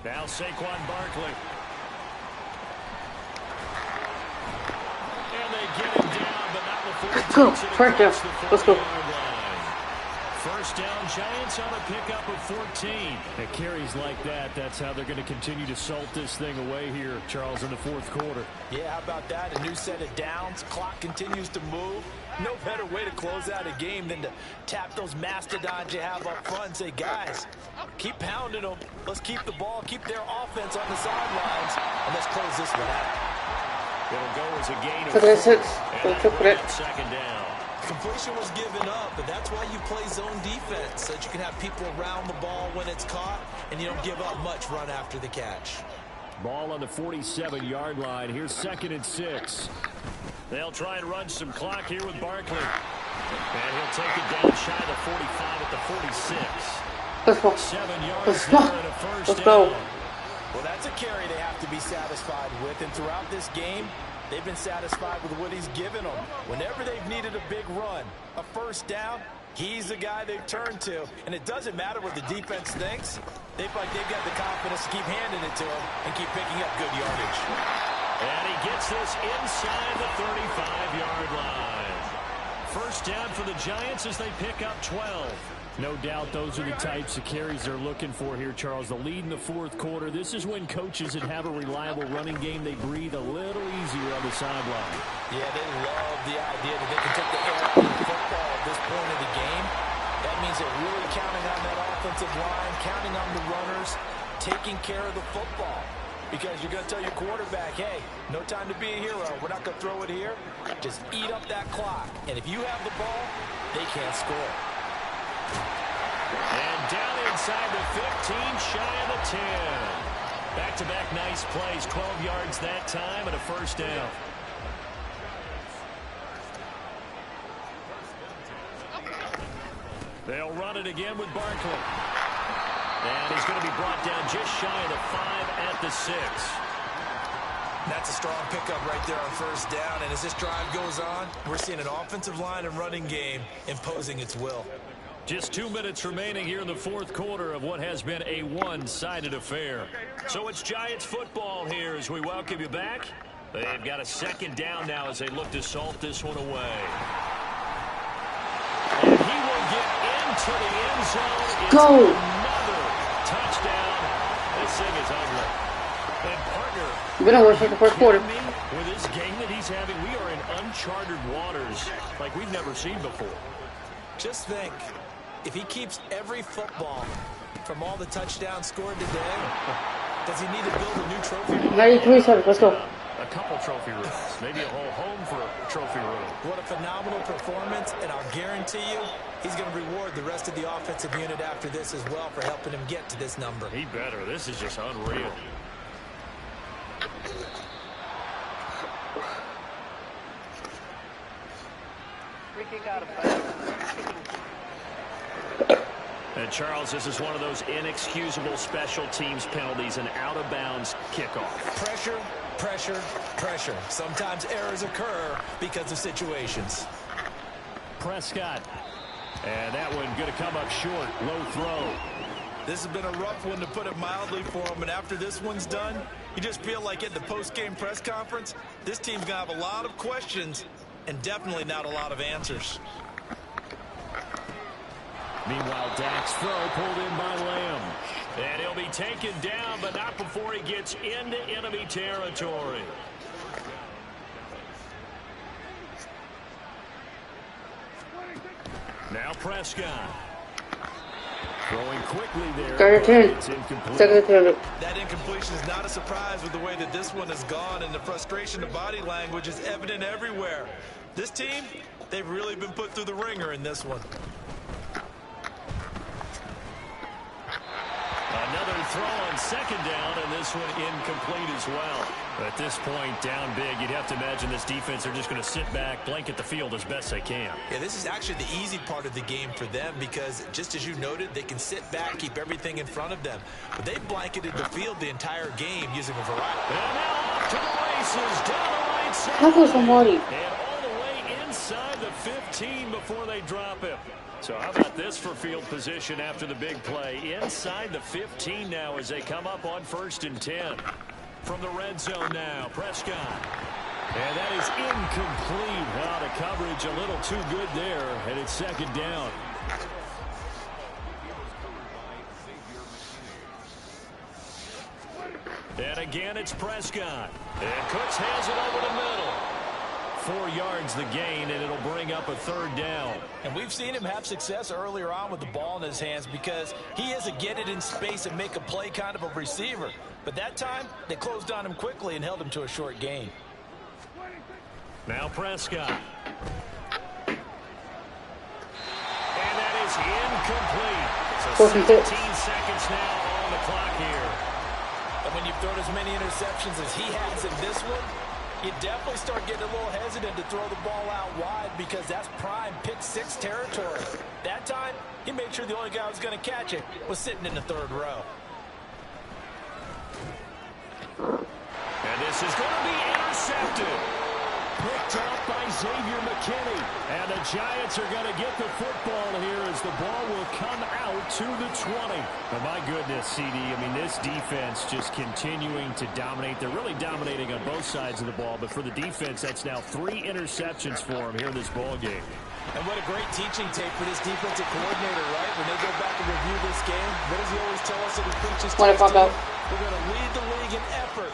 F: Now Saquon Barkley. And they get him down, but not before he
A: Go.
F: takes it
A: First down.
F: across the
A: Let's go.
F: 40-yard line. First down, Giants on a pickup of 14.
E: At carries like that, that's how they're going to continue to salt this thing away here, Charles, in the 4th quarter.
G: Yeah, how about that? A new set of downs. Clock continues to move. No better way to close out a game than to tap those mastodons you have up front and say, guys, keep pounding them. Let's keep the ball, keep their offense on the sidelines, and let's close this one out.
F: It'll go as a gain of
A: 2nd and 6.
F: and that'll bring up 2nd down.
G: Completion was given up, but that's why you play zone defense, so that you can have people around the ball when it's caught, and you don't give up much run after the catch.
E: Ball on the 47-yard line. Here's 2nd and 6.
F: They'll try and run some clock here with Barkley. And he'll take it down shy of the 45 at the 46.
A: Let's go.
F: 7 yards
A: Let's
F: there
A: go.
F: and a first
A: Let's
F: down.
A: go.
G: Well, that's a carry they have to be satisfied with, and throughout this game, they've been satisfied with what he's given them. Whenever they've needed a big run, a first down, he's the guy they've turned to. And it doesn't matter what the defense thinks. They feel like they've got the confidence to keep handing it to him and keep picking up good yardage.
F: And he gets this inside the 35-yard line. First down for the Giants as they pick up 12.
E: No doubt those are the types of carries they're looking for here, Charles. The lead in the 4th quarter. This is when coaches that have a reliable running game, they breathe a little easier on the sideline.
G: Yeah, they love the idea that they can take the air out of the football at this point of the game. That means they're really counting on that offensive line, counting on the runners, taking care of the football. Because you're going to tell your quarterback, hey, no time to be a hero. We're not going to throw it here. Just eat up that clock. And if you have the ball, they can't score.
F: And down inside the 15, shy of the 10. Back-to-back nice plays, 12 yards that time and a first down. They'll run it again with Barkley. And he's going to be brought down just shy of the 5 at the 6.
G: That's a strong pickup right there on first down. And as this drive goes on, we're seeing an offensive line and running game imposing its will.
F: Just 2 minutes remaining here in the 4th quarter of what has been a one-sided affair. So it's Giants football here as we welcome you back. They've got a second down now as they look to salt this one away. And he will get into the end zone. It's
A: Go.
F: another touchdown. This thing is ugly. And partner,
A: We're going to win for the 1st quarter.
F: with this game that he's having, we are in uncharted waters like we've never seen before.
G: Just think, if he keeps every football from all the touchdowns scored today, does he need to build a new trophy room?
A: 93-7. Let's go.
F: A couple trophy rooms, maybe a whole home for a trophy room.
G: What a phenomenal performance, and I'll guarantee you he's going to reward the rest of the offensive unit after this as well for helping him get to this number.
F: He better. This is just unreal.
H: Free kick out of bounds.
F: And Charles, this is one of those inexcusable special teams penalties, an out-of-bounds kickoff.
G: Pressure, pressure, pressure. Sometimes errors occur because of situations.
E: Prescott. And that one going to come up short. Low throw.
G: This has been a rough one, to put it mildly, for him. And after this one's done, you just feel like at the post-game press conference, this team's going to have a lot of questions and definitely not a lot of answers.
E: Meanwhile, Dak's throw pulled in by Lamb.
F: And he'll be taken down, but not before he gets into enemy territory. Now Prescott. Throwing quickly there. It's incomplete.
D: That incompletion is not a surprise with the way that this one has gone, and the frustration, the body language is evident everywhere. This team, they've really been put through the ringer in this one.
F: Another throw on second down, and this one incomplete as well. At this point, down big, you'd have to imagine this defense are just going to sit back, blanket the field as best they can.
D: Yeah, this is actually the easy part of the game for them because, just as you noted, they can sit back, keep everything in front of them. But they've blanketed the field the entire game using a variety.
F: And now off to the races, down the right side.
A: Tackle somebody.
F: And all the way inside the 15 before they drop him. So how about this for field position after the big play? Inside the 15 now as they come up on 1st and 10. From the red zone now, Prescott. And that is incomplete. Wow, the coverage a little too good there, and it's second down. And again, it's Prescott. And Cooks has it over the middle. 4 yards the gain, and it'll bring up a 3rd down.
G: And we've seen him have success earlier on with the ball in his hands because he is a get it in space and make a play kind of a receiver. But that time, they closed on him quickly and held him to a short gain.
F: Now Prescott. And that is incomplete. So 17 seconds now on the clock here.
G: And when you've thrown as many interceptions as he has in this one, you definitely start getting a little hesitant to throw the ball out wide because that's prime pick 6 territory. That time, he made sure the only guy who was going to catch it was sitting in the 3rd row.
F: And this is going to be intercepted. Picked off by Xavier McKinney. And the Giants are going to get the football here as the ball will come out to the 20. But my goodness, CD, I mean, this defense just continuing to dominate. They're really dominating on both sides of the ball. But for the defense, that's now 3 interceptions for them here in this ball game.
G: And what a great teaching tape for this defensive coordinator, right? When they go back and review this game, what does he always tell us that he preaches to his team? We're going to lead the league in effort.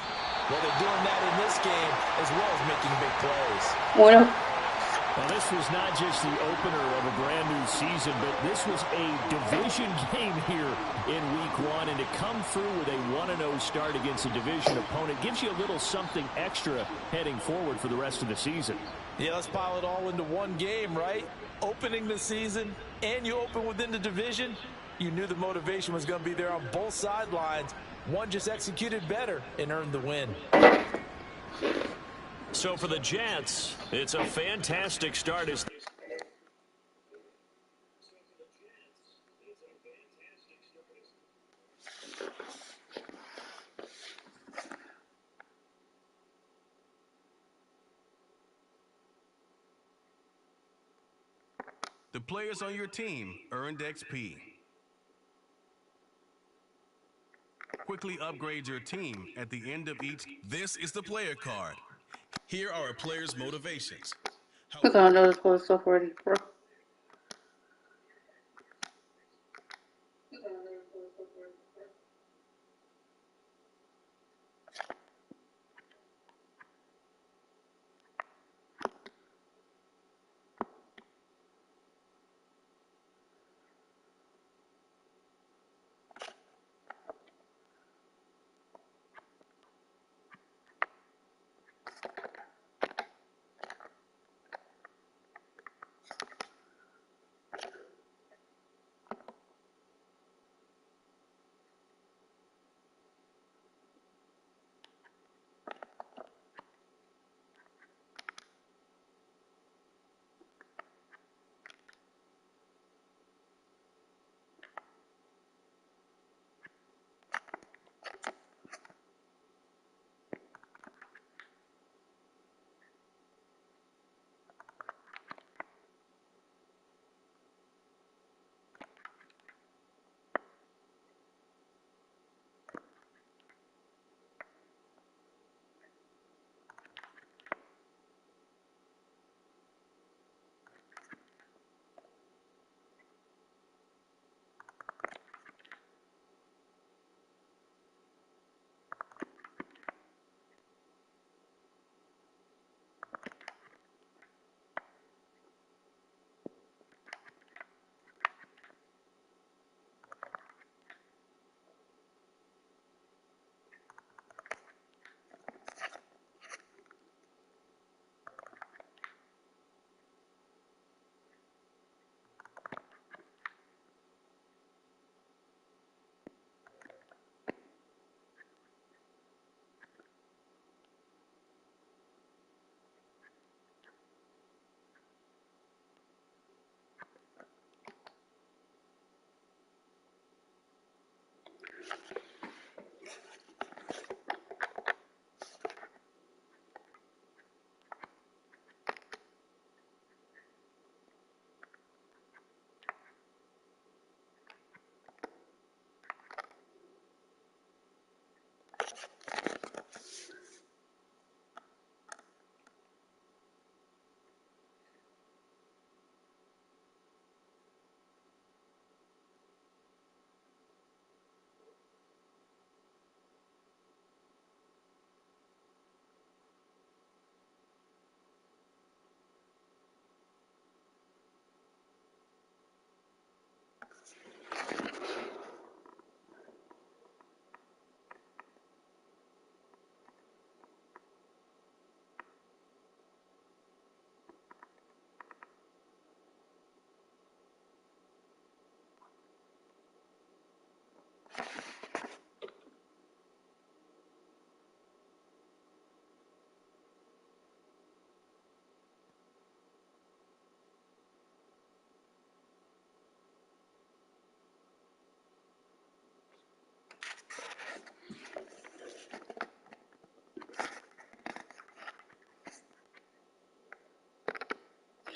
G: Well, they're doing that in this game as well as making big plays.
A: Bueno.
F: Well, this was not just the opener of a brand new season, but this was a division game here in week 1. And to come through with a 1-0 start against a division opponent gives you a little something extra heading forward for the rest of the season.
G: Yeah, let's pile it all into one game, right? Opening the season, and you open within the division. You knew the motivation was going to be there on both sidelines. One just executed better and earned the win.
F: So for the Jets, it's a fantastic start.
B: The players on your team earned XP. Quickly upgrade your team at the end of each. This is the player card. Here are a player's motivations.
A: Look, I know this was stuff already, bro.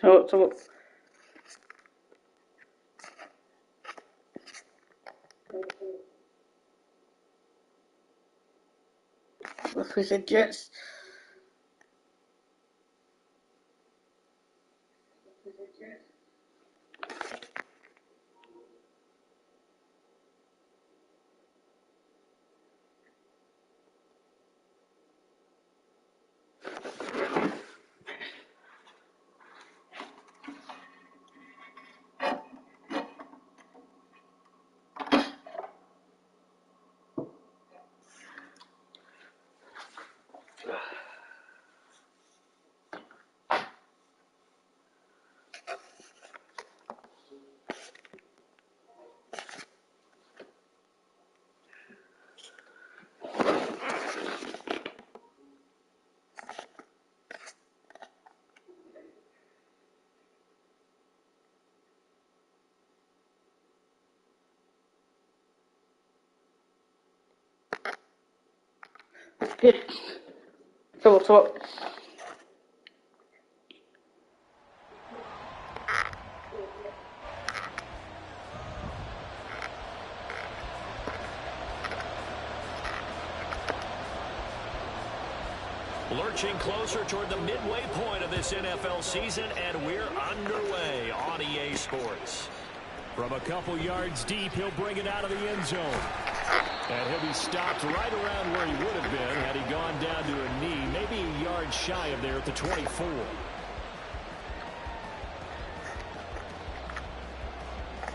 A: So let's face it, Jets. Good. So.
C: Lurching closer toward the midway point of this NFL season, and we're underway on EA Sports.
F: From a couple yards deep, he'll bring it out of the end zone. And he'll be stopped right around where he would have been had he gone down to a knee, maybe a yard shy of there at the 24.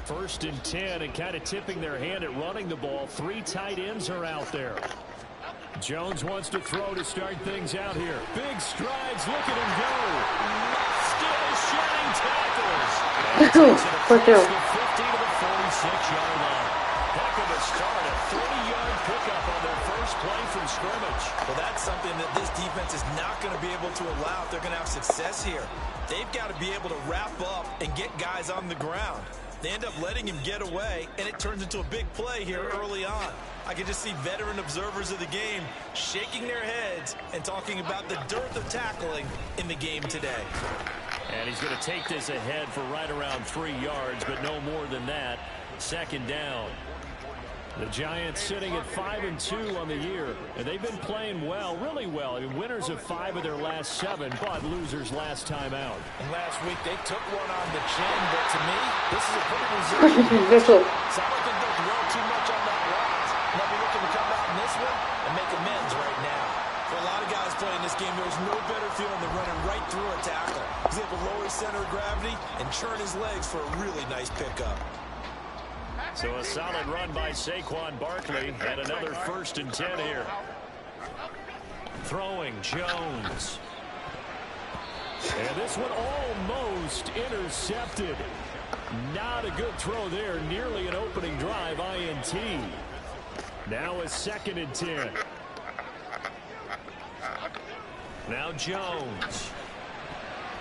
F: First and 10, and kind of tipping their hand at running the ball. 3 tight ends are out there. Jones wants to throw to start things out here. Big strides, look at him go. Still shedding tackles. And takes it across the 50 to the 46-yard line. Heck of a start, a 30-yard pickup on their first play from scrimmage.
D: Well, that's something that this defense is not going to be able to allow if they're going to have success here. They've got to be able to wrap up and get guys on the ground. They end up letting him get away, and it turns into a big play here early on. I can just see veteran observers of the game shaking their heads and talking about the dearth of tackling in the game today.
F: And he's going to take this ahead for right around 3 yards, but no more than that. Second down. The Giants sitting at 5-2 on the year, and they've been playing well, really well. I mean, winners of 5 of their last 7, but losers last time out.
G: And last week they took one on the chin, but to me, this is a pretty resilient. So I don't think they'll dwell too much on that loss. They'll be looking to come out in this one and make amends right now.
D: For a lot of guys playing this game, there's no better feeling than running right through a tackle. He's able to lower his center of gravity and churn his legs for a really nice pickup.
F: So a solid run by Saquon Barkley, and another 1st and 10 here. Throwing Jones. And this one almost intercepted. Not a good throw there. Nearly an opening drive INT. Now a 2nd and 10. Now Jones.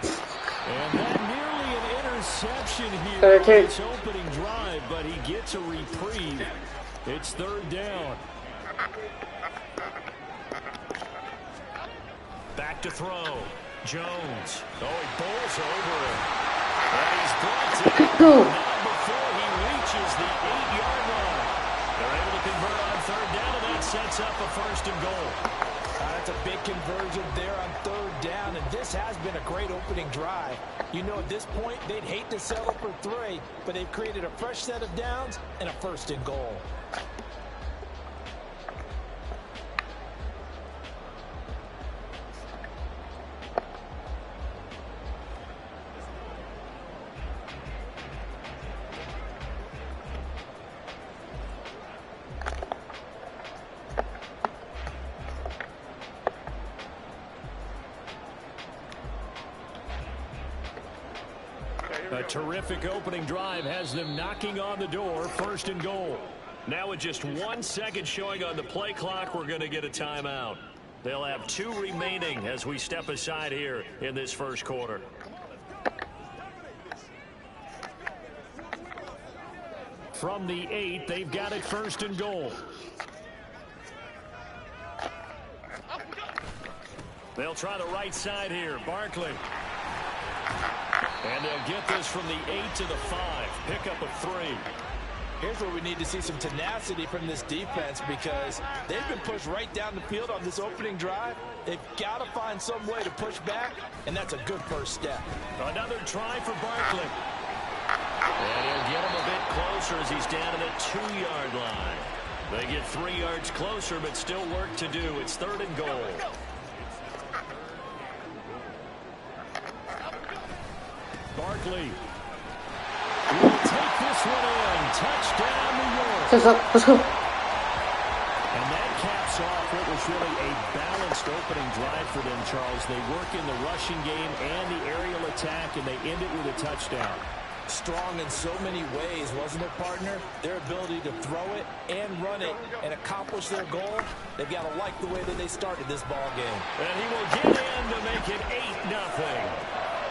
F: And that nearly an interception here on its opening drive, but he gets a reprieve. It's 3rd down. Back to throw. Jones. Oh, he bowls over him. And he's brought down now before he reaches the 8-yard line. They're able to convert on 3rd down, and that sets up a 1st and goal.
G: That's a big conversion there on 3rd down, and this has been a great opening drive. You know, at this point, they'd hate to settle for 3, but they've created a fresh set of downs and a 1st and goal.
F: A terrific opening drive has them knocking on the door. 1st and goal.
C: Now with just 1 second showing on the play clock, we're going to get a timeout. They'll have 2 remaining as we step aside here in this 1st quarter.
F: From the 8, they've got it 1st and goal. They'll try the right side here. Barkley. And they'll get this from the 8 to the 5. Pickup of 3.
G: Here's where we need to see some tenacity from this defense because they've been pushed right down the field on this opening drive. They've got to find some way to push back, and that's a good first step.
F: Another try for Barkley. And he'll get him a bit closer as he's down to the 2-yard line. They get 3 yards closer, but still work to do. It's 3rd and goal. Barkley will take this one in. Touchdown, New York.
A: Let's go.
F: And that caps off what was really a balanced opening drive for them, Charles. They work in the rushing game and the aerial attack, and they end it with a touchdown.
G: Strong in so many ways, wasn't it, partner? Their ability to throw it and run it and accomplish their goal, they've got to like the way that they started this ball game.
F: And he will get in to make it 8-0.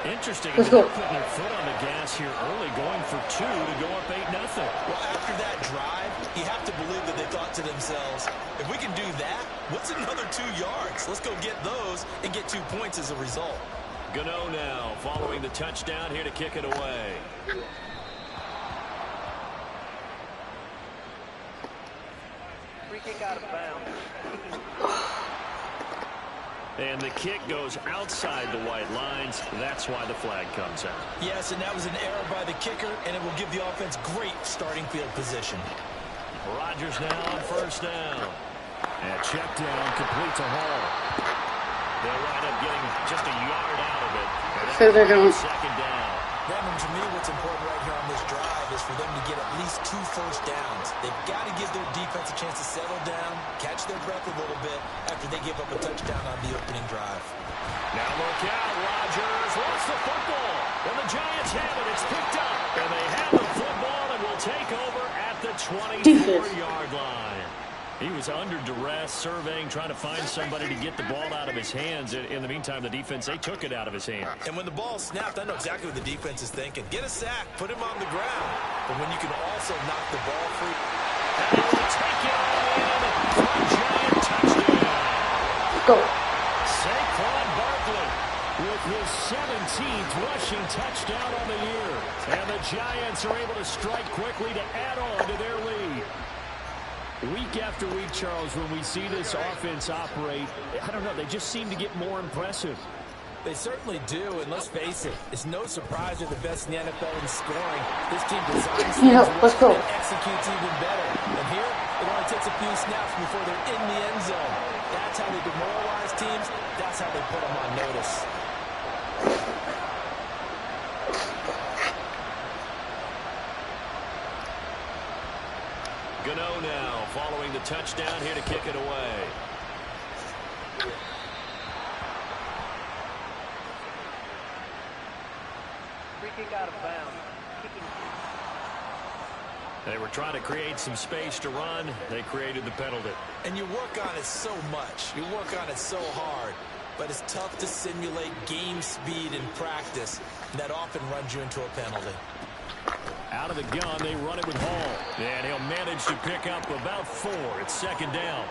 F: Interesting.
A: Let's
F: They're
A: go.
F: putting their foot on the gas here early, going for 2 to go up 8-0.
G: Well, after that drive, you have to believe that they thought to themselves, if we can do that, what's another 2 yards? Let's go get those and get 2 points as a result.
F: Gano now following the touchdown here to kick it away.
H: Free kick out of bounds.
F: And the kick goes outside the white lines. That's why the flag comes out.
G: Yes, and that was an error by the kicker, and it will give the offense great starting field position.
F: Rodgers now on 1st down. And check down, complete to Hall. They'll wind up getting just a yard out of it.
A: So they're down.
F: 2nd down.
G: Brandon, to me, what's important right here on this drive is for them to get at least 2 first downs. They've got to give their defense a chance to settle down, catch their breath a little bit after they give up a touchdown on the opening drive.
F: Now look out, Rodgers wants the football. And the Giants have it. It's picked up. And they have the football and will take over at the 24-yard line. He was under duress, surveying, trying to find somebody to get the ball out of his hands. In the meantime, the defense, they took it out of his hand.
G: And when the ball snapped, I know exactly what the defense is thinking. Get a sack, put him on the ground. But when you can also knock the ball free.
F: And they will take it all in for a Giant touchdown.
A: Go.
F: Saquon Barkley with his 17th rushing touchdown on the year. And the Giants are able to strike quickly to add on to their lead. Week after week, Charles, when we see this offense operate, I don't know, they just seem to get more impressive.
G: They certainly do, and let's face it, it's no surprise they're the best in the NFL in scoring. This team designs things
A: let's go.
G: and executes even better. And here, it only takes a few snaps before they're in the end zone. That's how they demoralize teams. That's how they put them on notice.
F: Gano now following the touchdown here to kick it away.
H: Free kick out of bounds. Kicking.
F: They were trying to create some space to run. They created the penalty.
G: And you work on it so much. You work on it so hard. But it's tough to simulate game speed in practice. And that often runs you into a penalty.
F: Out of the gun, they run it with Hall. And he'll manage to pick up about 4. It's 2nd down.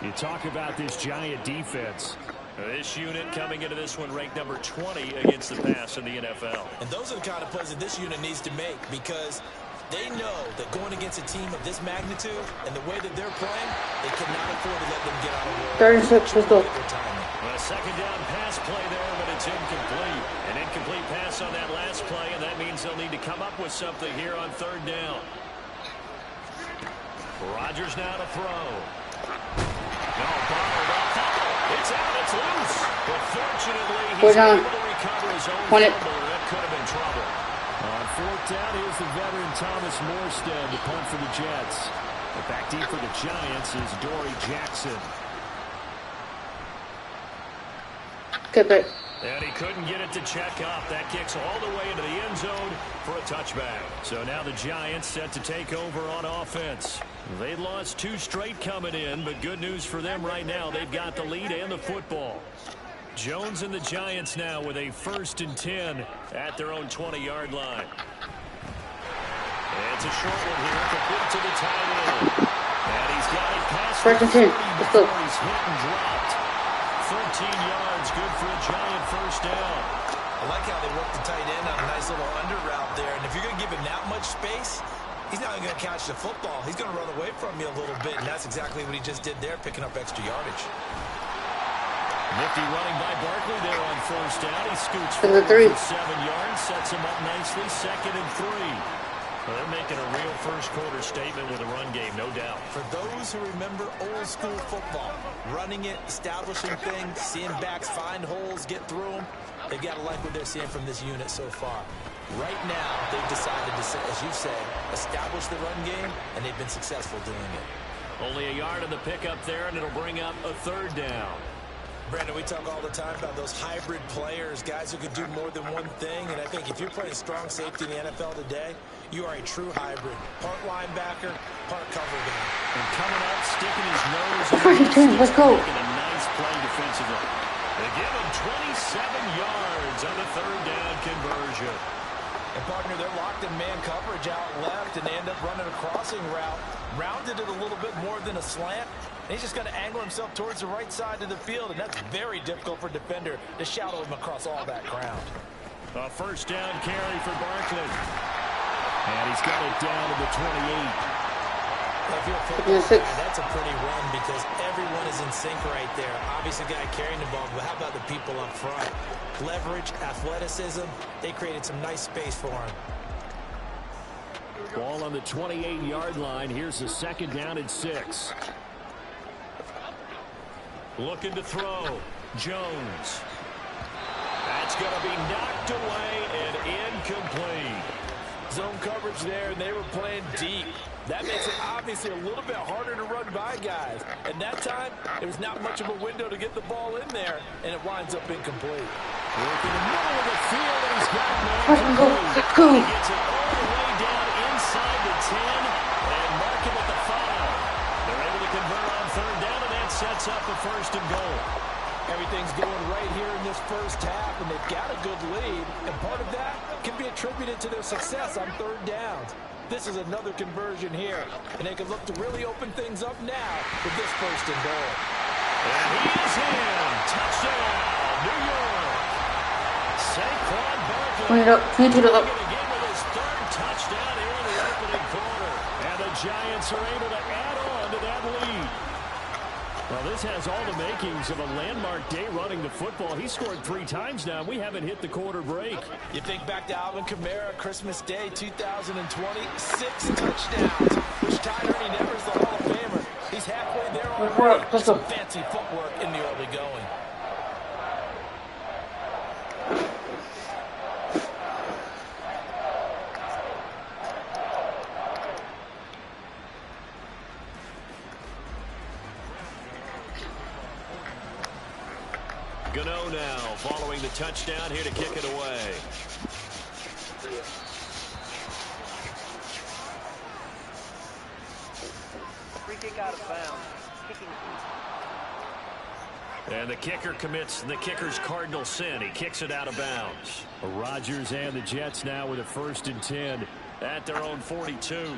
F: You talk about this Giant defense. This unit coming into this one ranked number 20 against the pass in the NFL.
G: And those are the kind of plays that this unit needs to make because they know that going against a team of this magnitude and the way that they're playing, they cannot afford to let them get out of work.
A: 36, let's go.
F: A 2nd down pass play there, but it's incomplete. An incomplete pass on that last play, and that means they'll need to come up with something here on 3rd down. Rodgers now to throw. No, bottled up. It's out, it's loose. But fortunately, he's able to recover his own fumble. That could have been trouble. On 4th down, here's the veteran Thomas Morstead to punt for the Jets. But back deep for the Giants is Dory Jackson.
A: Good pick.
F: And he couldn't get it to check up. That kicks all the way into the end zone for a touchback. So now the Giants set to take over on offense. They lost 2 straight coming in, but good news for them right now. They've got the lead and the football. Jones and the Giants now with a 1st and 10 at their own 20-yard line. It's a short one here, complete to the tight end. And he's got it past
A: 1st and 10. Let's go.
F: He's hit and dropped. 13 yards, good for a Giant 1st down.
G: I like how they work the tight end on a nice little under route there. And if you're going to give him that much space, he's not going to catch the football. He's going to run away from you a little bit, and that's exactly what he just did there, picking up extra yardage.
F: Nifty running by Barkley there on first down. He scoots forward for 7 yards, sets him up nicely, 2nd and 3. Well, they're making a real first-quarter statement with a run game, no doubt.
G: For those who remember old-school football, running it, establishing things, seeing backs find holes, get through them, they've got to like what they're seeing from this unit so far. Right now, they've decided to, as you said, establish the run game, and they've been successful doing it.
F: Only a yard of the pickup there, and it'll bring up a 3rd down.
G: Brandon, we talk all the time about those hybrid players, guys who can do more than one thing, and I think if you're playing strong safety in the NFL today, you are a true hybrid. Part linebacker, part cover guy.
F: And coming up, sticking his nose in
A: Let's go.
F: making a nice play defensively. They give him 27 yards on the 3rd down conversion.
G: And, partner, they're locked in man coverage out left, and they end up running a crossing route. Rounded it a little bit more than a slant. And he's just going to angle himself towards the right side of the field, and that's very difficult for a defender to shadow him across all that ground.
F: A 1st down carry for Barkley. And he's got it down to the 28.
G: Well, if you're a football guy, that's a pretty run because everyone is in sync right there. Obviously, the guy carrying the ball, but how about the people up front? Leverage, athleticism, they created some nice space for him.
F: Ball on the 28-yard line. Here's the 2nd down and 6. Looking to throw. Jones. That's going to be knocked away and incomplete.
E: Zone coverage there, and they were playing deep. That makes it obviously a little bit harder to run by guys. And that time, there was not much of a window to get the ball in there, and it winds up incomplete.
F: Working the middle of the field, and he's got it.
A: Let's go.
F: He gets it all the way down inside the 10 and mark him at the 5. They're able to convert on 3rd down, and that sets up a 1st and goal.
E: Everything's going right here in this first half, and they've got a good lead, and part of that can be attributed to their success on 3rd downs. This is another conversion here, and they can look to really open things up now with this 1st and goal.
F: And he is in. Touchdown, New York. Saquon Barkley.
A: Clean it up. Clean it up.
F: Going to give him his 3rd touchdown here in the opening quarter. And the Giants are able to add on to that lead. Well, this has all the makings of a landmark day running the football. He scored 3 times now. We haven't hit the quarter break.
E: You think back to Alvin Kamara, Christmas Day 2020, 6 touchdowns, which tied Ernie Nevers, the Hall of Famer. He's halfway there already.
A: Let's go.
E: Some fancy footwork in the early going.
F: Gano now following the touchdown here to kick it away.
H: Free kick out of bounds. Kicking.
F: And the kicker commits the kicker's cardinal sin. He kicks it out of bounds. Rodgers and the Jets now with a 1st and 10 at their own 42.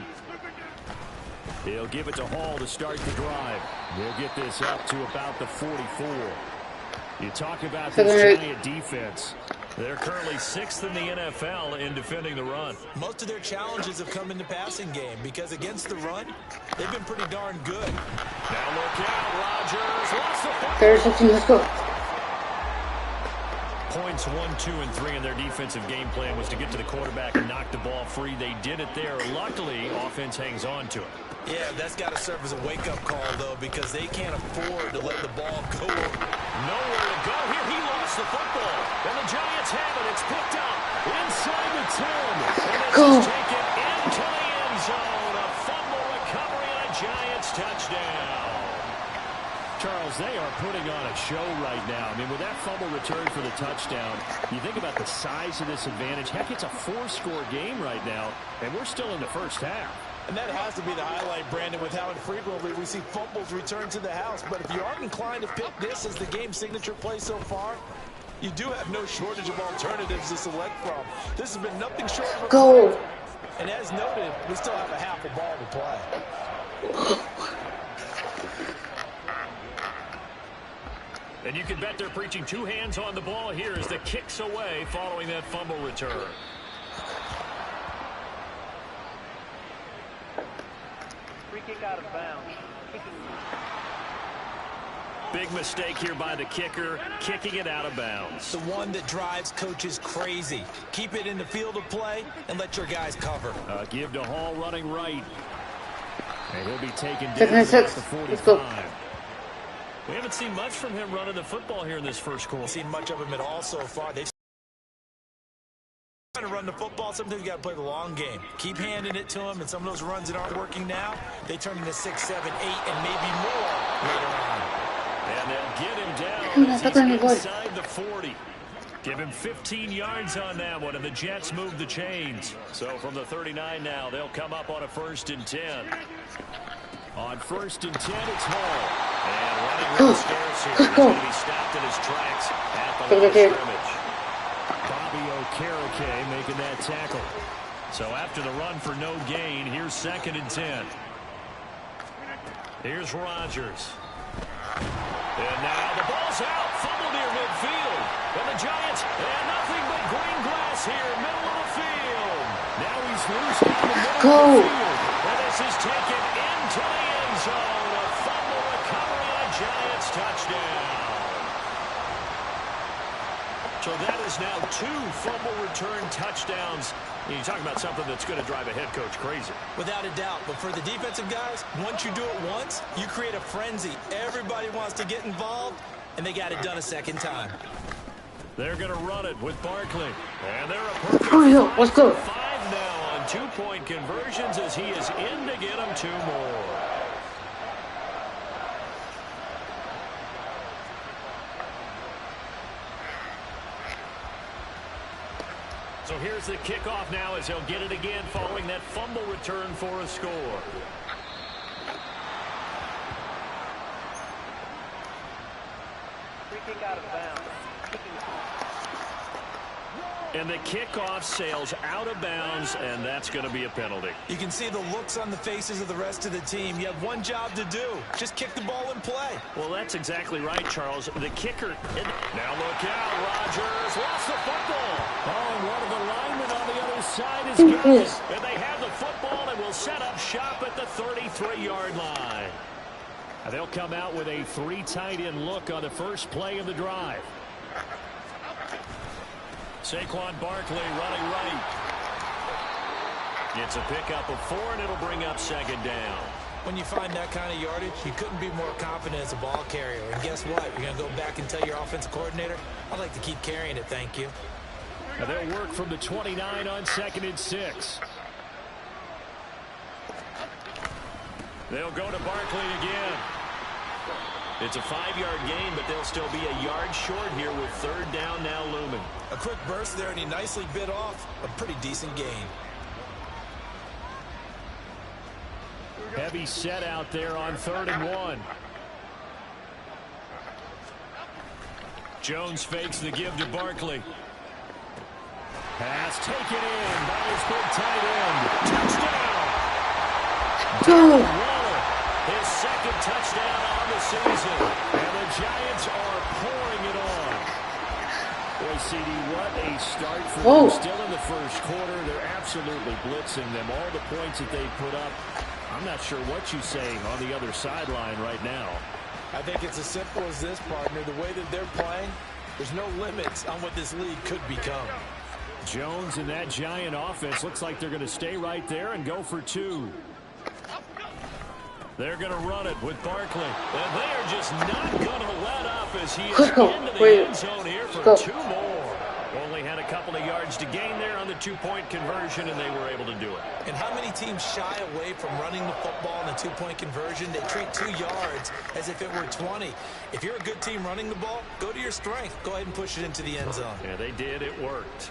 F: He'll give it to Hall to start the drive. They'll get this up to about the 44. You talk about this giant defense. They're currently 6th in the NFL in defending the run.
G: Most of their challenges have come in the passing game because against the run, they've been pretty darn good.
F: Now look out, Rodgers. Lost the football.
A: 16, let's go.
F: Points 1, 2, and 3 in their defensive game plan was to get to the quarterback and knock the ball free. They did it there. Luckily, offense hangs on to it.
G: Yeah, that's got to serve as a wake-up call, though, because they can't afford to let the ball go.
F: Nowhere to go. Here he lost the football. And the Giants have it. It's picked up inside the 10. And it's taken into the end zone. A fumble recovery and a Giants touchdown. Charles, they are putting on a show right now. I mean, with that fumble return for the touchdown, you think about the size of this advantage. Heck, it's a 4-score game right now, and we're still in the first half.
E: And that has to be the highlight, Brandon, with how infrequently we see fumbles return to the house. But if you aren't inclined to pick this as the game signature play so far, you do have no shortage of alternatives to select from. This has been nothing short of a
A: go.
E: And as noted, we still have a half a ball to play.
F: And you can bet they're preaching two hands on the ball here as the kick's away following that fumble return.
H: Free kick out of bounds.
F: Big mistake here by the kicker, kicking it out of bounds.
G: The one that drives coaches crazy. Keep it in the field of play and let your guys cover.
F: Give to Hall running right. And he'll be taken down
A: Second and
F: at
A: 6.
F: the 45.
A: Let's go.
F: We haven't seen much from him running the football here in this first quarter.
G: Seen much of him at all so far. They've trying to run the football. Sometimes you got to play the long game. Keep handing it to him, and some of those runs that aren't working now, they turn into 6, 7, 8, and maybe more later on.
F: And they'll get him down as he's inside the 40. Give him 15 yards on that one, and the Jets move the chains. So from the 39 now, they'll come up on a 1st and 10. On 1st and 10, it's Hall. And running real scarce here. He's going to be stopped in his tracks at the line of scrimmage. Bobby Okereke making that tackle. So after the run for no gain, here's 2nd and 10. Here's Rodgers. And now the ball's out. Fumble near midfield. And the Giants, and nothing but green grass here, middle of the field. Now he's loose down the middle of the field. And this is taken into the end zone. A fumble recovery and a Giants touchdown. So that is now 2 fumble return touchdowns. You talk about something that's going to drive a head coach crazy.
G: Without a doubt. But for the defensive guys, once you do it once, you create a frenzy. Everybody wants to get involved, and they got it done a second time.
F: They're going to run it with Barkley. And they're a perfect 5 now on 2-point conversions as he is in to get them 2 more. So here's the kickoff now as he'll get it again following that fumble return for a score.
H: Free kick out of bounds.
F: And the kickoff sails out of bounds, and that's going to be a penalty.
G: You can see the looks on the faces of the rest of the team. You have one job to do. Just kick the ball and play.
F: Well, that's exactly right, Charles. The kicker. Now look out. Rodgers lost the football. Oh, and one of the linemen on the other side is got it. And they have the football and will set up shop at the 33-yard line. And they'll come out with a 3 tight end look on the first play of the drive. Saquon Barkley running right. It's a pickup of 4, and it'll bring up 2nd down.
G: When you find that kind of yardage, you couldn't be more confident as a ball carrier. And guess what? You're going to go back and tell your offensive coordinator, I'd like to keep carrying it, thank you.
F: Now they'll work from the 29 on 2nd and 6. They'll go to Barkley again. It's a 5-yard gain, but they'll still be a yard short here with 3rd down now looming.
G: A quick burst there, and he nicely bit off a pretty decent gain.
F: Heavy set out there on 3rd and 1. Jones fakes the give to Barkley. Pass taken in by his big tight end. Touchdown! His 2nd touchdown on the season. And the Giants are pouring it on. Boy, CD, what a start for them. Still in the first quarter. They're absolutely blitzing them. All the points that they put up. I'm not sure what you say on the other sideline right now.
E: I think it's as simple as this, partner. The way that they're playing, there's no limits on what this league could become.
F: Jones and that Giant offense looks like they're going to stay right there and go for 2. They're going to run it with Barkley. And they are just not going to let up as he is into the end zone here for 2 more. Only had a couple of yards to gain there on the 2-point conversion, and they were able to do it.
G: And how many teams shy away from running the football in the 2-point conversion? They treat 2 yards as if it were 20. If you're a good team running the ball, go to your strength. Go ahead and push it into the end zone.
F: Yeah, they did. It worked.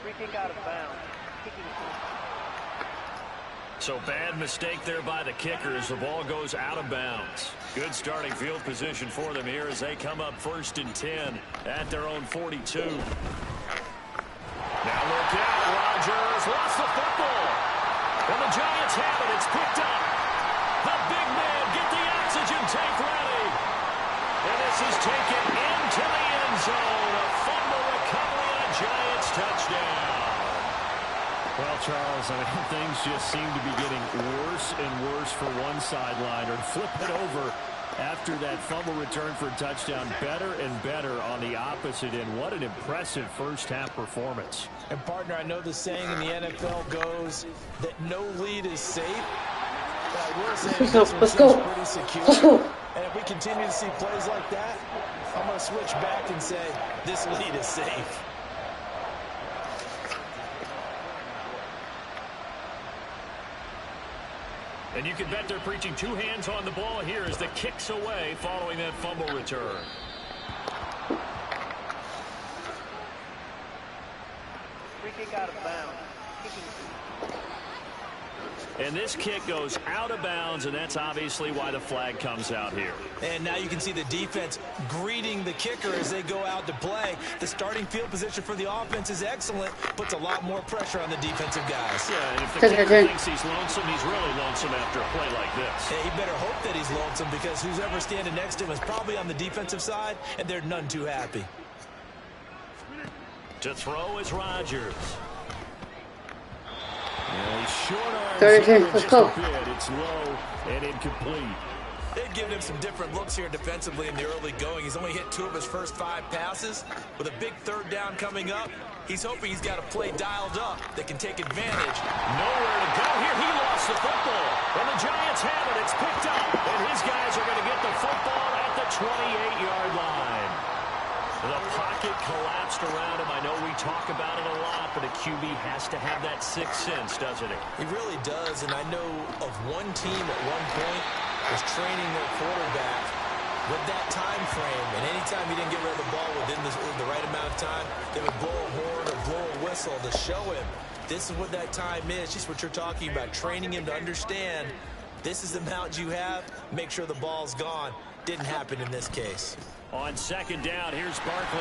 H: Free kick out of bounds.
F: So bad mistake there by the kickers. The ball goes out of bounds. Good starting field position for them here as they come up 1st and 10 at their own 42. Now look out. Rodgers lost the football. And the Giants have it. It's picked up. take it into the end zone. A fumble recovery and a Giants touchdown. Well, Charles, I mean, things just seem to be getting worse and worse for one sideline. Or flip it over after that fumble return for a touchdown. Better and better on the opposite end. What an impressive first-half performance.
G: And, partner, I know the saying in the NFL goes that no lead is safe. But I will say this one seems pretty secure. And if we continue to see plays like that, I'm going to switch back and say this lead is safe.
F: And you can bet they're preaching two hands on the ball here as the kick's away following that fumble return.
H: Free kick out of bounds.
F: And this kick goes out of bounds, and that's obviously why the flag comes out here.
G: And now you can see the defense greeting the kicker as they go out to play. The starting field position for the offense is excellent, puts a lot more pressure on the defensive guys.
F: Yeah, and if the kicker thinks he's lonesome, he's really lonesome after a play like this.
G: Yeah, he better hope that he's lonesome because who's ever standing next to him is probably on the defensive side, and they're none too happy.
F: To throw is Rodgers. Yeah, short arms.
A: Let's go.
F: It's low and incomplete.
G: They've given him some different looks here defensively in the early going. He's only hit 2 of his first 5 passes. With a big third down coming up, he's hoping he's got a play dialed up that can take advantage.
F: Nowhere to go here. He lost the football. And the Giants have it. It's picked up. And his guys are going to get the football at the 28-yard line. The pocket collapsed around him. I know we talk about it a lot, but a QB has to have that sixth sense, doesn't it?
G: He really does, and I know of one team at one point was training their quarterback with that time frame, and anytime he didn't get rid of the ball within the right amount of time, they would blow a horn or blow a whistle to show him this is what that time is, just what you're talking about, training him to understand this is the amount you have, make sure the ball's gone. Didn't happen in this case.
F: On second down, here's Barkley.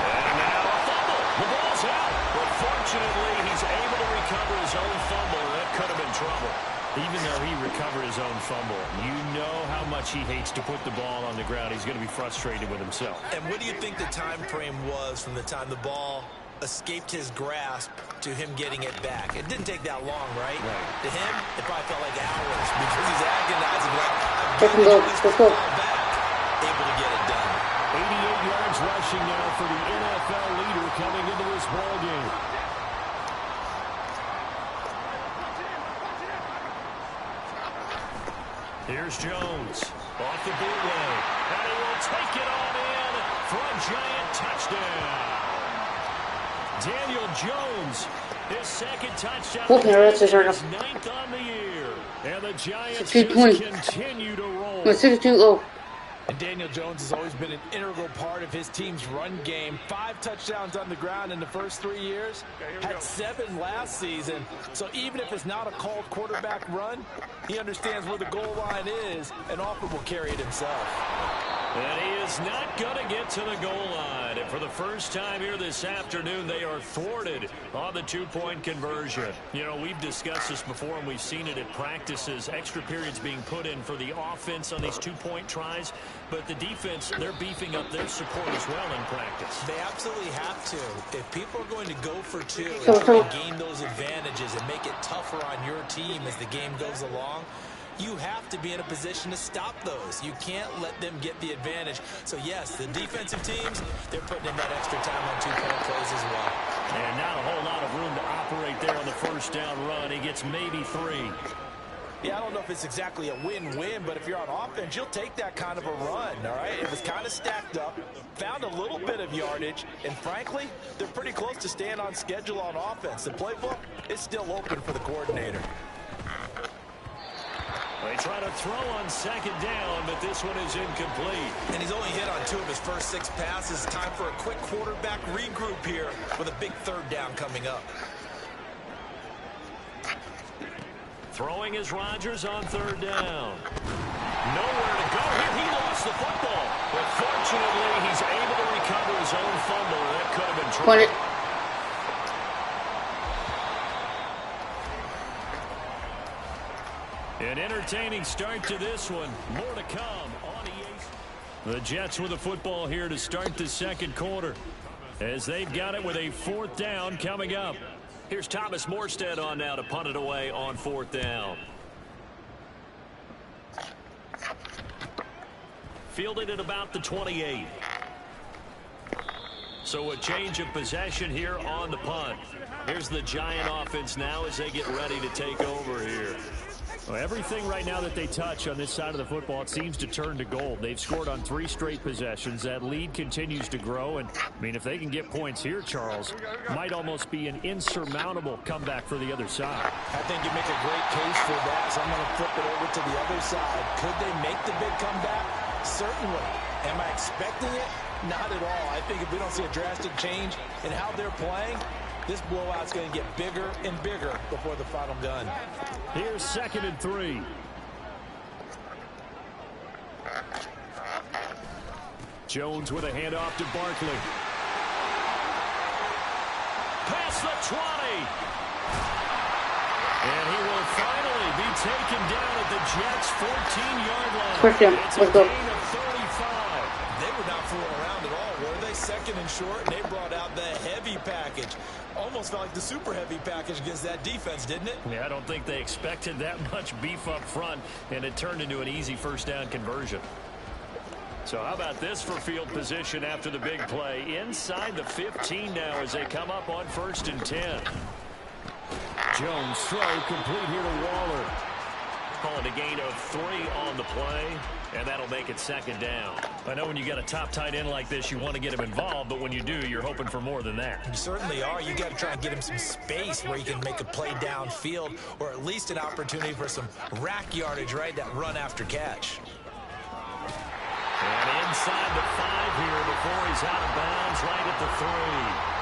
F: And now a fumble. The ball's out. But fortunately, he's able to recover his own fumble. That could have been trouble. Even though he recovered his own fumble, you know how much he hates to put the ball on the ground. He's going to be frustrated with himself.
G: And what do you think the time frame was from the time the ball escaped his grasp to him getting it back? It didn't take that long, right? To him, it probably felt like hours because he's agonizing like,
A: Let's go.
G: Able to get it done.
F: 88 yards rushing now for the NFL leader coming into this ball game. Here's Jones off the bootleg, and he will take it on in for a Giant touchdown. Daniel Jones, his second touchdown, his 9th on the year, and the Giants continue to roll.
G: And Daniel Jones has always been an integral part of his team's run game. 5 touchdowns on the ground in the first 3 years. Had 7 last season. So even if it's not a called quarterback run, he understands where the goal line is and often will carry it himself.
F: And he is not going to get to the goal line. And for the first time here this afternoon, they are thwarted on the 2-point conversion. You know, we've discussed this before, and we've seen it at practices. Extra periods being put in for the offense on these 2-point tries. But the defense, they're beefing up their support as well in practice.
G: They absolutely have to. If people are going to go for 2 and try to gain those advantages and make it tougher on your team as the game goes along, you have to be in a position to stop those. You can't let them get the advantage. So, yes, the defensive teams, they're putting in that extra time on 2-point plays as well.
F: And not a whole lot of room to operate there on the first down run. He gets maybe 3.
G: Yeah, I don't know if it's exactly a win-win, but if you're on offense, you'll take that kind of a run, all right? It was kind of stacked up, found a little bit of yardage, and frankly, they're pretty close to staying on schedule on offense. The playbook is still open for the coordinator.
F: They try to throw on second down, but this one is incomplete.
G: And he's only hit on 2 of his first 6 passes. Time for a quick quarterback regroup here with a big third down coming up.
F: Throwing is Rodgers on third down. Nowhere to go here. He lost the football. But fortunately, he's able to recover his own fumble. That could have been trouble. An entertaining start to this one. More to come on EA. The Jets with the football here to start the second quarter, as they've got it with a 4th down coming up. Here's Thomas Morstead on now to punt it away on 4th down. Fielded at about the 28. So a change of possession here on the punt. Here's the Giant offense now as they get ready to take over here.
E: Well, everything right now that they touch on this side of the football, it seems to turn to gold. They've scored on 3 straight possessions. That lead continues to grow. And, I mean, if they can get points here, Charles, might almost be an insurmountable comeback for the other side.
G: I think you make a great case for that, so I'm going to flip it over to the other side. Could they make the big comeback? Certainly. Am I expecting it? Not at all. I think if we don't see a drastic change in how they're playing, this blowout's going to get bigger and bigger before the final gun.
E: Here's 2nd and 3. Jones with a handoff to Barkley.
F: Past the 20. And he will finally be taken down at the Jets' 14-yard line.
A: First down.
F: It's a
A: Let's go.
F: gain of 35.
G: They were not fooling around at all, were they? 2nd and short, and they brought out the heavy package. Almost felt like the super heavy package against that defense, didn't it?
F: Yeah, I don't think they expected that much beef up front, and it turned into an easy 1st down conversion. So how about this for field position after the big play? Inside the 15 now as they come up on 1st and 10.
E: Jones throw complete here to Waller.
F: Calling a gain of 3 on the play, and that'll make it 2nd down. I know when you got a top tight end like this, you want to get him involved, but when you do, you're hoping for more than that.
G: You certainly are. You got to try and get him some space where he can make a play downfield, or at least an opportunity for some rack yardage, right? That run after catch.
F: And inside the 5 here before he's out of bounds right at the 3.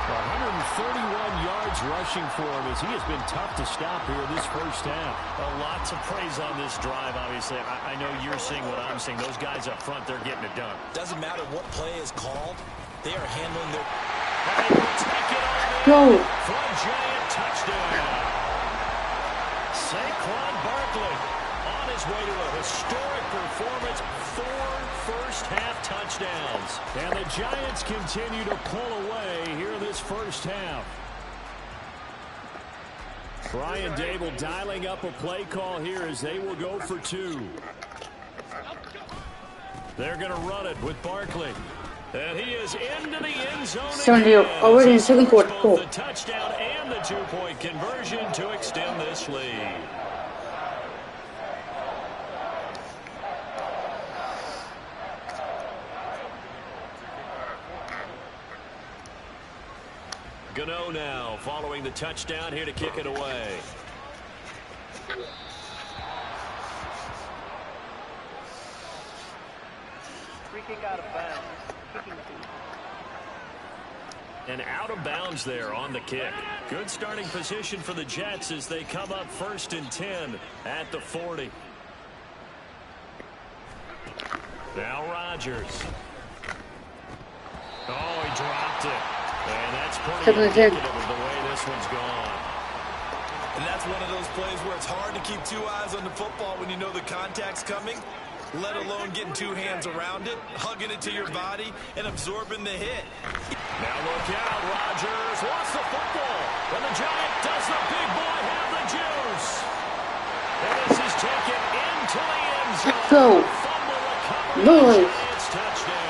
E: 131 yards rushing for him as he has been tough to stop here this 1st half.
F: Lots of praise on this drive, obviously. I know you're seeing what I'm seeing. Those guys up front, they're getting it done.
G: Doesn't matter what play is called. They are handling their...
A: No.
F: For a Giant touchdown. Saquon Barkley on his way to a historic performance. 4 first-half touchdowns.
E: And the Giants continue to pull away here in this 1st half. Brian Dable dialing up a play call here as they will go for 2.
F: They're going to run it with Barkley. And he is into the end zone.
A: Already in 2nd quarter. Cool.
F: The touchdown and the 2-point conversion to extend this lead. Gano now following the touchdown here to kick it away.
H: Free kick out of bounds. Kicking team.
F: And out of bounds there on the kick. Good starting position for the Jets as they come up 1st and 10 at the 40. Now Rodgers. Oh, he dropped it. And that's pretty indicative of the way this one's gone.
G: And that's one of those plays where it's hard to keep 2 eyes on the football when you know the contact's coming, let alone getting 2 hands around it, hugging it to your body, and absorbing the hit.
F: Now look out, Rodgers lost the football. And the Giant does the big boy have the juice. And this is taken into the end zone.
A: Let's go.
F: Fumble recovery.
A: Nice.
F: Giants touchdown.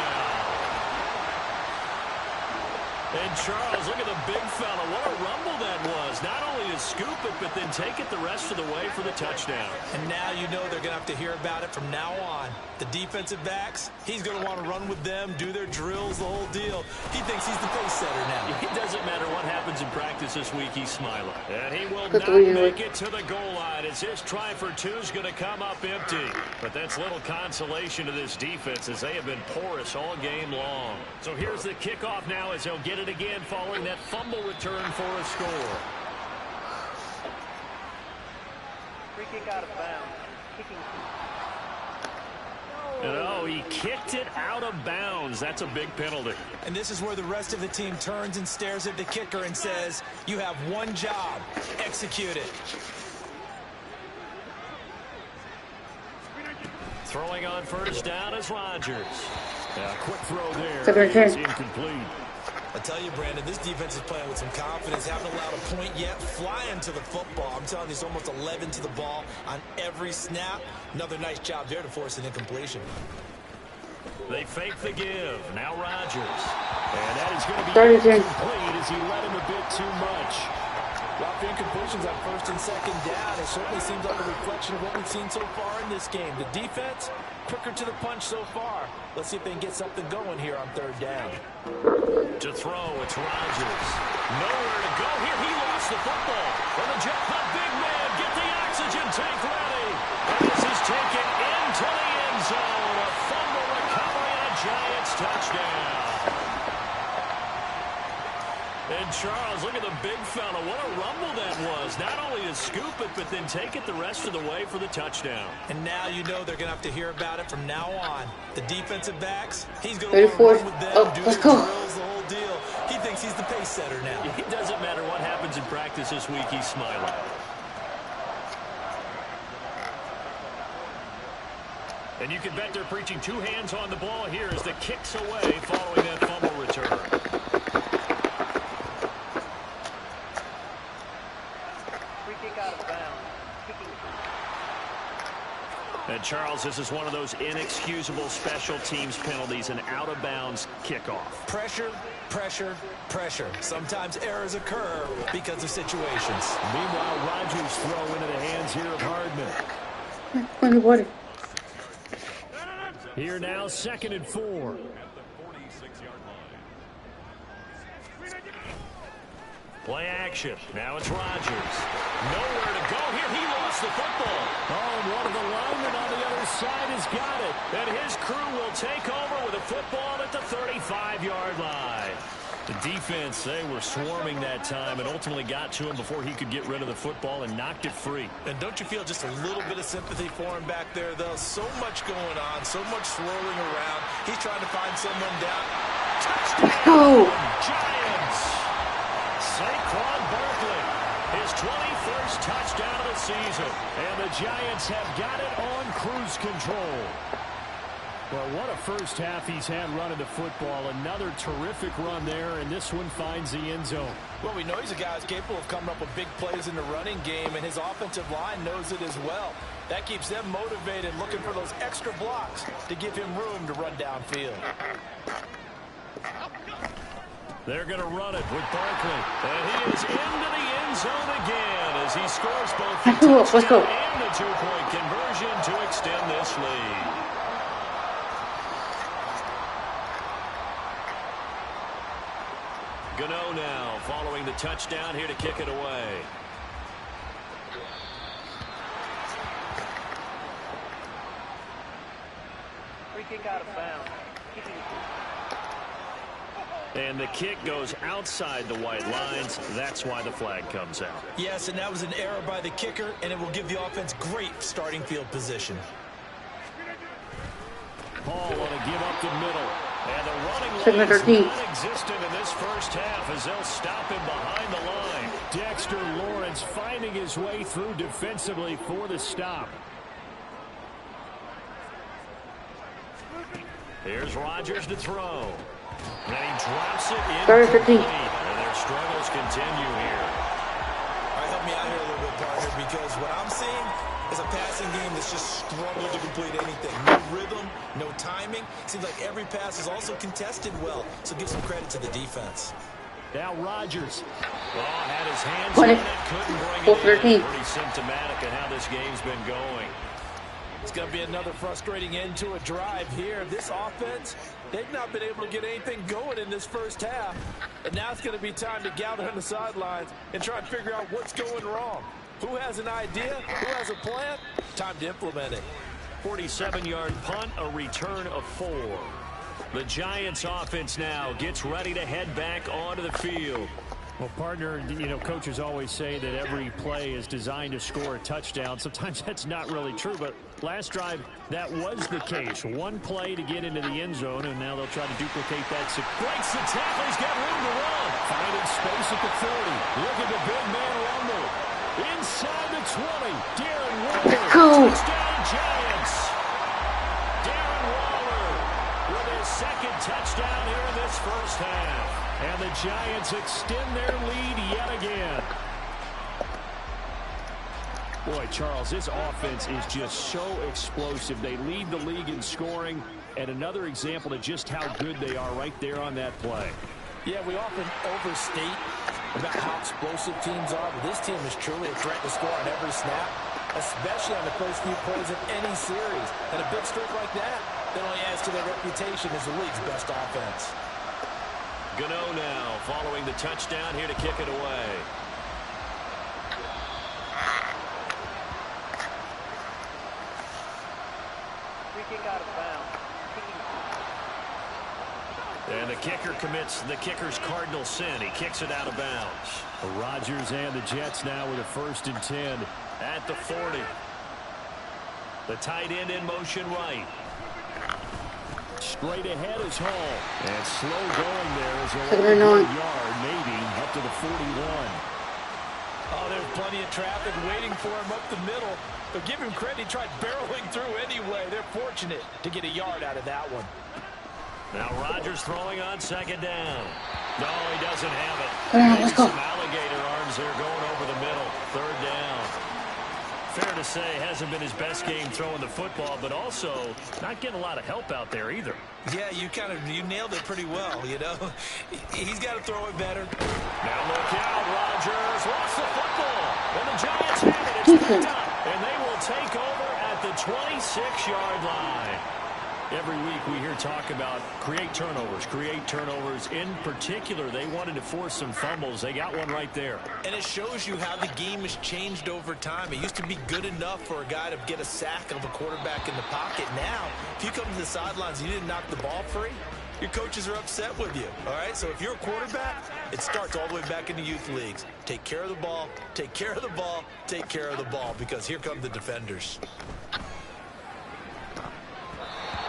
F: And Charles, look at the big fella. What a rumble that was. Not only to scoop it, but then take it the rest of the way for the touchdown.
G: And now you know they're going to have to hear about it from now on. The defensive backs, he's going to want to run with them, do their drills, the whole deal. He thinks he's the pace setter now.
F: It doesn't matter what happens in practice this week, he's smiling. And he will not make it to the goal line as his try for 2 is going to come up empty. But that's little consolation to this defense as they have been porous all game long. So here's the kickoff now as he'll get it again following that fumble return for a score.
H: Free kick out of bounds. Kicking team.
F: And oh, he kicked it out of bounds. That's a big penalty.
G: And this is where the rest of the team turns and stares at the kicker and says, you have one job, execute it.
F: Throwing on first down is Rodgers.
E: Quick throw there.
A: Second
E: It's
A: turn.
E: incomplete.
G: I tell you, Brandon, this defense is playing with some confidence. Haven't allowed a point yet. Flying to the football. I'm telling you, it's almost 11 to the ball on every snap. Another nice job there to force an incompletion.
F: They fake the give. Now Rodgers.
E: And that is going to be
A: 30
E: incomplete as he let him a bit too much.
G: Rough incompletions on first and second down. It certainly seems like a reflection of what we've seen so far in this game. The defense, quicker to the punch so far. Let's see if they can get something going here on third down.
F: To throw, it's Rodgers. Nowhere to go here. He lost the football. And the jackpot big man, get the oxygen tank ready. And this is taken into the end zone. A fumble recovery and a Giants touchdown. And Charles, look at the big fella. What a rumble that was. Not only to scoop it, but then take it the rest of the way for the touchdown.
G: And now you know they're going to have to hear about it from now on. The defensive backs, he's going to run with them, do their drills, the whole deal. He thinks he's the pace setter now.
F: It doesn't matter what happens in practice this week, he's smiling. And you can bet they're preaching two hands on the ball here as the kick's away following that fumble return. And Charles, this is one of those inexcusable special teams penalties, an out-of-bounds kickoff.
G: Pressure, pressure, pressure. Sometimes errors occur because of situations.
E: Meanwhile, Rodgers throw into the hands here of Hardman.
A: Anybody?
E: Here now, 2nd and 4.
F: Play action. Now it's Rodgers. Nowhere to go here. He lost the football.
E: Oh, and one of the linemen on the other side has got it.
F: And his crew will take over with a football at the 35-yard line. The defense, they were swarming that time and ultimately got to him before he could get rid of the football and knocked it free.
G: And don't you feel just a little bit of sympathy for him back there, though? So much going on, so much swirling around. He's trying to find someone down.
F: Touchdown! Giants! Saquon Barkley, his 21st touchdown of the season.
E: And the Giants have got it on cruise control. Well, what a first half he's had running the football. Another terrific run there, and this one finds the end zone.
G: Well, we know he's a guy who's capable of coming up with big plays in the running game, and his offensive line knows it as well. That keeps them motivated, looking for those extra blocks to give him room to run downfield.
F: They're going to run it with Barkley. And he is into the end zone again as he scores both the touchdown and the two-point conversion to extend this lead. Gano now following the touchdown here to kick it away.
H: Free kick out of bounds.
F: And the kick goes outside the white lines. That's why the flag comes out.
G: Yes, and that was an error by the kicker, and it will give the offense great starting field position.
E: Paul want to give up the middle.
F: And the running lane is non-existent in this first half as they'll stop him behind the line.
E: Dexter Lawrence finding his way through defensively for the stop.
F: Here's Rodgers to throw. And he drops it in. And their struggles continue here.
G: All right, help me out here a little bit, partner, because what I'm seeing is a passing game that's just struggled to complete anything. No rhythm, no timing. Seems like every pass is also contested well, so give some credit to the defense.
E: Now Rodgers.
F: Well, had his hands on it, couldn't bring it in. Pretty symptomatic of how this game's been going.
G: It's going to be another frustrating end to a drive here. This offense, they've not been able to get anything going in this first half. And now it's going to be time to gather on the sidelines and try and figure out what's going wrong. Who has an idea? Who has a plan? Time to implement it.
F: 47-yard punt, a return of 4. The Giants offense now gets ready to head back onto the field.
E: Well, partner, you know, coaches always say that every play is designed to score a touchdown. Sometimes that's not really true, but last drive, that was the case. One play to get into the end zone, and now they'll try to duplicate that.
F: Breaks the tackle. He's got room to run.
E: Finding space at the 40. Look at the big man rumble. Inside the 20. Darren Waller.
A: Go.
F: Touchdown, Giants. second touchdown here in this first half. And the Giants extend their lead yet again. Boy, Charles, this offense is just so explosive. They lead the league in scoring, and another example of just how good they are right there on that play.
E: Yeah, we often overstate about how explosive teams are, but this team is truly a threat to score on every snap, especially on the first few plays of any series. And a big streak like that only adds to their reputation as the league's best offense.
F: Gano now following the touchdown here to kick it away.
H: Free kick out of bounds.
F: And the kicker commits the kicker's cardinal sin. He kicks it out of bounds. Rodgers and the Jets now with a 1st and 10 at the 40. The tight end in motion right. Straight ahead is Hall. And slow going there as a yard, maybe up to the 41.
E: Oh, there's plenty of traffic waiting for him up the middle. But give him credit, he tried barreling through anyway. They're fortunate to get a yard out of that one.
F: Now Rodgers throwing on 2nd down. No, he doesn't have it.
A: Let's go.
F: Some alligator arms there going over the middle. 3rd down. Fair to say, hasn't been his best game throwing the football, but also not getting a lot of help out there either.
G: Yeah, you nailed it pretty well, you know. He's got to throw it better.
F: Now look out, Rodgers lost the football. And the Giants have it. It's picked up. And they will take over at the 26-yard line. Every week we hear talk about create turnovers. In particular, they wanted to force some fumbles. They got one right there.
G: And it shows you how the game has changed over time. It used to be good enough for a guy to get a sack of a quarterback in the pocket. Now, if you come to the sidelines and you didn't knock the ball free, your coaches are upset with you. All right, so if you're a quarterback, it starts all the way back in the youth leagues. Take care of the ball, take care of the ball, take care of the ball, because here come the defenders.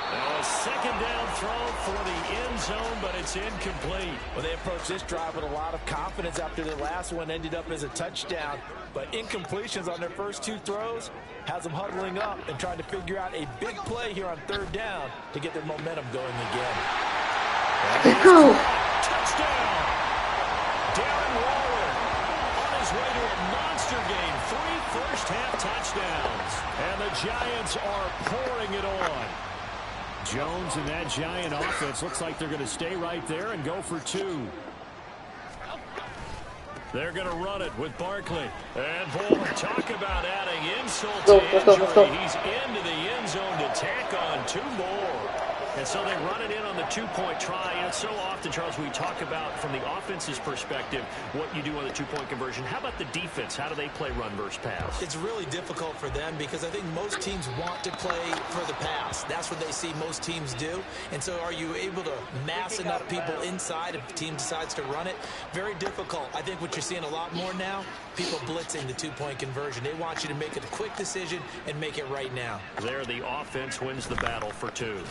F: Now a 2nd down throw for the end zone, but it's incomplete.
E: Well, they approached this drive with a lot of confidence after the last one ended up as a touchdown. But incompletions on their first 2 throws has them huddling up and trying to figure out a big play here on 3rd down to get their momentum going again.
A: Let's go.
F: Touchdown! Darren Waller on his way to a monster game. 3 first-half touchdowns. And the Giants are pouring it on. Jones and that Giant offense looks like they're going to stay right there and go for 2. They're going to run it with Barkley. And, boy, talk about adding insult to injury. He's into the end zone to tack on 2 more. And so they run it in on the 2-point try. And so often, Charles, we talk about from the offense's perspective what you do on the 2-point conversion. How about the defense? How do they play run versus pass?
G: It's really difficult for them because I think most teams want to play for the pass. That's what they see most teams do. And so are you able to mass enough people inside if the team decides to run it? Very difficult. I think what you're seeing a lot more now, people blitzing the 2-point conversion. They want you to make a quick decision and make it right now.
F: There, the offense wins the battle for 2.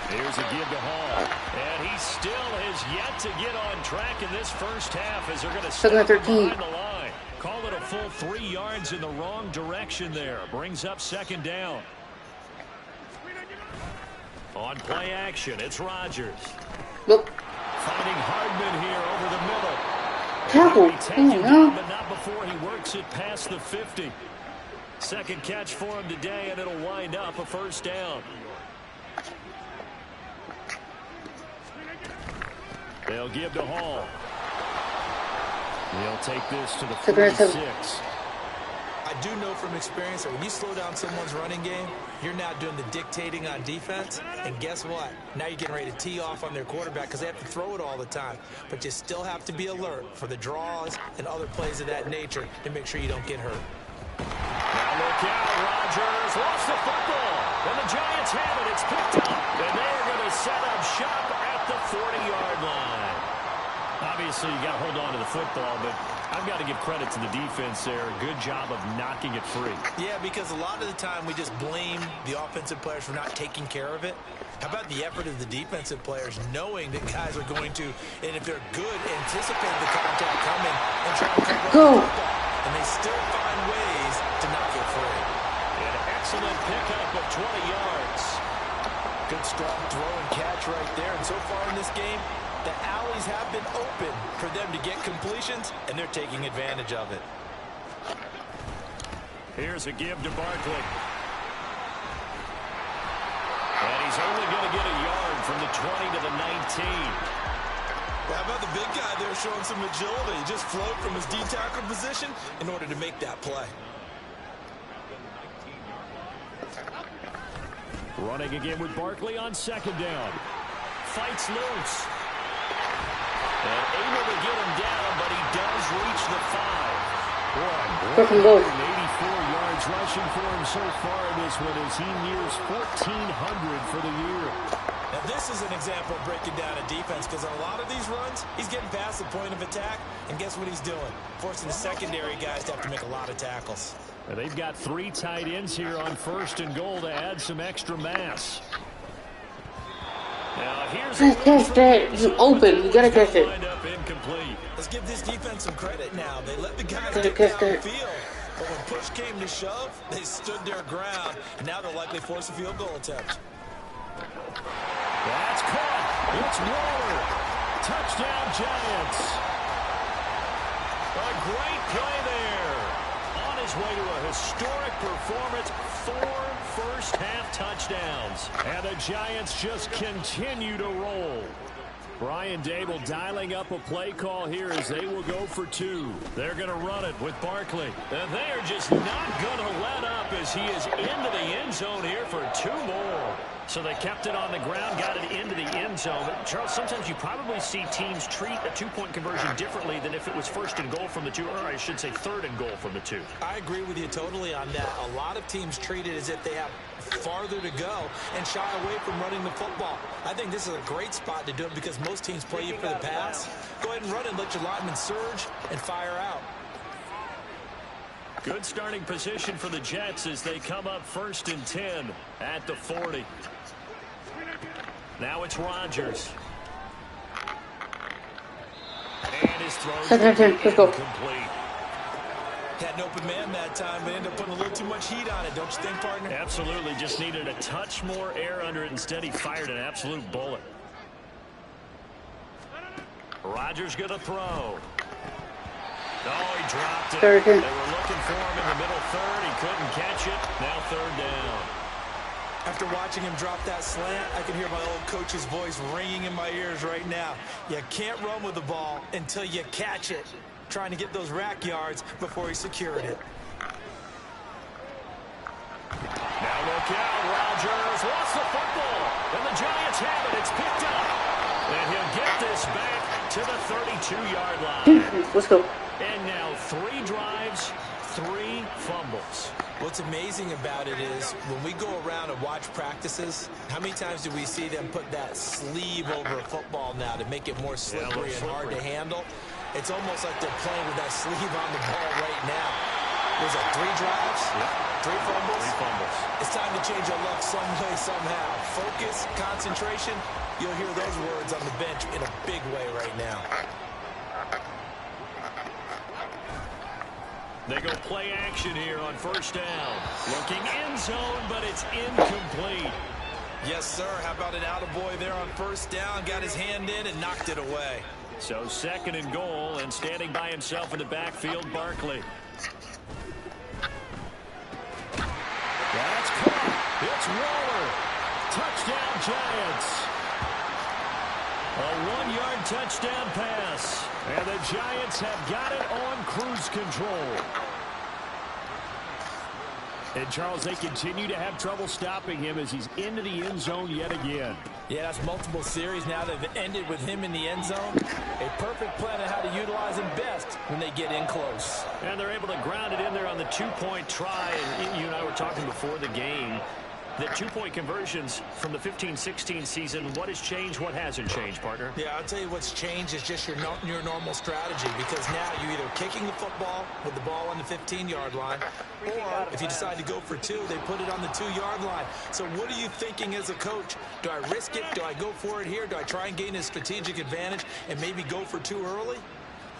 F: Here's a give to Hall. And he still has yet to get on track in this first half as they're going to stop behind the line. Call it a full 3 yards in the wrong direction there. Brings up 2nd down. On play action, it's Rodgers.
A: Nope.
F: Finding Hardman here over the middle.
A: Tackle.
F: Taken down, but not before he works it past the 50. 2nd catch for him today, and it'll wind up a 1st down. They'll give to Hall. He'll take this to the 46.
G: I do know from experience that when you slow down someone's running game, you're now doing the dictating on defense. And guess what? Now you're getting ready to tee off on their quarterback because they have to throw it all the time. But you still have to be alert for the draws and other plays of that nature to make sure you don't get hurt.
F: Now look out, Rodgers lost the football. And the Giants have it. It's picked up. And they're going to set up shop at the 40-yard line. Obviously, you got to hold on to the football, but I've got to give credit to the defense there. Good job of knocking it free.
G: Yeah, because a lot of the time we just blame the offensive players for not taking care of it. How about the effort of the defensive players knowing that guys are going to, and if they're good, anticipate the contact coming and try to cover the football. And they still find ways to knock it free.
F: An excellent pickup of 20 yards.
G: Good strong throw and catch right there. And so far in this game, the alleys have been open for them to get completions, and they're taking advantage of it.
F: Here's a give to Barkley. And he's only going to get a yard from the 20 to the 19.
G: How about the big guy there showing some agility? He just flowed from his D-tackle position in order to make that play.
F: Running again with Barkley on second down. Fights loose. And able to get him down, but he does reach the 5. Boy, 84 yards rushing for him so far in this one as he nears 1,400 for the year.
G: Now, this is an example of breaking down a defense, because on a lot of these runs, he's getting past the point of attack, and guess what he's doing? Forcing the secondary guys to have to make a lot of tackles.
F: Now, they've got 3 tight ends here on 1st and goal to add some extra mass. Now, here's
A: Just catch that. You open. You gotta catch it.
F: Incomplete.
G: Let's give this defense some credit now. They let the guys get down the field, but when push came to shove, they stood their ground, and now they'll likely force a field goal attempt.
F: That's caught. It's Waller. Touchdown, Giants. A great play there. On his way to a historic performance, 4 first-half touchdowns. And the Giants just continue to roll. Brian Dable dialing up a play call here as they will go for 2. They're going to run it with Barkley. And they are just not going to let up as he is into the end zone here for 2 more. So they kept it on the ground, got it into the end zone. But Charles, sometimes you probably see teams treat a 2-point conversion differently than if it was 1st and goal from the 2, or I should say 3rd and goal from the 2.
G: I agree with you totally on that. A lot of teams treat it as if they have farther to go and shy away from running the football. I think this is a great spot to do it because most teams play you for the pass. Go ahead and run it, let your linemen surge and fire out.
F: Good starting position for the Jets as they come up 1st and 10 at the 40. Now it's Rodgers. And his throw incomplete.
G: Had an open man that time, but ended up putting a little too much heat on it, don't you think, partner?
F: Absolutely. Just needed a touch more air under it. Instead, he fired an absolute bullet. Rodgers going to throw. Oh, he dropped it. They were looking for him in the middle 3rd. He couldn't catch it. Now 3rd down.
G: After watching him drop that slant, I can hear my old coach's voice ringing in my ears right now. You can't run with the ball until you catch it. Trying to get those rack yards before he secured it.
F: Now look out, Rodgers lost the football, and the Giants have it. It's picked up, and he'll get this back to the 32-yard line.
A: Let's go.
F: And now 3 drives, 3 fumbles.
G: What's amazing about it is when we go around and watch practices, how many times do we see them put that sleeve over a football now to make it more slippery and hard to handle? It's almost like they're playing with that sleeve on the ball right now. Was it 3 drives?
F: Yeah.
G: 3 fumbles?
F: 3 fumbles.
G: It's time to change your luck some way, somehow. Focus, concentration. You'll hear those words on the bench in a big way right now.
F: They go play action here on 1st down. Looking end zone, but it's incomplete.
G: Yes, sir. How about an attaboy there on 1st down? Got his hand in and knocked it away.
F: So 2nd and goal, and standing by himself in the backfield, Barkley. That's caught. It's Waller. Touchdown, Giants. A 1-yard touchdown pass. And the Giants have got it on cruise control. And, Charles, they continue to have trouble stopping him as he's into the end zone yet again.
G: Yeah, that's multiple series now that have ended with him in the end zone. A perfect plan of how to utilize him best when they get in close.
F: And they're able to ground it in there on the 2-point try. And you and I were talking before the game. The 2-point conversions from the 15-16 season, what has changed, what hasn't changed, partner?
G: Yeah, I'll tell you what's changed is just your normal strategy, because now you're either kicking the football with the ball on the 15-yard line, or if you decide to go for 2, they put it on the 2-yard line. So what are you thinking as a coach? Do I risk it? Do I go for it here? Do I try and gain a strategic advantage and maybe go for 2 early?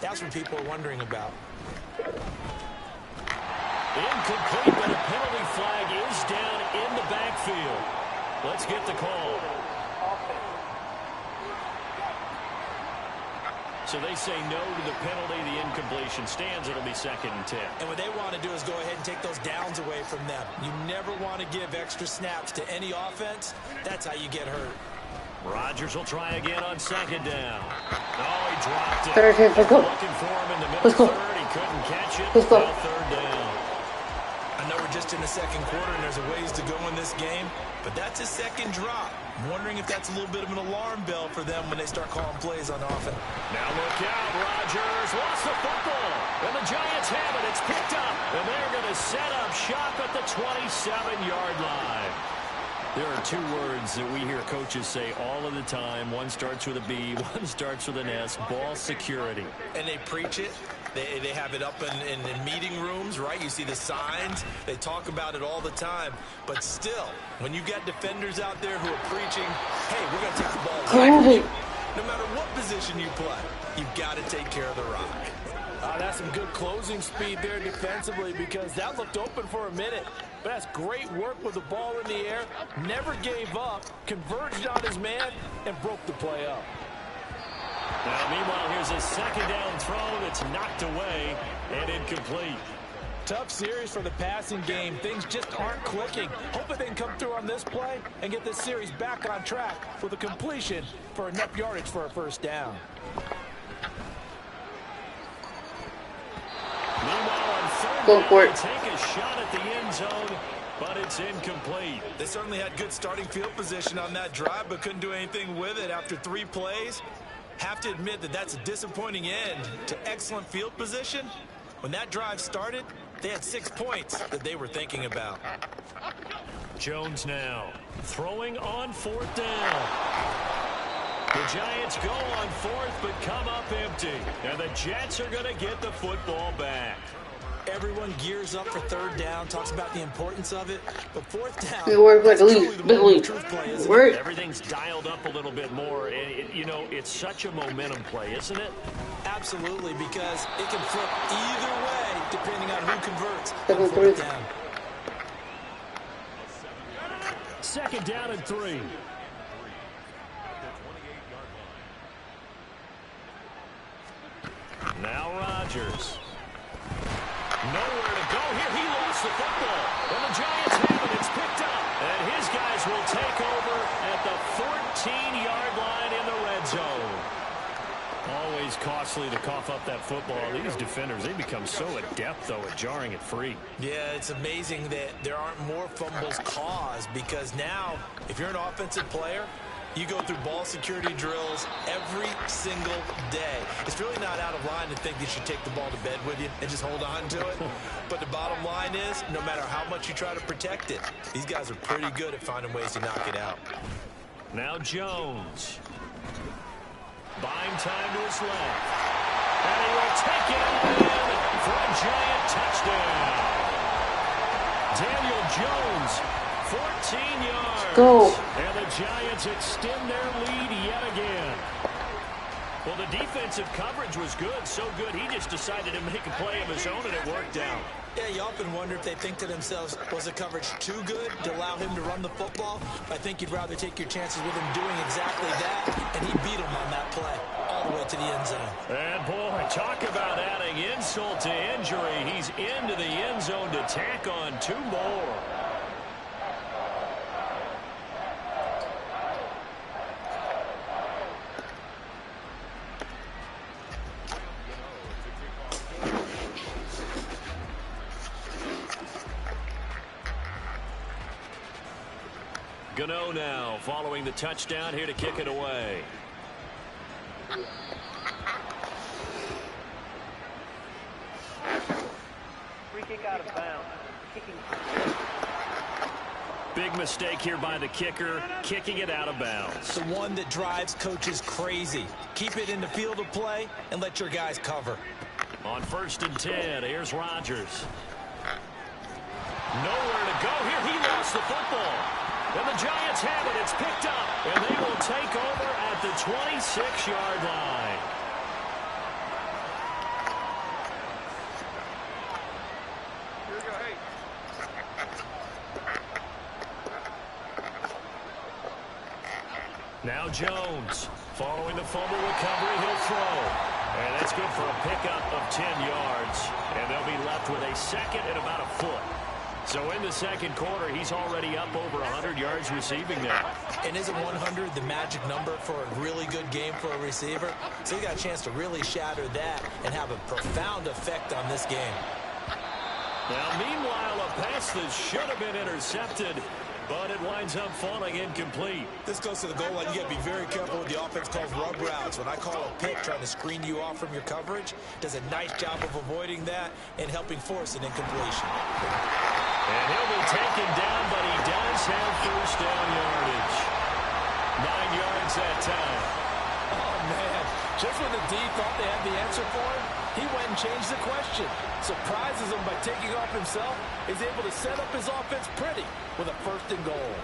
G: That's what people are wondering about.
F: Incomplete, but a penalty flag is down in the backfield. Let's get the call. So they say no to the penalty. The incompletion stands. It'll be 2nd and 10.
G: And what they want to do is go ahead and take those downs away from them. You never want to give extra snaps to any offense. That's how you get hurt.
F: Rodgers will try again on 2nd down. Oh, he dropped it.
A: Let's go.
F: Looking for him in the middle third. He couldn't catch it.
A: Let's go.
F: Now 3rd down.
G: I know we're just in the 2nd quarter and there's a ways to go in this game, but that's a 2nd drop. I'm wondering if that's a little bit of an alarm bell for them when they start calling plays on offense.
F: Now look out, Rodgers lost the football, and the Giants have it. It's picked up, and they're going to set up shop at the 27-yard line. There are 2 words that we hear coaches say all of the time. One starts with a B, one starts with an S, ball security.
G: And they preach it. They have it up in meeting rooms, right? You see the signs. They talk about it all the time. But still, when you got defenders out there who are preaching, hey, we're going to take the ball away from you. No matter what position you play, you've got to take care of the rock.
E: That's some good closing speed there defensively, because that looked open for a minute. But that's great work with the ball in the air. Never gave up, converged on his man, and broke the play up.
F: Now, meanwhile, here's a 2nd down throw that's knocked away and incomplete.
E: Tough series for the passing game. Things just aren't clicking. Hoping they can come through on this play and get this series back on track with a completion for enough yardage for a 1st down.
F: Meanwhile, on 3rd down, take a shot at the end zone, but it's incomplete.
G: They certainly had good starting field position on that drive, but couldn't do anything with it after 3 plays. Have to admit that that's a disappointing end to excellent field position. When that drive started, they had 6 points that they were thinking about.
F: Jones now throwing on 4th down. The Giants go on 4th, but come up empty. And the Jets are going to get the football back.
G: Everyone gears up for 3rd down, talks about the importance of it, but 4th down,
A: that's truly the
G: truth play, isn't it?
F: Everything's dialed up a little bit more. You know, it's such a momentum play, isn't it?
G: Absolutely, because it can flip either way depending on who converts on 4th down.
F: 2nd down and 3. Now Rodgers. Nowhere to go here. He lost the football. And the Giants have it. It's picked up. And his guys will take over at the 14-yard line in the red zone. Always costly to cough up that football. These defenders, they become so adept, though, at jarring it free.
G: Yeah, it's amazing that there aren't more fumbles caused, because now, if you're an offensive player, you go through ball security drills every single day. It's really not out of line to think you should take the ball to bed with you and just hold on to it. But the bottom line is, no matter how much you try to protect it, these guys are pretty good at finding ways to knock it out.
F: Now Jones. Buying time to his left. And he will take it in for a giant touchdown. Daniel Jones, 14 yards.
A: Go.
F: And the Giants extend their lead yet again. Well, the defensive coverage was good, so good he just decided to make a play of his own, and it worked out.
G: Yeah, you often wonder if they think to themselves, was the coverage too good to allow him to run the football? I think you'd rather take your chances with him doing exactly that, and he beat him on that play all the way to the end zone.
F: And, boy, talk about adding insult to injury. He's into the end zone to tack on 2 more. Gano now following the touchdown here to kick it away.
H: Free kick out of bounds. Kicking.
F: Big mistake here by the kicker, kicking it out of bounds.
G: The one that drives coaches crazy. Keep it in the field of play and let your guys cover.
F: On 1st and 10, here's Rodgers. Nowhere to go here. He lost the football. And the Giants have it. It's picked up. And they will take over at the 26-yard line. Now Jones, following the fumble recovery, he'll throw. And that's good for a pickup of 10 yards. And they'll be left with a second and about a foot. So in the second quarter, he's already up over 100 yards receiving now.
G: And isn't 100 the magic number for a really good game for a receiver? So he got a chance to really shatter that and have a profound effect on this game.
F: Now, meanwhile, a pass that should have been intercepted, but it winds up falling incomplete.
G: This goes to the goal line. You got to be very careful with the offense calls rub routes. When I call a pick trying to screen you off from your coverage, does a nice job of avoiding that and helping force an incompletion.
F: And he'll be taken down, but he does have first down yardage. 9 yards that time.
E: Oh, man. Just when the D thought they had the answer for him, he went and changed the question. Surprises him by taking off himself. Is able to set up his offense pretty with a first and goal.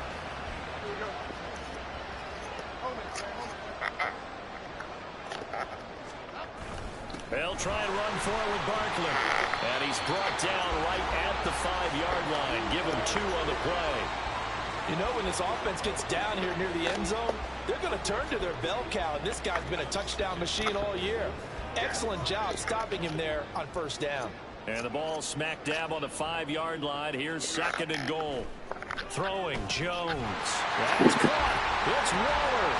F: They'll try and run for it with Barkley. And he's brought down right at the 5-yard line. Give him 2 on the play.
E: You know, when this offense gets down here near the end zone, they're going to turn to their bell cow. And this guy's been a touchdown machine all year. Excellent job stopping him there on first down.
F: And the ball smack dab on the 5-yard line. Here's second and goal. Throwing Jones. That's caught. It's Waller.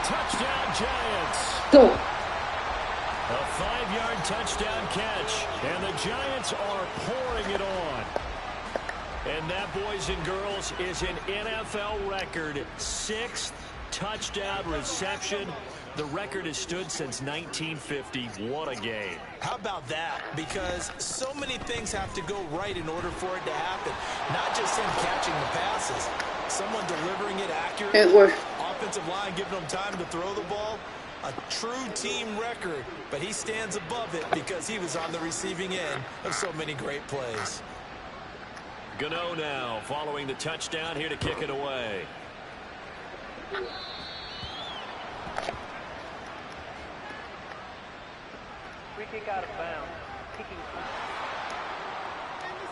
F: Touchdown Giants.
A: Go.
F: A 5-yard touchdown catch. And the Giants are pouring it on. And that, boys and girls, is an NFL record. 6th touchdown reception. The record has stood since 1950. What a game.
G: How about that? Because so many things have to go right in order for it to happen. Not just him catching the passes. Someone delivering it accurately.
A: It worked.
G: Offensive line giving him time to throw the ball. A true team record. But he stands above it because he was on the receiving end of so many great plays.
F: Gano now following the touchdown here to kick it away.
H: Free kick out of bounds. Kicking.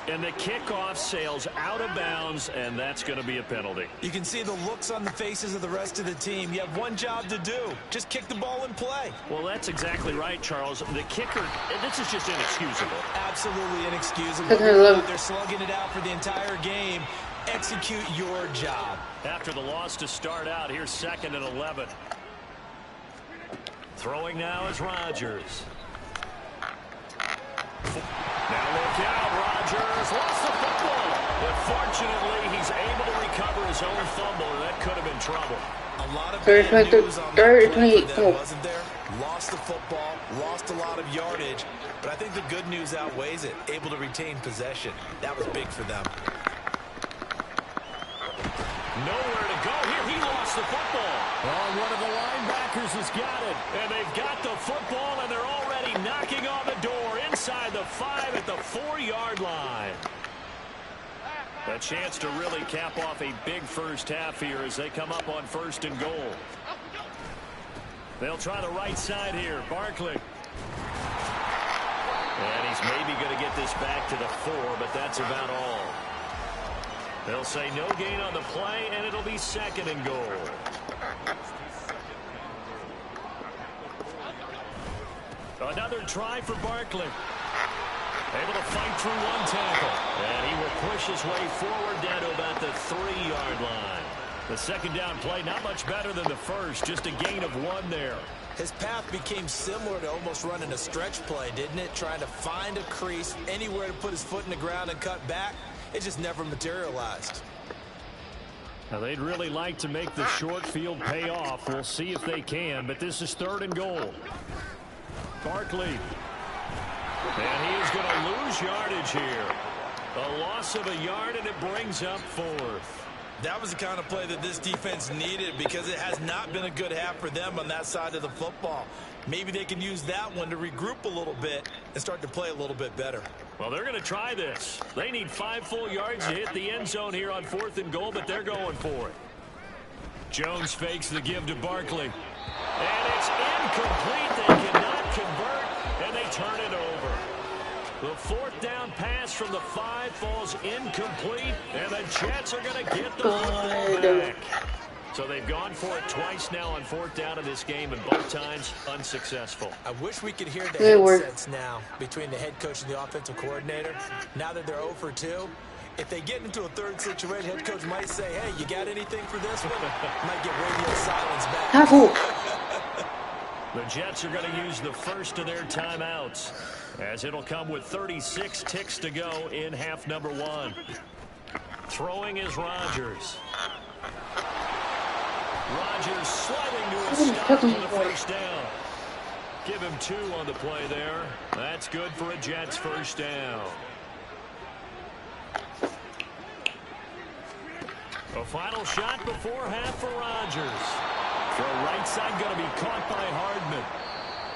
F: And the kickoff sails out of bounds, and that's going to be a penalty.
G: You can see the looks on the faces of the rest of the team. You have one job to do. Just kick the ball and play.
F: Well, that's exactly right, Charles. The kicker, this is just inexcusable.
G: Absolutely inexcusable. They're slugging it out for the entire game. Execute your job.
F: After the loss to start out, here's second and 11. Throwing now is Rodgers. Now look out, Rodgers lost the football. But fortunately, he's able to recover his own fumble, and that could have been trouble.
G: A lot of bad news on that play for them, wasn't there? Lost the football, lost a lot of yardage, but I think the good news outweighs it. Able to retain possession. That was big for them.
F: Nowhere to go here. He lost the football. Oh, one of the linebackers has got it. And they've got the football, and they're already knocking on the door inside the 5 at the 4-yard line. A chance to really cap off a big first half here as they come up on first and goal. They'll try the right side here. Barkley. And he's maybe going to get this back to the 4, but that's about all. They'll say no gain on the play, and it'll be second and goal. Another try for Barkley. Able to fight through one tackle. And he will push his way forward down to about the 3-yard line. The second down play, not much better than the first. Just a gain of 1 there.
G: His path became similar to almost running a stretch play, didn't it? Trying to find a crease, anywhere to put his foot in the ground and cut back. It just never materialized.
F: Now, they'd really like to make the short field pay off. We'll see if they can, but this is third and goal. Barkley. And he is going to lose yardage here. A loss of a yard, and it brings up 4th.
G: That was the kind of play that this defense needed because it has not been a good half for them on that side of the football. Maybe they can use that one to regroup a little bit and start to play a little bit better.
F: Well, they're going to try this. They need 5 full yards to hit the end zone here on 4th and goal, but they're going for it. Jones fakes the give to Barkley. And it's incomplete. They cannot convert, and they turn it over. The 4th down pass from the 5 falls incomplete, and the Jets are going to get the football back. So they've gone for it twice now on 4th down in this game, and both times unsuccessful.
G: I wish we could hear the
A: Good work.
G: headsets now between the head coach and the offensive coordinator. Now that they're 0 for 2, if they get into a third situation, head coach might say, hey, you got anything for this one? Might get radio silence back.
A: Careful.
F: The Jets are going to use the first of their timeouts, as it'll come with 36 ticks to go in half number 1. Throwing is Rodgers. Rodgers sliding to a stop for the first down. Give him 2 on the play there. That's good for a Jets first down. A final shot before half for Rodgers. The right side going to be caught by Hardman.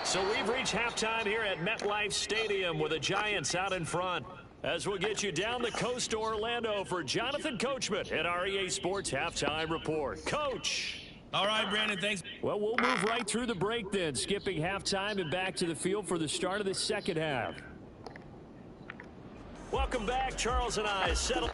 F: So we've reached halftime here at MetLife Stadium with the Giants out in front. As we'll get you down the coast to Orlando for Jonathan Coachman at our EA Sports Halftime Report. Coach.
B: All right, Brandon, thanks.
F: Well, we'll move right through the break then, skipping halftime and back to the field for the start of the second half. Welcome back. Charles and I settle.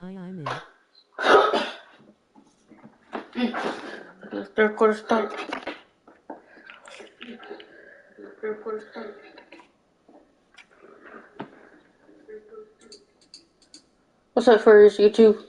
I: I'm in.
A: The third quarter start. What's up, first YouTube?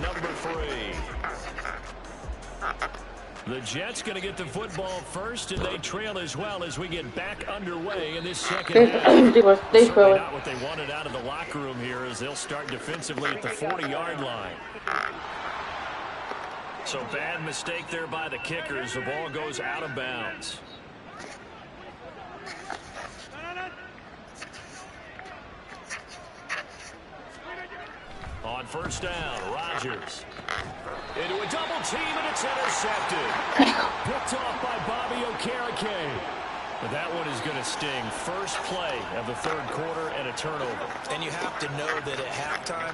F: Number 3. The Jets going to get the football first, and they trail as well as we get back underway in this second half. Certainly not what they wanted out of the locker room here, as they'll start defensively at the 40-yard line. So bad mistake there by the kickers. The ball goes out of bounds. On first down, Rodgers. Into a double team, and it's intercepted. Picked off by Bobby Okereke. But that one is going to sting. First play of the third quarter and a turnover.
G: And you have to know that at halftime,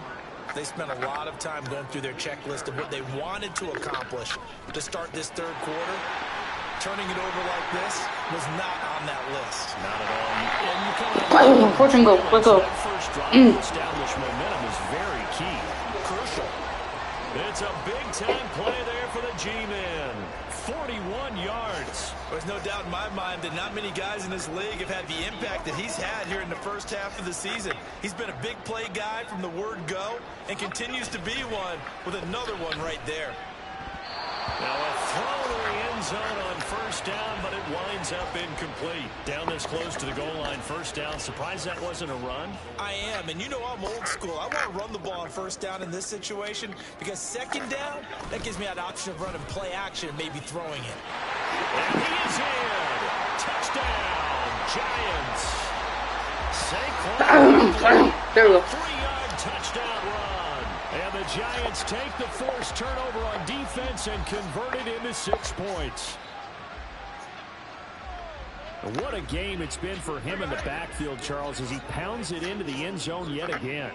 G: they spent a lot of time going through their checklist of what they wanted to accomplish to start this third quarter. Turning it over like this was not on that list.
F: Not at all. And you come out
A: Fortune go. Let's go.
F: That first drive to establish momentum is very key.
G: Crucial.
F: It's a big-time play there for the G-Men. 41 yards.
G: There's no doubt in my mind that not many guys in this league have had the impact that he's had here in the first half of the season. He's been a big play guy from the word go and continues to be one with another one right there.
F: Now a throw to the end zone on first down, but it winds up incomplete. Down this close to the goal line, first down. Surprised that wasn't a run?
G: I am, and you know I'm old school. I want to run the ball on first down in this situation because second down, that gives me that option of running play action and maybe throwing it.
F: And he is in. Touchdown, Giants. Saquon.
A: There we go.
F: 3-yard touchdown run. And the Giants take the forced turnover on defense and convert it into 6 points. What a game it's been for him in the backfield, Charles, as he pounds it into the end zone yet again.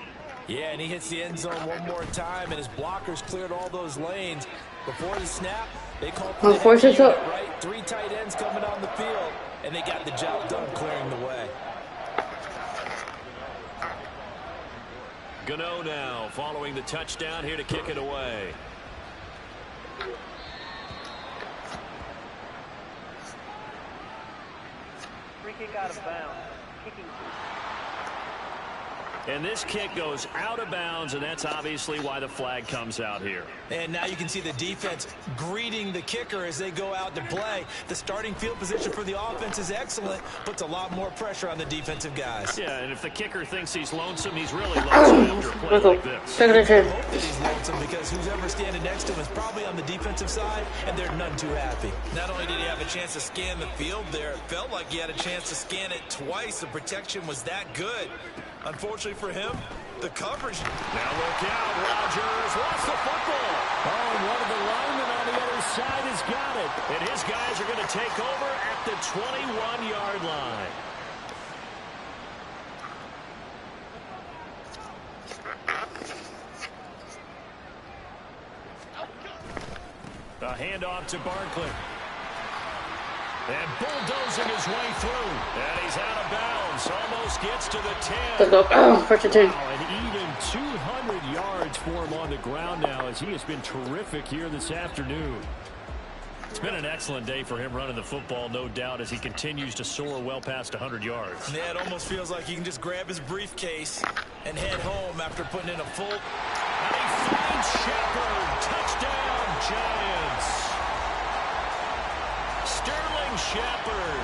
G: Yeah, and he hits the end zone one more time, and his blockers cleared all those lanes. Before the snap, they called for the
A: force it up.
G: right? 3 tight ends coming on the field, and they got the job done clearing the way.
F: Gano now following the touchdown here to kick it away.
H: Free kick out of bounds. Kicking
F: And this kick goes out of bounds, and that's obviously why the flag comes out here.
G: And now you can see the defense greeting the kicker as they go out to play. The starting field position for the offense is excellent, puts a lot more pressure on the defensive guys.
F: Yeah, and if the kicker thinks he's lonesome, he's really lonesome after a play like this.
G: I hope that he's lonesome because who's ever standing next to him is probably on the defensive side, and they're none too happy. Not only did he have a chance to scan the field there, it felt like he had a chance to scan it twice. The protection was that good. Unfortunately for him, the coverage.
F: Now look out, Rodgers lost the football. Oh, and one of the linemen on the other side has got it. And his guys are going to take over at the 21-yard line. A handoff to Barkley. And bulldozing his way through. And he's out of bounds. Almost gets to the 10.
A: Let's go. Oh, first and 10.
F: Wow, and even 200 yards for him on the ground now as he has been terrific here this afternoon. It's been an excellent day for him running the football, no doubt, as he continues to soar well past 100 yards.
G: Yeah, it almost feels like he can just grab his briefcase and head home after putting in a full.
F: And he finds Shepard. Touchdown, Giants. Sterling Shepard,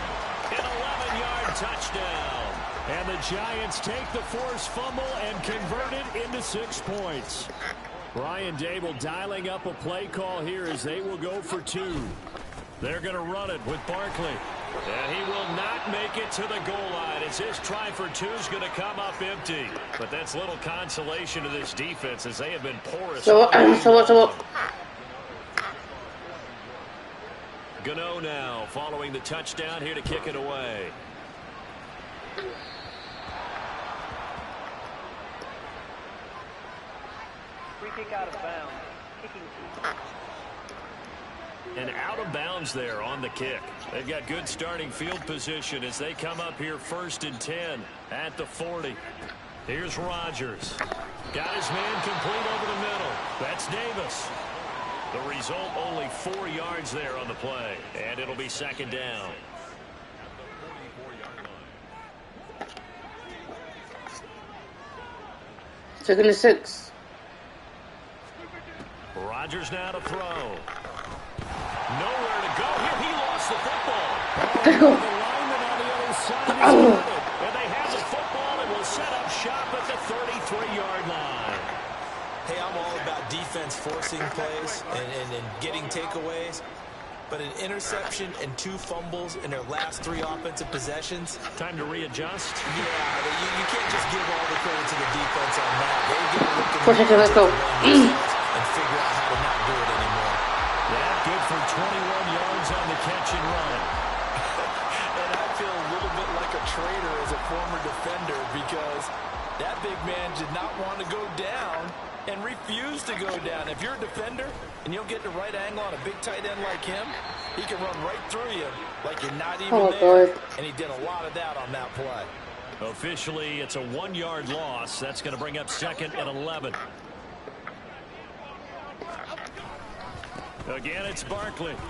F: an 11-yard touchdown. And the Giants take the forced fumble and convert it into 6 points. Brian Dable dialing up a play call here as they will go for 2. They're going to run it with Barkley. And he will not make it to the goal line as his try for 2 is going to come up empty. But that's little consolation to this defense as they have been porous.
A: So
F: Gano now following the touchdown here to kick it away.
H: Free kick out of bounds. Kicking team.
F: And out of bounds there on the kick. They've got good starting field position as they come up here 1st and 10 at the 40. Here's Rodgers. Got his man complete over the middle. That's Davis. The result, only 4 yards there on the play. And it'll be 2nd down.
A: Second and 6.
F: Rodgers now to throw. Nowhere to go. Here he lost the football. The lineman on the other side is got it. And they have the football and will set up shop at the 33-yard line.
G: Hey, I'm all about defense forcing plays and getting takeaways. But an interception and 2 fumbles in their last 3 offensive possessions.
F: Time to readjust.
G: Yeah, you can't just give all the credit to the defense on that. They've got to look
A: Let's go.
G: and figure out how to not do it anymore.
F: Yeah, good for 21 yards on the catch and run.
E: And I feel a little bit like a traitor as a former defender because that big man did not want to go down and refused to go down. If you're a defender and you'll get the right angle on a big tight end like him, he can run right through you like you're not even there.
A: God.
E: And he did a lot of that on that play.
F: Officially, it's a 1-yard loss. That's going to bring up 2nd and 11. Again, it's Barkley. And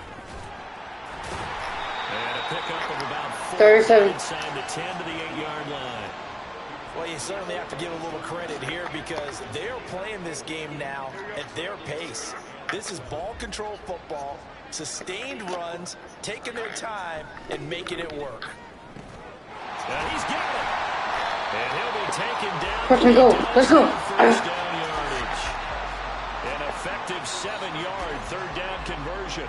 F: a pickup of about
A: 37.
F: inside the 10 to the 8-yard line.
G: Well, you certainly have to give a little credit here because they're playing this game now at their pace. This is ball control football, sustained runs, taking their time, and making it work.
F: And he's got it. And he'll be taken down.
A: First and goal. Let's go.
F: First down yardage. An effective 7-yard third down conversion.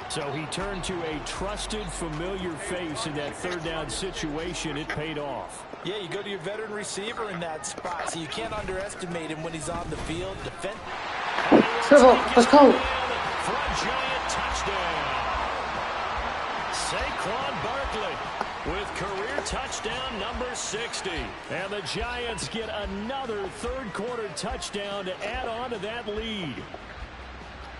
F: So he turned to a trusted, familiar face in that third down situation. It paid off.
G: Yeah, you go to your veteran receiver in that spot, so you can't underestimate him when he's on the field.
A: Let's go.
F: For a giant touchdown. Saquon Barkley with career touchdown number 60. And the Giants get another third-quarter touchdown to add on to that lead.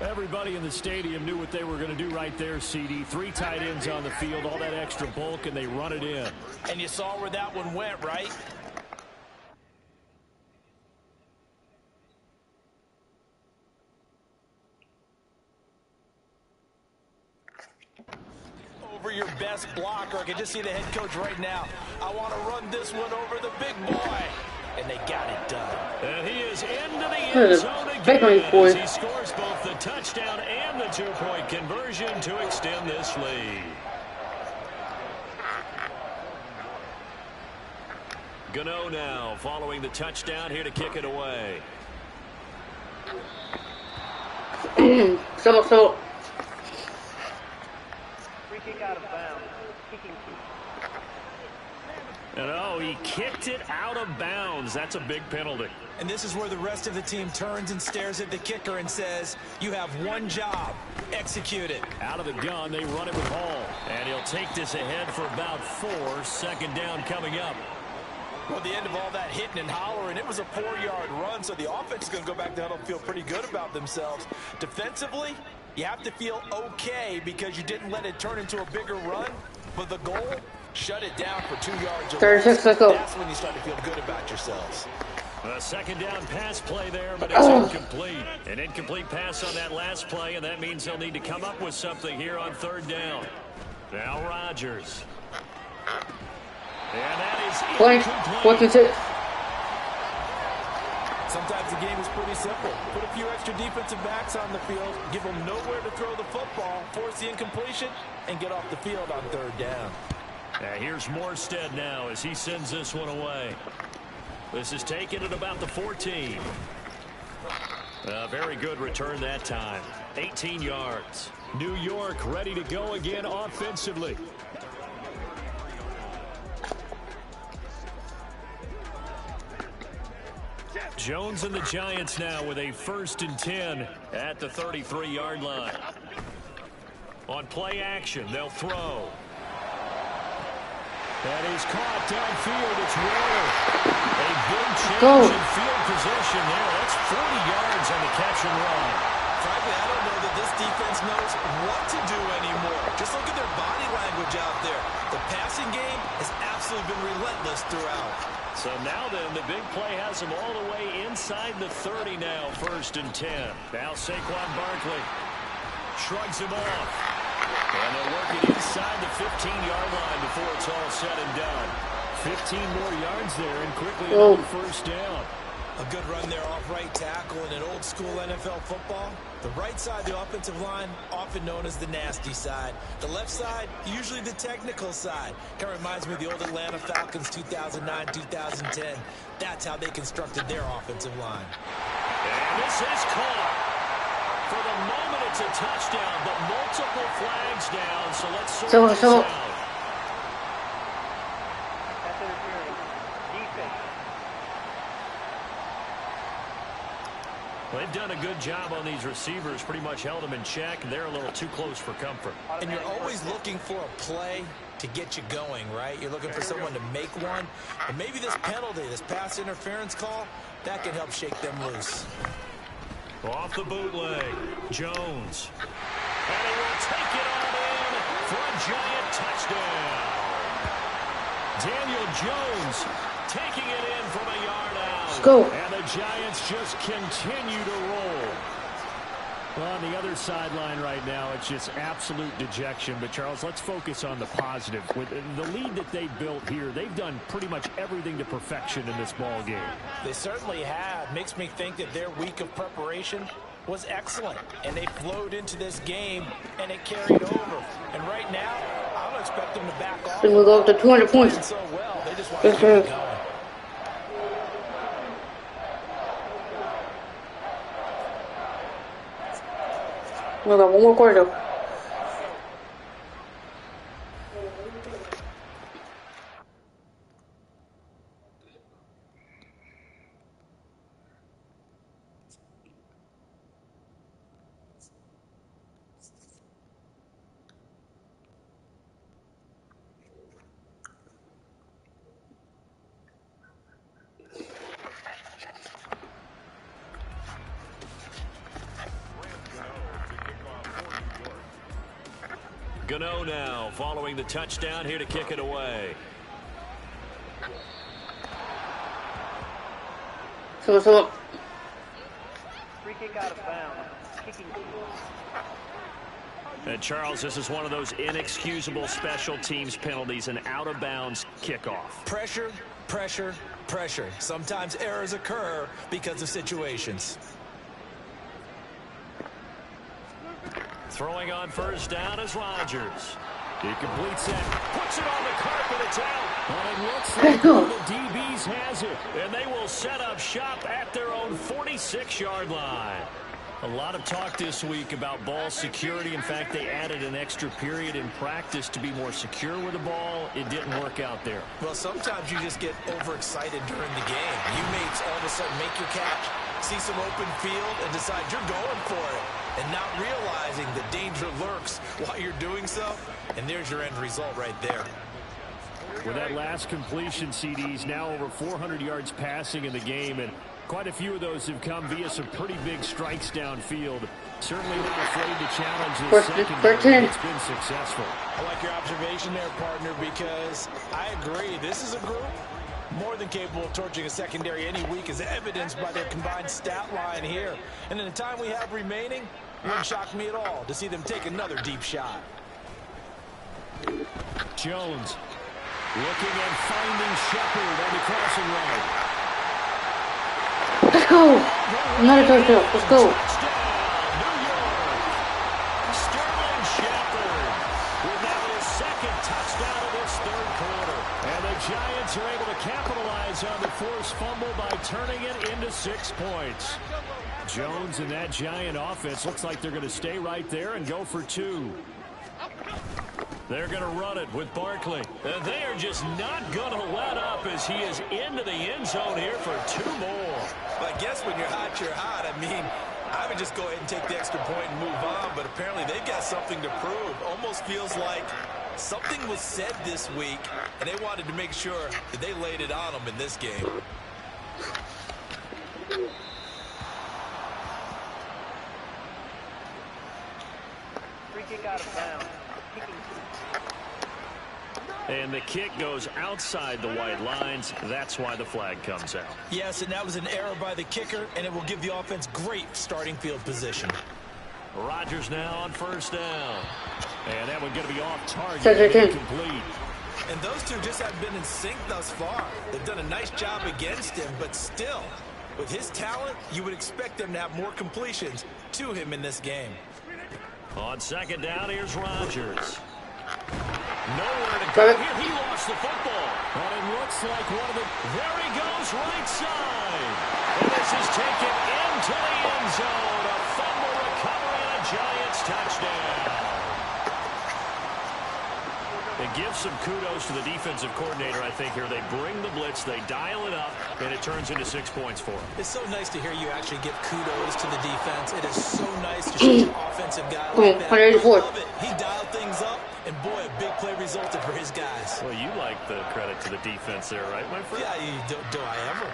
F: Everybody in the stadium knew what they were going to do right there, CD. 3 tight ends on the field, all that extra bulk, and they run it in.
G: And you saw where that one went, right? Over your best blocker. I can just see the head coach right now. I want to run this one over the big boy. and they got it done.
F: And he is into the end zone again as he scores both the touchdown and the 2-point conversion to extend this lead. Gano now following the touchdown here to kick it away.
A: So.
H: Free kick out of bounds. Kicking team.
F: And oh, he kicked it out of bounds. That's a big penalty.
G: And this is where the rest of the team turns and stares at the kicker and says, you have one job. Execute it.
F: Out of the gun, they run it with Hall. And he'll take this ahead for about 4. Second down coming up.
G: Well, at the end of all that hitting and hollering, it was a 4-yard run, so the offense is going to go back down and feel pretty good about themselves. Defensively, you have to feel okay because you didn't let it turn into a bigger run, but the goal, shut it down for 2 yards.
A: 36, let's go.
G: That's when you start to feel good about yourselves.
F: A second down pass play there, but it's incomplete. An incomplete pass on that last play, and that means they'll need to come up with something here on third down. Now Rodgers. And that is incomplete.
E: Sometimes the game is pretty simple. Put a few extra defensive backs on the field, give them nowhere to throw the football, force the incompletion, and get off the field on third down.
F: Here's Morstead now as he sends this one away. This is taken at about the 14. Very good return that time. 18 yards. New York ready to go again offensively. Jones and the Giants now with a 1st and 10 at the 33-yard line. On play action, they'll throw. That is caught downfield. It's Waller. A big change in field position there. That's 40 yards on the catch and run.
G: Frankly, I don't know that this defense knows what to do anymore. Just look at their body language out there. The passing game has absolutely been relentless throughout.
F: So now then, the big play has him all the way inside the 30 now, 1st and 10. Now Saquon Barkley shrugs him off. And they'll work it inside the 15-yard line before it's all said and done. 15 more yards there and quickly another 1st down.
G: A good run there off right tackle in an old-school NFL football. The right side of the offensive line, often known as the nasty side. The left side, usually the technical side. Kind of reminds me of the old Atlanta Falcons 2009-2010. That's how they constructed their offensive line.
F: And this is caught. For the moment, it's a touchdown, but multiple flags down, so let's sort this out.
H: That's interference. Defense.
F: Well, they've done a good job on these receivers, pretty much held them in check, and they're a little too close for comfort.
G: And you're always looking for a play to get you going, right? You're looking for someone to make one. And maybe this penalty, this pass interference call, that can help shake them loose.
F: Off the bootleg, Jones. And he will take it on in for a giant touchdown. Daniel Jones taking it in from a yard out.
A: Let's go.
F: And the Giants just continue to roll. Well, on the other sideline right now, it's just absolute dejection. But, Charles, let's focus on the positive. With the lead that they built here, they've done pretty much everything to perfection in this ball game.
E: They certainly have. Makes me think that their week of preparation was excellent. And they flowed into this game, and it carried over. And right now, I don't expect them to back off.
A: Then we'll go up to 200 points.
E: So well, they just want to keep it going.
A: We got one more quarter though.
F: Gano now following the touchdown here to kick it away.
A: So.
H: Free kick out of bounds. Kicking team.
F: And Charles, this is one of those inexcusable special teams penalties, an out-of-bounds kickoff.
G: Pressure, pressure, pressure. Sometimes errors occur because of situations.
F: Throwing on first down is Rodgers. He completes that, puts it on the carpet, it's out. And it looks like one of the DBs has it. And they will set up shop at their own 46-yard line. A lot of talk this week about ball security. In fact, they added an extra period in practice to be more secure with the ball. It didn't work out there.
G: Well, sometimes you just get overexcited during the game. You may all of a sudden make your catch, see some open field, and decide you're going for it. And not realizing the danger lurks while you're doing so. And there's your end result right there.
F: With that last completion, CD's now over 400 yards passing in the game, and quite a few of those have come via some pretty big strikes downfield. Certainly not afraid to challenge this secondary. It's been successful.
G: I like your observation there, partner, because I agree. This is a group more than capable of torching a secondary any week, as evidenced by their combined stat line here. And in the time we have remaining, it wouldn't shock me at all to see them take another deep shot.
F: Jones looking and finding Shepard on the crossing line.
A: Let's go! Another touchdown. Let's go.
F: Sterling Shepard with now his second touchdown of this third quarter. And the Giants are able to capitalize on the forced fumble by turning it into 6 points. Jones and that Giant offense looks like they're going to stay right there and go for 2. They're going to run it with Barkley. And they are just not going to let up as he is into the end zone here for 2 more.
G: Well, I guess when you're hot, you're hot. I mean, I would just go ahead and take the extra point and move on, but apparently they've got something to prove. Almost feels like something was said this week, and they wanted to make sure that they laid it on them in this game.
H: Free kick out of bounds.
F: And the kick goes outside the white lines. That's why the flag comes out.
G: Yes, and that was an error by the kicker, and it will give the offense great starting field position.
F: Rodgers now on first down. And that one going to be off target. Incomplete.
G: And those two just haven't been in sync thus far. They've done a nice job against him, but still, with his talent, you would expect them to have more completions to him in this game.
F: On second down, here's Rodgers. Nowhere to go here. He lost the football. And it looks like one of the... There he goes, right side. And this is taken into the end zone. A fumble recovery and a Giants touchdown. It gives some kudos to the defensive coordinator, I think, here. They bring the blitz, they dial it up, and it turns into 6 points for them.
G: It's so nice to hear you actually give kudos to the defense. It is so nice to see an offensive guy like that. I love it. He dialed things up, and boy, a big play resulted for his guys.
F: Well, you like the credit to the defense there, right, my friend?
G: Yeah, do I ever?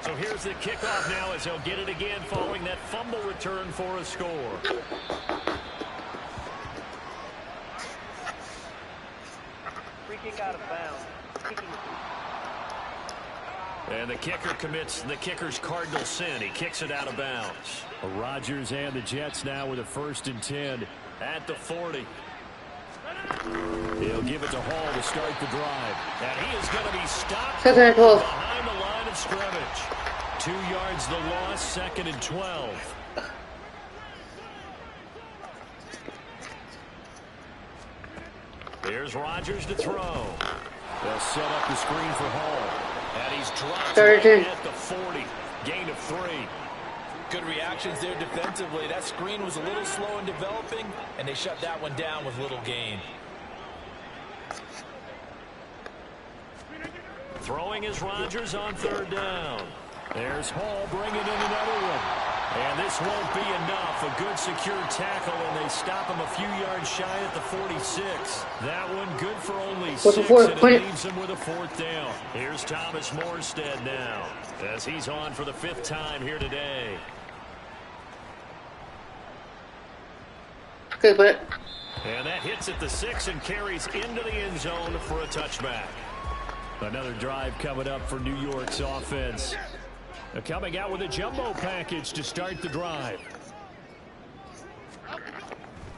F: So here's the kickoff now as he'll get it again following that fumble return for a score.
H: Kick out of bounds.
F: And the kicker commits the kicker's cardinal sin. He kicks it out of bounds. Rodgers and the Jets now with a 1st and 10 at the 40. He'll give it to Hall to start the drive. And he is going to be stopped behind the line of scrimmage. 2 yards the loss, 2nd and 12. Here's Rodgers to throw. They'll set up the screen for Hall. And he's dropped at the 40. Gain of 3.
G: Good reactions there defensively. That screen was a little slow in developing, and they shut that one down with little gain.
F: Throwing is Rodgers on 3rd down. There's Hall bringing in another one. And this won't be enough. A good secure tackle, and they stop him a few yards shy at the 46. That one good for only 6, and it leaves him with a 4th down. Here's Thomas Morstead now, as he's on for the 5th time here today.
A: Okay, but...
F: And that hits at the 6 and carries into the end zone for a touchback. Another drive coming up for New York's offense. They're coming out with a jumbo package to start the drive.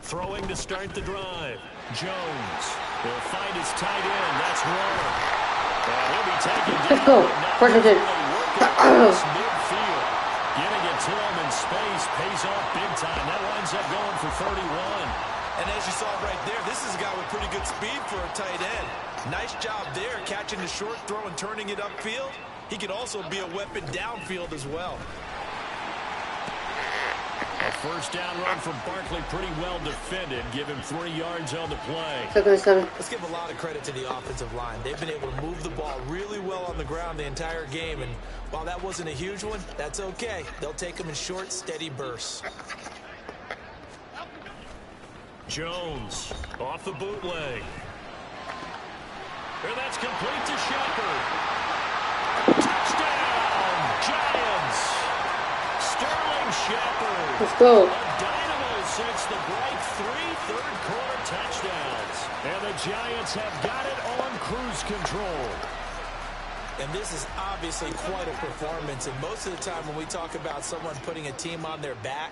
F: Throwing to start the drive. Jones will find his tight end. That's Waller. He'll be taken
A: Let's
F: down,
A: go.
F: but not
A: First and 10.
F: before they work it across midfield. Getting it to him in space pays off big time. That winds up going for 31.
G: And as you saw right there, this is a guy with pretty good speed for a tight end. Nice job there, catching the short throw and turning it upfield. He can also be a weapon downfield as well.
F: A first down run from Barkley, pretty well defended. Give him 3 yards on the play.
A: Second and 7.
G: Let's give a lot of credit to the offensive line. They've been able to move the ball really well on the ground the entire game. And while that wasn't a huge one, that's okay. They'll take them in short, steady bursts.
F: Jones off the bootleg. And that's complete to Shepard. Touchdown, Giants. Sterling Shepard.
A: Let's go.
F: A dynamo since the break. 3 third-quarter touchdowns. And the Giants have got it on cruise control.
G: And this is obviously quite a performance. And most of the time when we talk about someone putting a team on their back,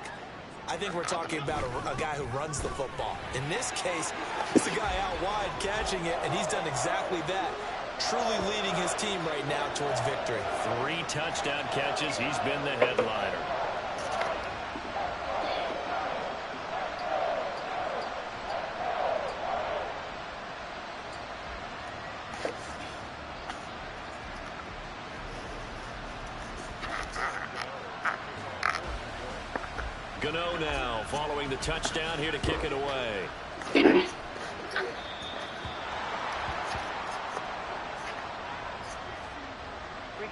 G: I think we're talking about a guy who runs the football. In this case, it's a guy out wide catching it, and he's done exactly that, truly leading his team right now towards victory.
F: 3 touchdown catches. He's been the headliner. Gano now following the touchdown here to kick it away.
H: Free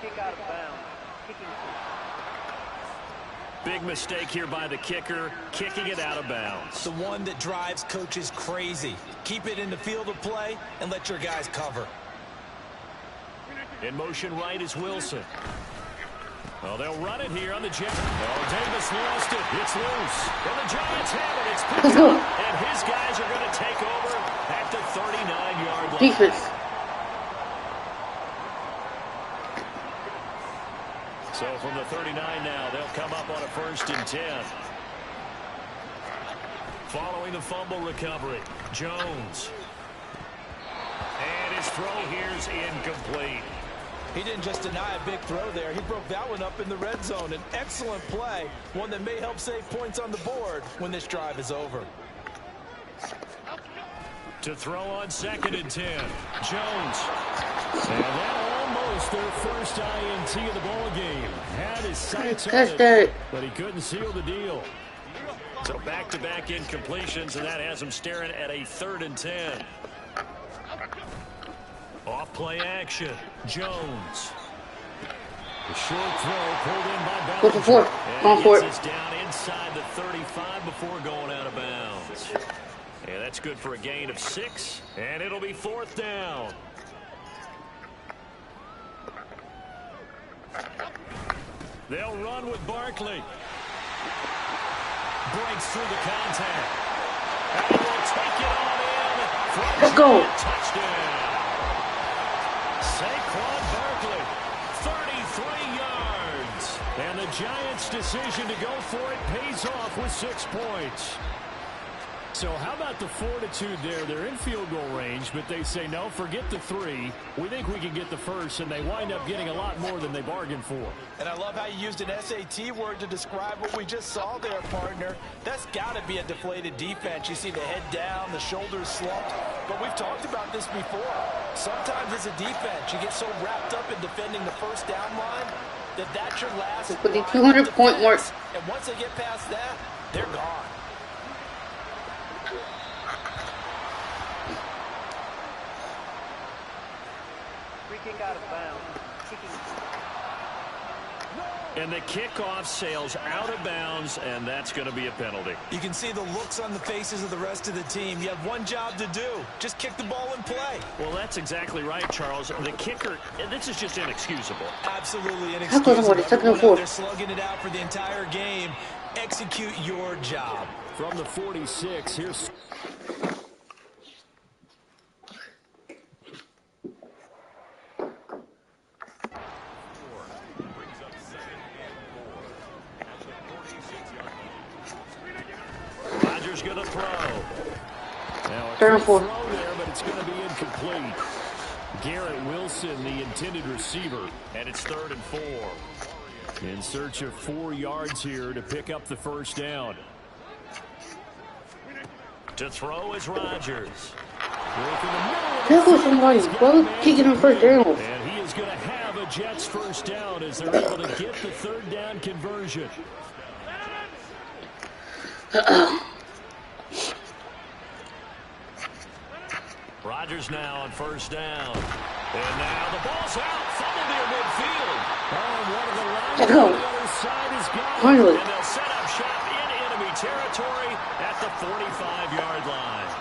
H: kick out of bounds. Kicking.
F: Big mistake here by the kicker, kicking it out of bounds.
G: The one that drives coaches crazy. Keep it in the field of play and let your guys cover.
F: In motion right is Wilson. Oh, they'll run it here on the jet. Oh, Davis lost it. It's loose. And the Giants have it. It's picked up. And his guys are going to take over at the 39-yard line.
A: Defense.
F: So from the 39 now, they'll come up on a 1st and 10. Following the fumble recovery, Jones. And his throw here's incomplete.
G: He didn't just deny a big throw there. He broke that one up in the red zone. An excellent play, one that may help save points on the board when this drive is over.
F: To throw on 2nd and 10, Jones. And that almost their first INT of the ball game. Had his sights on it, but he couldn't seal the deal. So back-to-back incompletions, and that has him staring at a 3rd and 10. Off play action, Jones. The short throw pulled in by Bellinger.
A: Go for it.
F: And
A: Go for
F: gets us down inside the 35 before going out of bounds. And that's good for a gain of 6, and it'll be 4th down. They'll run with Barkley. Breaks through the contact. And he will take it on in.
A: Let's go.
F: Touchdown. Saquon Barkley, 33 yards. And the Giants' decision to go for it pays off with 6 points. So how about the fortitude there? They're in field goal range, but they say, no, forget the 3. We think we can get the first, and they wind up getting a lot more than they bargained for.
G: And I love how you used an SAT word to describe what we just saw there, partner. That's got to be a deflated defense. You see the head down, the shoulders slumped. But we've talked about this before. Sometimes as a defense, you get so wrapped up in defending the first down line that that's your last
A: With the 200-point mark.
G: And once they get past that, they're gone.
H: Free kick out of bounds. Kicking.
F: And the kickoff sails out of bounds, and that's going to be a penalty.
G: You can see the looks on the faces of the rest of the team. You have one job to do. Just kick the ball and play.
F: Well, that's exactly right, Charles. The kicker, this is just inexcusable.
G: Absolutely
A: How close
G: inexcusable.
A: was it? 2nd and 4.
G: They're slugging it out for the entire game. Execute your job.
F: From the 46, here's... Rodgers going to throw. Now,
A: 3rd and 4.
F: Throw there, but it's going to be incomplete. Garrett Wilson, the intended receiver, and it's 3rd and 4. In search of 4 yards here to pick up the first down. To throw is Rodgers.
A: Tackle somebody. Why would he get on first down?
F: And he is going to have a Jets first down as they're able to get the 3rd down conversion. Rodgers now on first down. And now the ball's out. Fumble near midfield. Oh, one of the lines on the other side is gone.
A: Finally.
F: And they'll set up shop in enemy territory at the 45-yard line.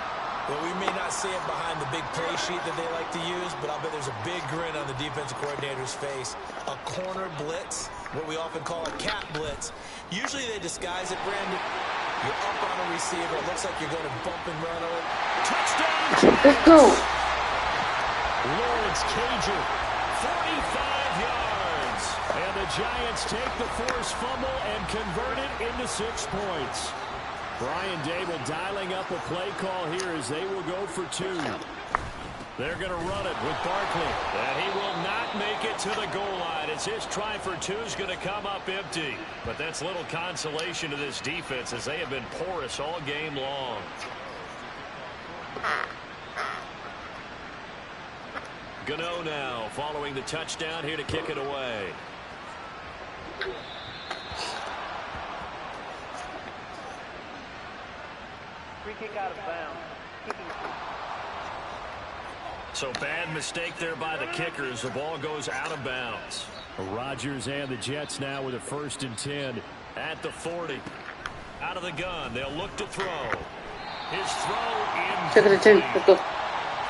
G: Well, we may not see it behind the big play sheet that they like to use, but I'll bet there's a big grin on the defensive coordinator's face. A corner blitz, what we often call a cat blitz. Usually they disguise it, Brandon. You're up on a receiver. It looks like you're going to bump and run over.
F: Touchdown!
A: Let's go.
F: Lawrence Cager, 45 yards. And the Giants take the forced fumble and convert it into 6 points. Brian Dable dialing up a play call here as they will go for 2. They're going to run it with Barkley. And he will not make it to the goal line as his try for 2 is going to come up empty. But that's little consolation to this defense as they have been porous all game long. Gano now following the touchdown here to kick it away.
H: Free kick out of bounds. Kicking.
F: So bad mistake there by the kickers. The ball goes out of bounds. Rodgers and the Jets now with a 1st and 10 at the 40. Out of the gun. They'll look to throw. His throw in.
A: 2nd and 10. Let's go.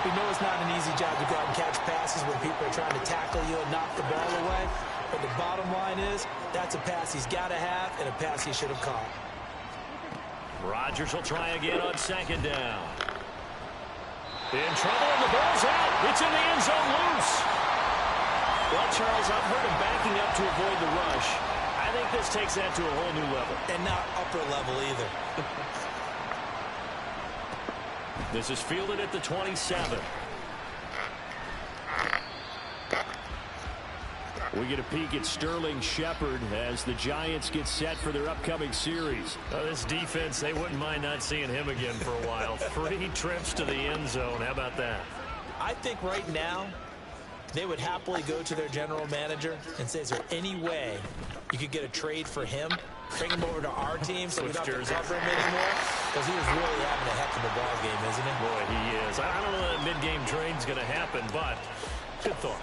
G: We know it's not an easy job to go out and catch passes when people are trying to tackle you and knock the ball away. But the bottom line is, that's a pass he's got to have and a pass he should have caught.
F: Rodgers will try again on 2nd down. In trouble, and the ball's out. It's in the end zone loose. Well, Charles, I've heard of backing up to avoid the rush. I think this takes that to a whole new level.
G: And not upper level either.
F: This is fielded at the 27. We get a peek at Sterling Shepard as the Giants get set for their upcoming series. This defense, they wouldn't mind not seeing him again for a while. 3 trips to the end zone. How about that?
G: I think right now they would happily go to their general manager and say, is there any way you could get a trade for him? Bring him over to our team so we don't have to cover him anymore? Because he was really having a heck of a ball game, isn't he?
F: Boy, he is. I don't know that mid-game trade's going to happen, but good thought.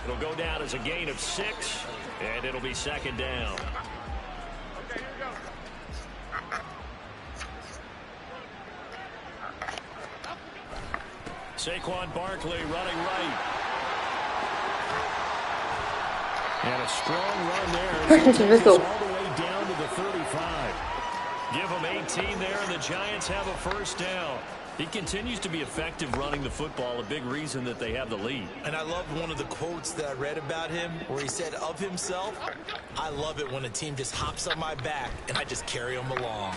F: It'll go down as a gain of 6, and it'll be 2nd down.
H: Okay, here we go.
F: Saquon Barkley running right. And a strong run there.
A: Let's go.
F: All the way down to the 35. Give them 18 there, and the Giants have a 1st down. He continues to be effective running the football, a big reason that they have the lead.
G: And I love one of the quotes that I read about him where he said of himself, I love it when a team just hops on my back and I just carry them along.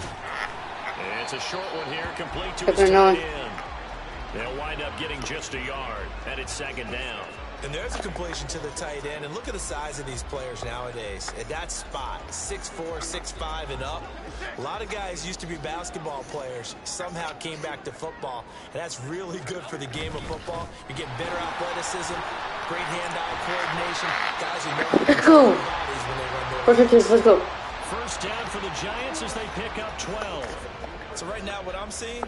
F: And it's a short one here, complete to his tight end. They'll wind up getting just a yard, and it's 2nd down.
G: And there's a completion to the tight end. And look at the size of these players nowadays. At that spot, 6'4", 6'5", and up. A lot of guys used to be basketball players, somehow came back to football. And that's really good for the game of football. You're getting better athleticism, great hand-eye coordination. Guys who know how to control their bodies when they run their
A: Let's go.
F: 1st down for the Giants as they pick up 12.
G: So right now what I'm seeing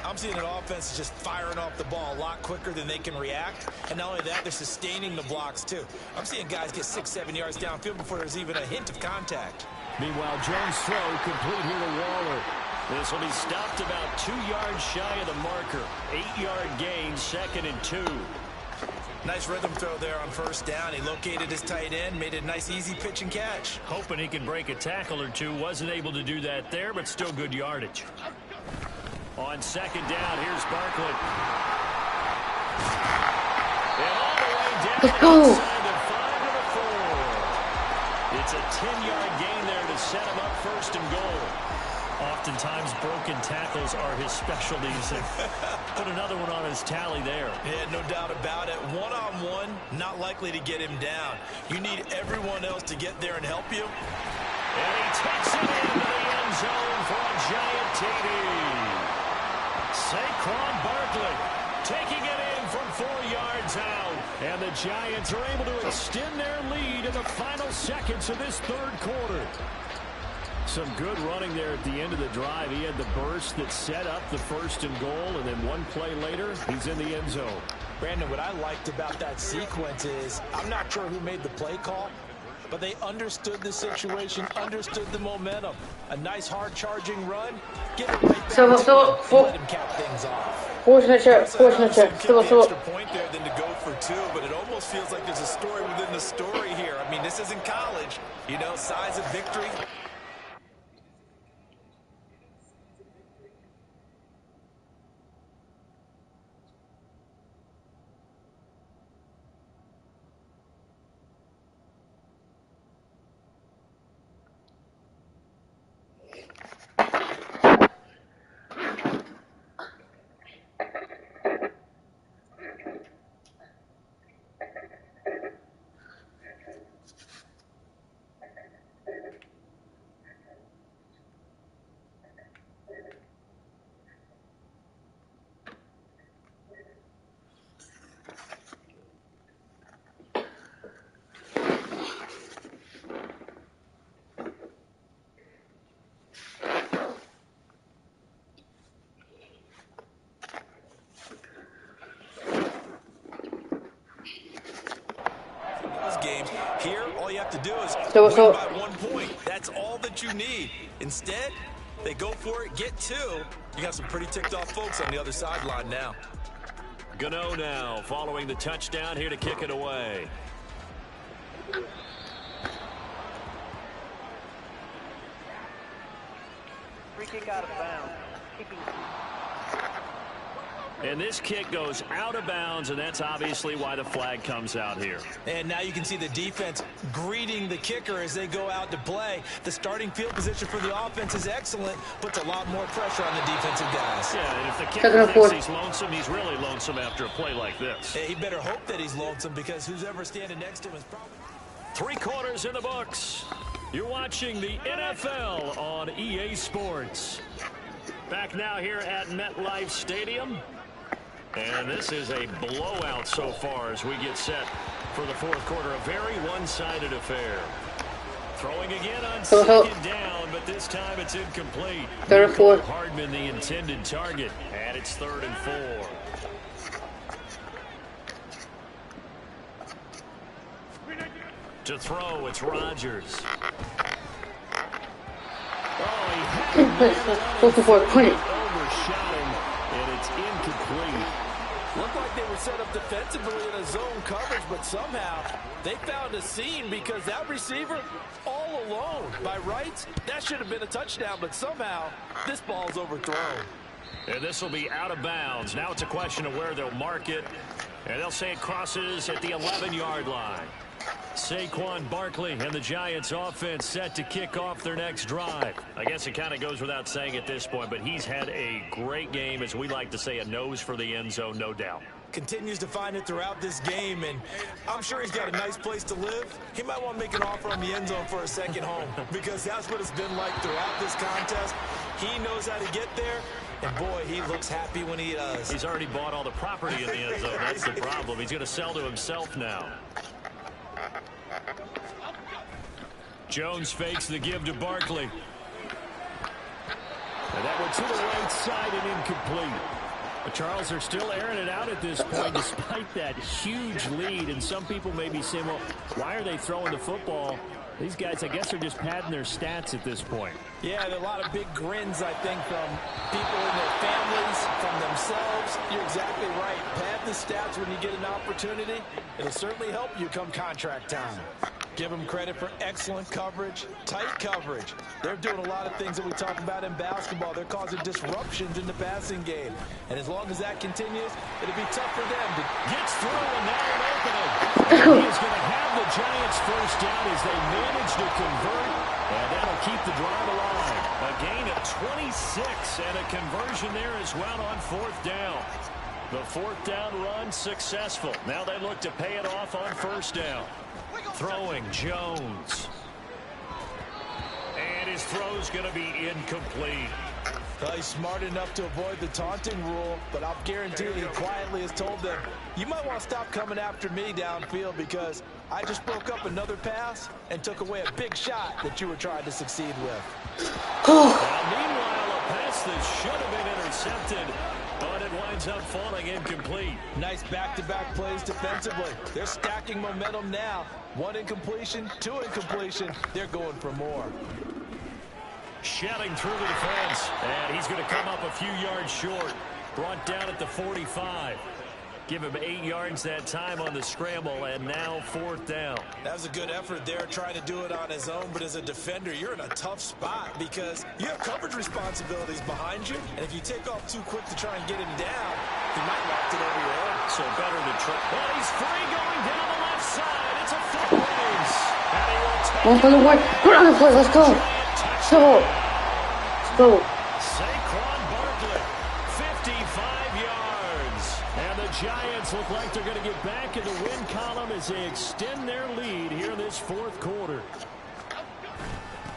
G: an offense is just firing off the ball a lot quicker than they can react. And not only that, they're sustaining the blocks, too. I'm seeing guys get 6-7 yards downfield before there's even a hint of contact.
F: Meanwhile, Jones' throw complete here to Waller. This will be stopped about 2 yards shy of the marker. 8-yard gain, 2nd and 2.
G: Nice rhythm throw there on 1st down. He located his tight end, made it a nice, easy pitch and catch.
F: Hoping he can break a tackle or two. Wasn't able to do that there, but still good yardage. On 2nd down, here's Barkley. And all the way down inside the 5 to the 4. It's a 10-yard gain there to set him up 1st and goal. Oftentimes, broken tackles are his specialties. And put another one on his tally there.
G: Yeah, no doubt about it. One-on-one, not likely to get him down. You need everyone else to get there and help you.
F: And he takes it into the end zone for a giant TD. Saquon Barkley taking it in from 4 yards out. And the Giants are able to extend their lead in the final seconds of this third quarter. Some good running there at the end of the drive. He had the burst that set up the 1st and goal, and then one play later, he's in the end zone.
G: Brandon, what I liked about that sequence is, I'm not sure who made the play call, but they understood the situation, understood the momentum. A nice hard-charging run, get it right back to him, let him cap things off.
A: Fortunate check. Still.
G: Extra point there than to go for 2, but it almost feels like there's a story within the story here. I mean, this isn't college, you know, size of victory. Games here, all you have to do is win by 1 point. That's all that you need. Instead, they go for it, get 2. You got some pretty ticked off folks on the other sideline now.
F: Gano now following the touchdown here to kick it away.
H: Free kick out of bounds. Kicking.
F: And this kick goes out of bounds, and that's obviously why the flag comes out here.
G: And now you can see the defense greeting the kicker as they go out to play. The starting field position for the offense is excellent, puts a lot more pressure on the defensive guys.
F: Yeah, and if the kicker thinks he's lonesome, he's really lonesome after a play like this.
G: Hey, he better hope that he's lonesome, because who's ever standing next to him is probably...
F: 3 quarters in the books. You're watching the NFL on EA Sports. Back now here at MetLife Stadium. And this is a blowout so far as we get set for the 4th quarter. A very one-sided affair. Throwing again on 2nd down, but this time it's incomplete.
A: 3rd and 4.
F: Hardman the intended target, and it's 3rd and 4. To throw, it's Rodgers. Oh, he had overshot him, and it's incomplete.
E: Looked like they were set up defensively in a zone coverage, but somehow they found a seam because that receiver all alone. By rights, that should have been a touchdown, but somehow this ball's overthrown.
F: And this will be out of bounds. Now it's a question of where they'll mark it, and they'll say it crosses at the 11-yard line. Saquon Barkley and the Giants offense set to kick off their next drive. I guess it kind of goes without saying at this point, but he's had a great game, as we like to say, a nose for the end zone, no doubt.
G: Continues to find it throughout this game, and I'm sure he's got a nice place to live. He might want to make an offer on the end zone for a second home, because that's what it's been like throughout this contest. He knows how to get there, and boy, he looks happy when he does.
F: He's already bought all the property in the end zone. That's the problem. He's going to sell to himself now. Jones fakes the give to Barkley. And that one to the right side and incomplete. But Charles, are still airing it out at this point despite that huge lead. And some people may be saying, well, why are they throwing the football? These guys, I guess, are just padding their stats at this point.
E: Yeah, there are a lot of big grins, I think, from people and their families, from themselves. You're exactly right. Pad the stats when you get an opportunity. It'll certainly help you come contract time.
G: Give them credit for excellent coverage, tight coverage. They're doing a lot of things that we talk about in basketball. They're causing disruptions in the passing game. And as long as that continues, it'll be tough for them to...
F: Gets through, and now an opening. He is going to have the Giants first down as they manage to convert. And that'll keep the drive alive. A gain of 26 and a conversion there as well on 4th down. The 4th down run successful. Now they look to pay it off on 1st down. Throwing Jones. And his throw's going to be incomplete.
G: He's smart enough to avoid the taunting rule, but I'll guarantee he quietly has told them, you might want to stop coming after me downfield because I just broke up another pass and took away a big shot that you were trying to succeed with.
F: Now, meanwhile, a pass that should have been intercepted, but it winds up falling incomplete.
G: Nice back-to-back plays defensively. They're stacking momentum now. 1 incompletion, 2 incompletion. They're going for more.
F: Shedding through the defense, and he's going to come up a few yards short. Brought down at the 45. Give him 8 yards that time on the scramble, and now 4th down.
G: That was a good effort there, trying to do it on his own, but as a defender, you're in a tough spot because you have coverage responsibilities behind you, and if you take off too quick to try and get him down, he might loft it over your head.
F: So better to try. Well, he's free going down the left side. It's a foot race. And he will take
A: One for the win. Put on the play. Let's go. Let's go. Let's go.
F: Saquon Barkley, 55 yards. And the Giants look like they're going to get back in the win column as they extend their lead here in this 4th quarter.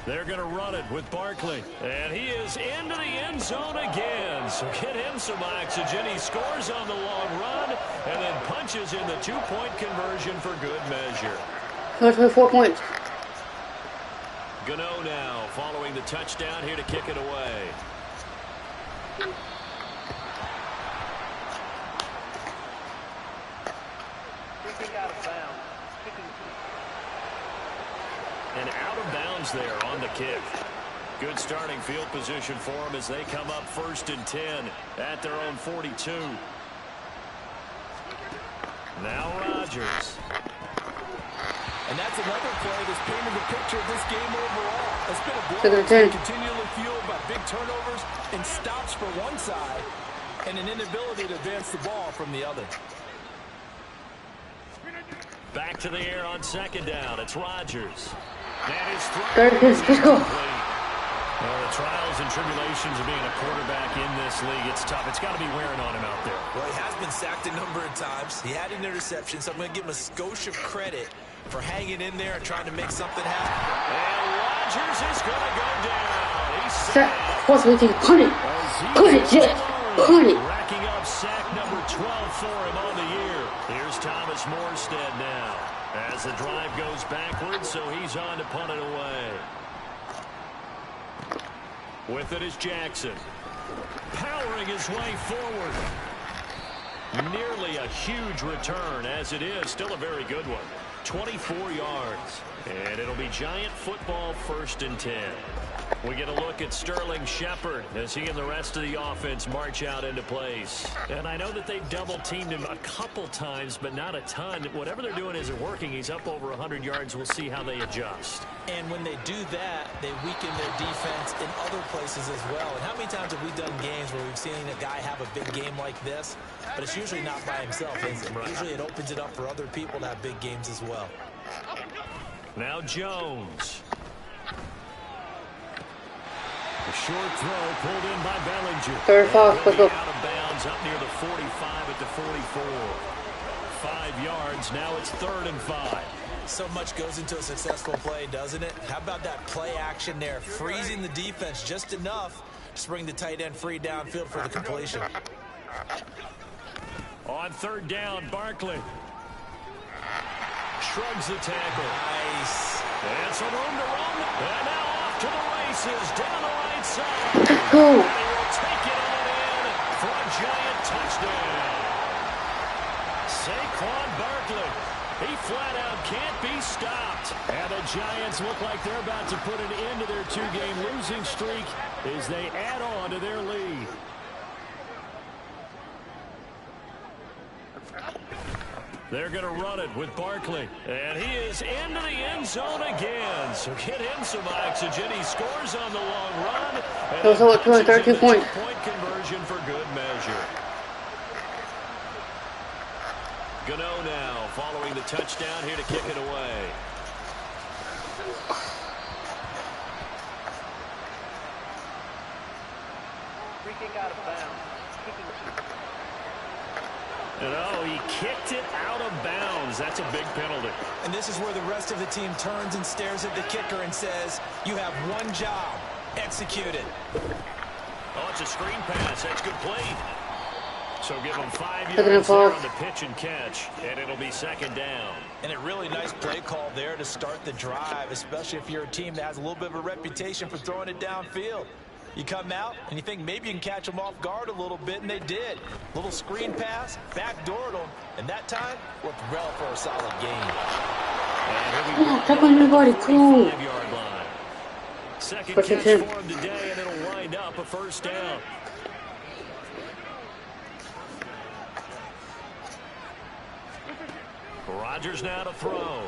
F: They're going to run it with Barkley. And he is into the end zone again. So get him some oxygen. He scores on the long run and then punches in the 2-point conversion for good measure.
A: That's 4 points.
F: Gano now following the touchdown here to kick it away.
H: Kicking out of bounds.
F: And out of bounds there on the kick. Good starting field position for them as they come up 1st and 10 at their own 42. Now Rodgers.
G: And that's another play that's painted the picture of this game overall. It's been a blowout continually fueled by big turnovers and stops for one side and an inability to advance the ball from the other.
F: Back to the air on 2nd down. It's Rodgers. That is thrown. Well, the trials and tribulations of being a quarterback in this league, it's tough. It's got to be wearing on him out there.
G: Well, he has been sacked a number of times. He had an interception, so I'm going to give him a skosh of credit for hanging in there and trying to make something happen.
F: And Rodgers is going to go down. He's sacked.
A: What's we think? Punt it. Punt it, Jet. Punt it.
F: Racking up sack number 12 for him on the year. Here's Thomas Morstead now as the drive goes backwards, so he's on to punt it away. With it is Jackson. Powering his way forward. Nearly a huge return as it is. Still a very good one. 24 yards. And it'll be Giant football 1st and 10. We get a look at Sterling Shepard as he and the rest of the offense march out into place. And I know that they've double-teamed him a couple times, but not a ton. Whatever they're doing isn't working. He's up over 100 yards. We'll see how they adjust.
G: And when they do that, they weaken their defense in other places as well. And how many times have we done games where we've seen a guy have a big game like this? But it's usually not by himself, is it? Usually it opens it up for other people to have big games as well.
F: Now Jones. A short throw pulled in by Bellinger.
A: 35, let's go.
F: Out of bounds up near the 45 at the 44. 5 yards. Now it's 3rd and 5.
G: So much goes into a successful play, doesn't it? How about that play action there? Freezing the defense just enough to bring the tight end free downfield for the completion.
F: On 3rd down, Barkley. Shrugs the tackle.
G: Nice.
F: And some room to run. And now off to the races. Down the right side.
A: Let's go.
F: And he will take it on in for a Giant touchdown. Saquon Barkley. He flat out can't be stopped. And the Giants look like they're about to put an end to their 2-game losing streak as they add on to their lead. They're going to run it with Barkley. And he is into the end zone again. So get him some oxygen. He scores on the long run. And
A: Those are 232 points.
F: Point conversion for good measure. Gano now following the touchdown here to kick it away.
H: Free kick out of bounds. Kicking team.
F: And oh, he kicked it out of bounds. That's a big penalty.
G: And this is where the rest of the team turns and stares at the kicker and says, you have one job. Execute it.
F: Oh, it's a screen pass. That's complete. So give them 5 yards there on the pitch and catch, and it'll be second down.
G: And a really nice play call there to start the drive, especially if you're a team that has a little bit of a reputation for throwing it downfield. You come out and you think maybe you can catch them off guard a little bit, and they did. Little screen pass, backdoored them, and that time worked well for a solid gain.
F: Cool. Second catch for him today, and it'll wind up a first down. Rodgers now to throw.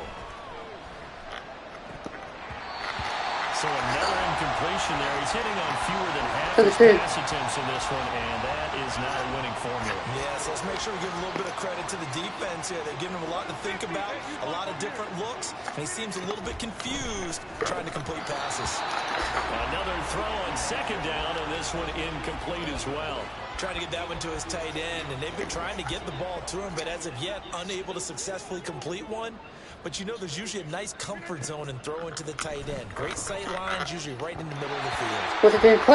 F: So another incompletion there. He's hitting on fewer than half his pass attempts in this one, and that is not a winning formula.
G: Yeah, so let's make sure we give a little bit of credit to the defense here. They're giving him a lot to think about, a lot of different looks, and he seems a little bit confused trying to complete passes.
F: Another throw on second down, and this one incomplete as well.
G: Trying to get that one to his tight end, and they've been trying to get the ball to him, but as of yet, unable to successfully complete one. But you know there's usually a nice comfort zone in throwing to the tight end. Great sight lines, usually right in the middle of the field.
F: Now yet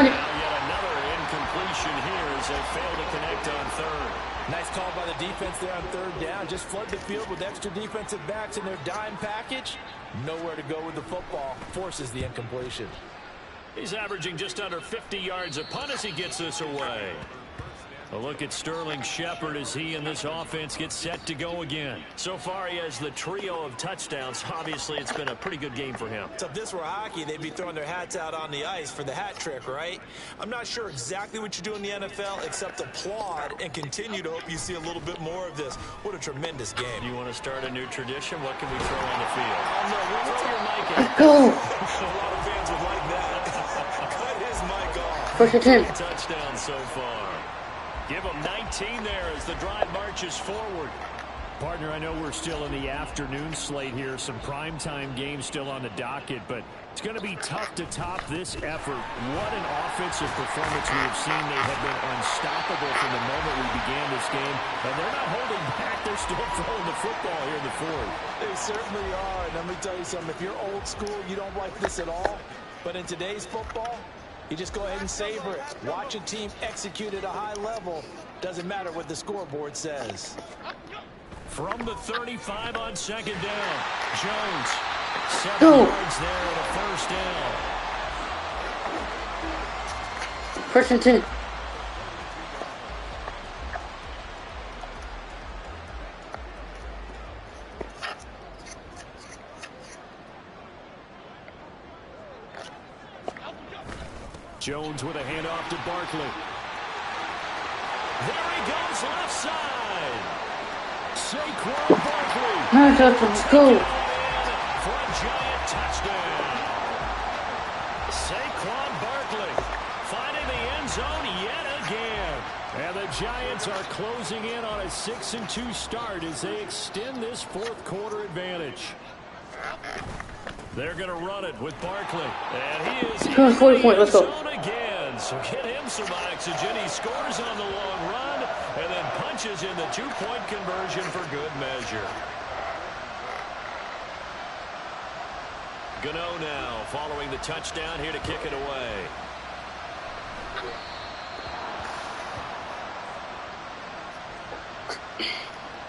F: another incompletion here as they fail to connect on third.
E: Nice call by the defense there on third down. Just flood the field with extra defensive backs in their dime package. Nowhere to go with the football. Forces the incompletion.
F: He's averaging just under 50 yards a punt as he gets this away. A look at Sterling Shepard as he and this offense get set to go again. So far, he has the trio of touchdowns. Obviously, it's been a pretty good game for him.
G: So if this were hockey, they'd be throwing their hats out on the ice for the hat trick, right? I'm not sure exactly what you do in the NFL except applaud and continue to hope you see a little bit more of this. What a tremendous game.
F: You want to start a new tradition? What can we throw on the field?
G: Oh, no,
F: Throw your mic in.
G: a lot of fans would like that. Cut his mic off.
A: First and 10.
F: Touchdown so far. Give them 19 there as the drive marches forward. Partner, I know we're still in the afternoon slate here. Some primetime games still on the docket, but it's going to be tough to top this effort. What an offensive performance we have seen. They have been unstoppable from the moment we began this game, and they're not holding back. They're still throwing the football here in the fourth.
G: They certainly are. And let me tell you something. If you're old school, you don't like this at all. But in today's football, you just go ahead and savor it. Watch a team execute at a high level. Doesn't matter what the scoreboard says.
F: From the 35 on second down, Jones. 7 yards there and a first down.
A: First and 10.
F: Jones with a handoff to Barkley. There he goes left side. Saquon Barkley.
A: Let's go.
F: For a giant touchdown. Saquon Barkley finding the end zone yet again. And the Giants are closing in on a 6-2 start as they extend this fourth quarter advantage. They're going to run it with Barkley. And he is in
A: 40 points. Let's go.
F: zone again. So get him some oxygen. He scores on the long run and then punches in the 2-point conversion for good measure. Gano now following the touchdown here to kick it away.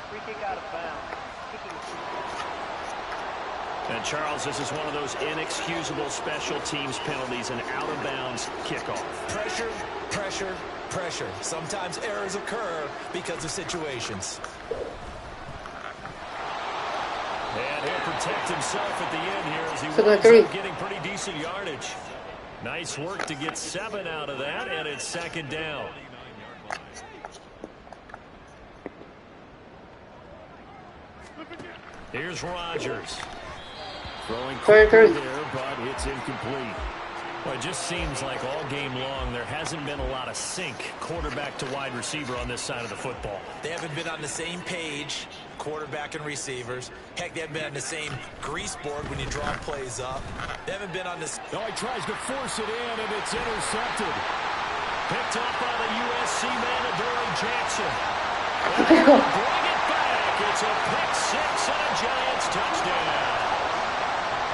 H: Free kick out of bounds. Kicking
F: And Charles, this is one of those inexcusable special teams penalties, an out-of-bounds kickoff.
G: Pressure, pressure, pressure. Sometimes errors occur because of situations.
F: And he'll protect himself at the end here as he winds up getting pretty decent yardage. Nice work to get 7 out of that, and it's second down. Here's Rodgers. Throwing quickly there, but it's incomplete. Well, it just seems like all game long there hasn't been a lot of sync quarterback to wide receiver on this side of the football.
G: They haven't been on the same page, quarterback and receivers. Heck, they haven't been on the same grease board when you draw plays up. They haven't been on this.
F: Oh, he tries to force it in, and it's intercepted.
C: Picked up by the USC man, Adoree Jackson. And they'll bring it back. It's a pick six and a Giants touchdown.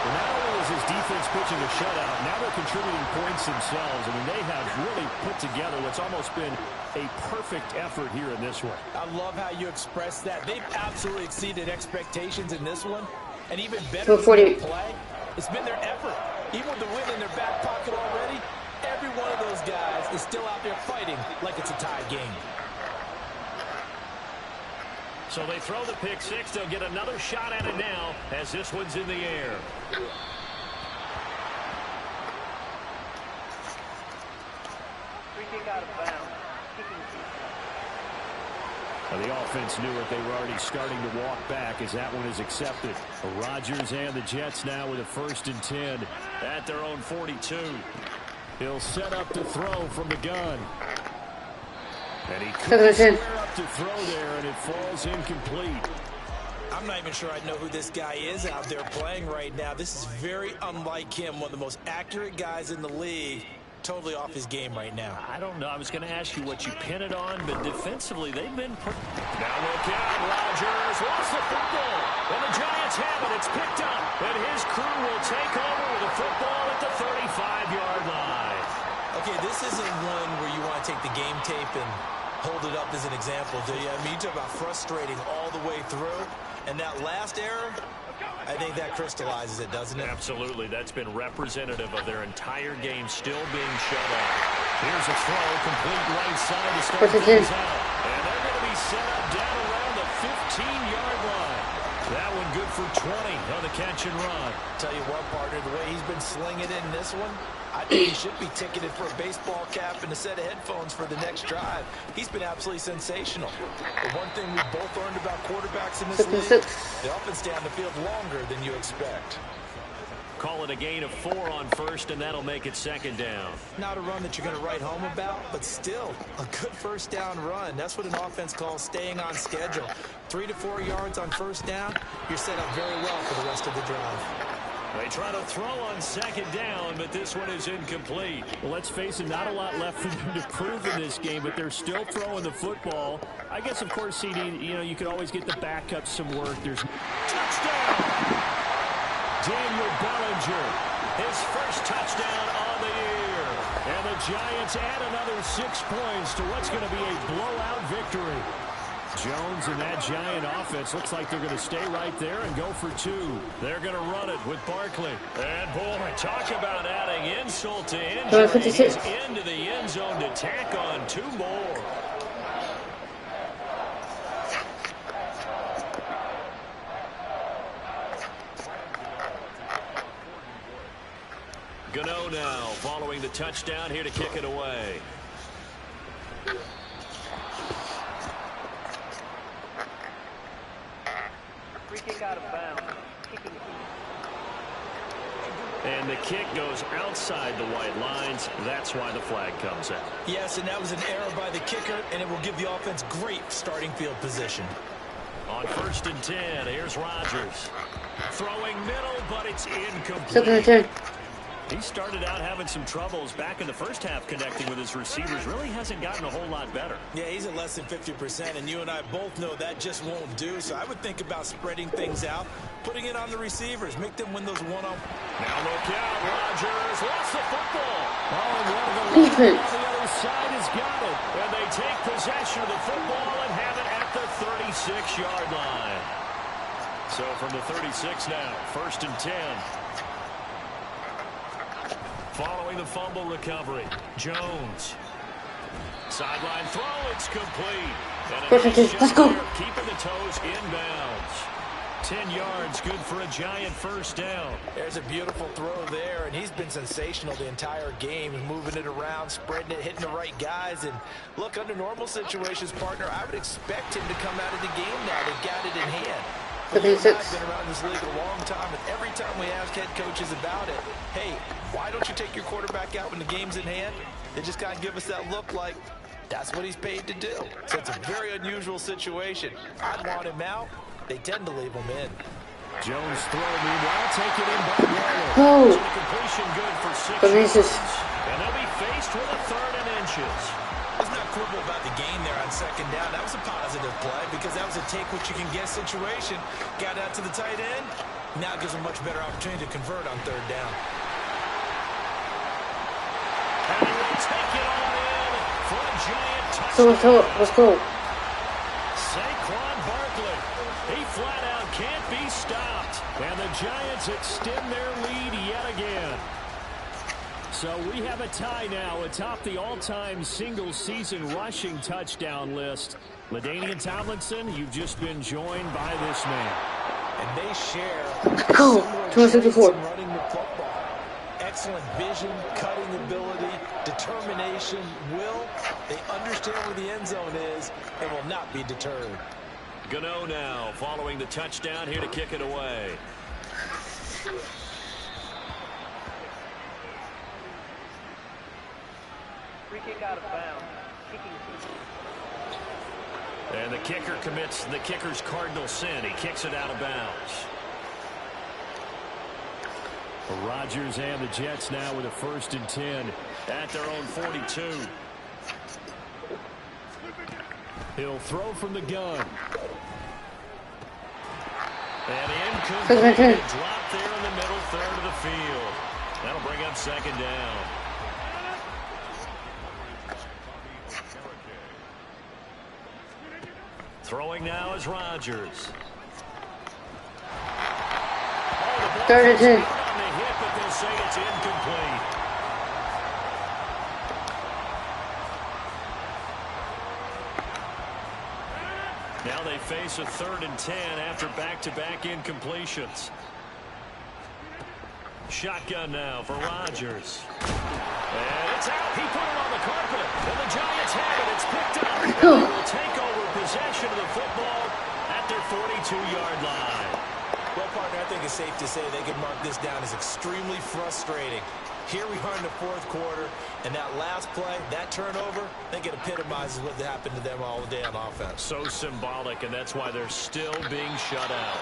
F: Well, not only is his defense pitching a shutout, now they're contributing points themselves. I mean, they have really put together what's almost been a perfect effort here in this one.
G: I love how you express that. They've absolutely exceeded expectations in this one. And even better than their play, it's been their effort. Even with the win in their back pocket already, every one of those guys is still out there fighting like it's a tie game.
C: So they throw the pick six. They'll get another shot at it now as this one's in the air.
H: Free kick out of bounds.
F: The offense knew it. They were already starting to walk back as that one is accepted. Rodgers and the Jets now with a 1st and 10
C: at their own 42.
F: He'll set up to throw from the gun. And he could square up to throw there, and it falls incomplete.
G: I'm not even sure I know who this guy is out there playing right now. This is very unlike him, one of the most accurate guys in the league. Totally off his game right now.
C: I don't know. I was going to ask you what you pin it on, but defensively, they've been put. Now look out. Rodgers lost the football. And the Giants have it. It's picked up. And his crew will take over with the football at the 35-yard line.
G: Okay, this isn't one where you want to take the game tape and hold it up as an example, do you? I mean, you talk about frustrating all the way through. And that last error, I think that crystallizes it, doesn't it?
C: Absolutely. That's been representative of their entire game still being shut out. Here's a throw, complete right side to start things out. And they're going to be set up down around the 15-yard line. That one good for 20 on the catch and run.
G: Tell you what, partner, the way he's been slinging it in this one, I think he should be ticketed for a baseball cap and a set of headphones for the next drive. He's been absolutely sensational. The one thing we both learned about quarterbacks in this league, they often stay on the field longer than you expect.
C: Call it a gain of 4 on first, and that'll make it 2nd down.
G: Not a run that you're going to write home about, but still a good 1st down run. That's what an offense calls staying on schedule. 3 to 4 yards on 1st down, you're set up very well for the rest of the drive.
C: They try to throw on 2nd down, but this one is incomplete.
F: Well, let's face it, not a lot left for them to prove in this game, but they're still throwing the football. I guess, of course, CD, you could always get the backup some work. There's
C: touchdown! Daniel Bellinger, his first touchdown on the year. And the Giants add another 6 points to what's going to be a blowout victory.
F: Jones and that Giant offense looks like they're going to stay right there and go for 2.
C: They're going to run it with Barkley. And, boy, talk about adding insult to injury. He's into the end zone to tack on 2 more. Gano now following the touchdown here to kick it away.
H: Free kick out of bounds.
C: And the kick goes outside the white lines. That's why the flag comes out.
G: Yes, and that was an error by the kicker, and it will give the offense great starting field position.
C: On 1st and 10, here's Rodgers. Throwing middle, but it's incomplete. He started out having some troubles back in the first half connecting with his receivers. Really hasn't gotten a whole lot better.
G: Yeah, he's at less than 50%, and you and I both know that just won't do. So I would think about spreading things out, putting it on the receivers, make them win those one-on.
C: Now look out, Rodgers lost the football. Oh, and one of the on the other side has got it. And they take possession of the football and have it at the 36-yard line. So from the 36 now, 1st and 10. Following the fumble recovery, Jones. Sideline throw, it's complete.
A: Let's go.
C: Keeping the toes inbounds. 10 yards, good for a Giant 1st down.
G: There's a beautiful throw there, and he's been sensational the entire game, moving it around, spreading it, hitting the right guys. And look, under normal situations, partner, I would expect him to come out of the game now. They've got it in hand. I've been around this league a long time, and every time we ask head coaches about it, hey, why don't you take your quarterback out when the game's in hand? They just kind of give us that look like that's what he's paid to do. So it's a very unusual situation. I'd want him out. They tend to leave him in.
F: Jones throw, meanwhile, take it in by Waller.
A: Oh.
C: Completion good for 6 yards. And they'll be faced Next with a 3rd and inches.
G: Let's not quibble about the gain there on 2nd down. That was a positive play because that was a take-what-you-can-get situation. Got out to the tight end. Now gives a much better opportunity to convert on 3rd down.
C: And he will take it all in for a giant touchdown.
A: So, let's go.
C: Saquon Barkley, he flat out can't be stopped. And the Giants extend their lead yet again. So we have a tie now atop the all-time single-season rushing touchdown list. LaDainian Tomlinson, you've just been joined by this man.
G: And they share
A: Go.
G: similar traits
A: 264.
G: in running the football. Excellent vision, cutting ability, determination, will. They understand where the end zone is and will not be deterred.
C: Gano now following the touchdown here to kick it away.
H: Free kick out of bounds. Kicking.
C: And the kicker commits the kicker's cardinal sin. He kicks it out of bounds. Rodgers and the Jets now with a 1st and 10 at their own 42. He'll throw from the gun. And incomplete. Dropped there in the middle 3rd of the field. That'll bring up 2nd down. Throwing now is Rodgers.
A: 3rd and 10.
C: On the hit, but they'll say it's incomplete. Now they face a 3rd and 10 after back-to-back incompletions. Shotgun now for Rodgers. And it's out. He put it on the carpet. And the Giants have it. It's picked up. And they will take over possession of the football at their 42-yard line.
G: Well, partner, I think it's safe to say they can mark this down as extremely frustrating. Here we are in the 4th quarter, and that last play, that turnover, I think it epitomizes what happened to them all day on offense.
C: So symbolic, and that's why they're still being shut out.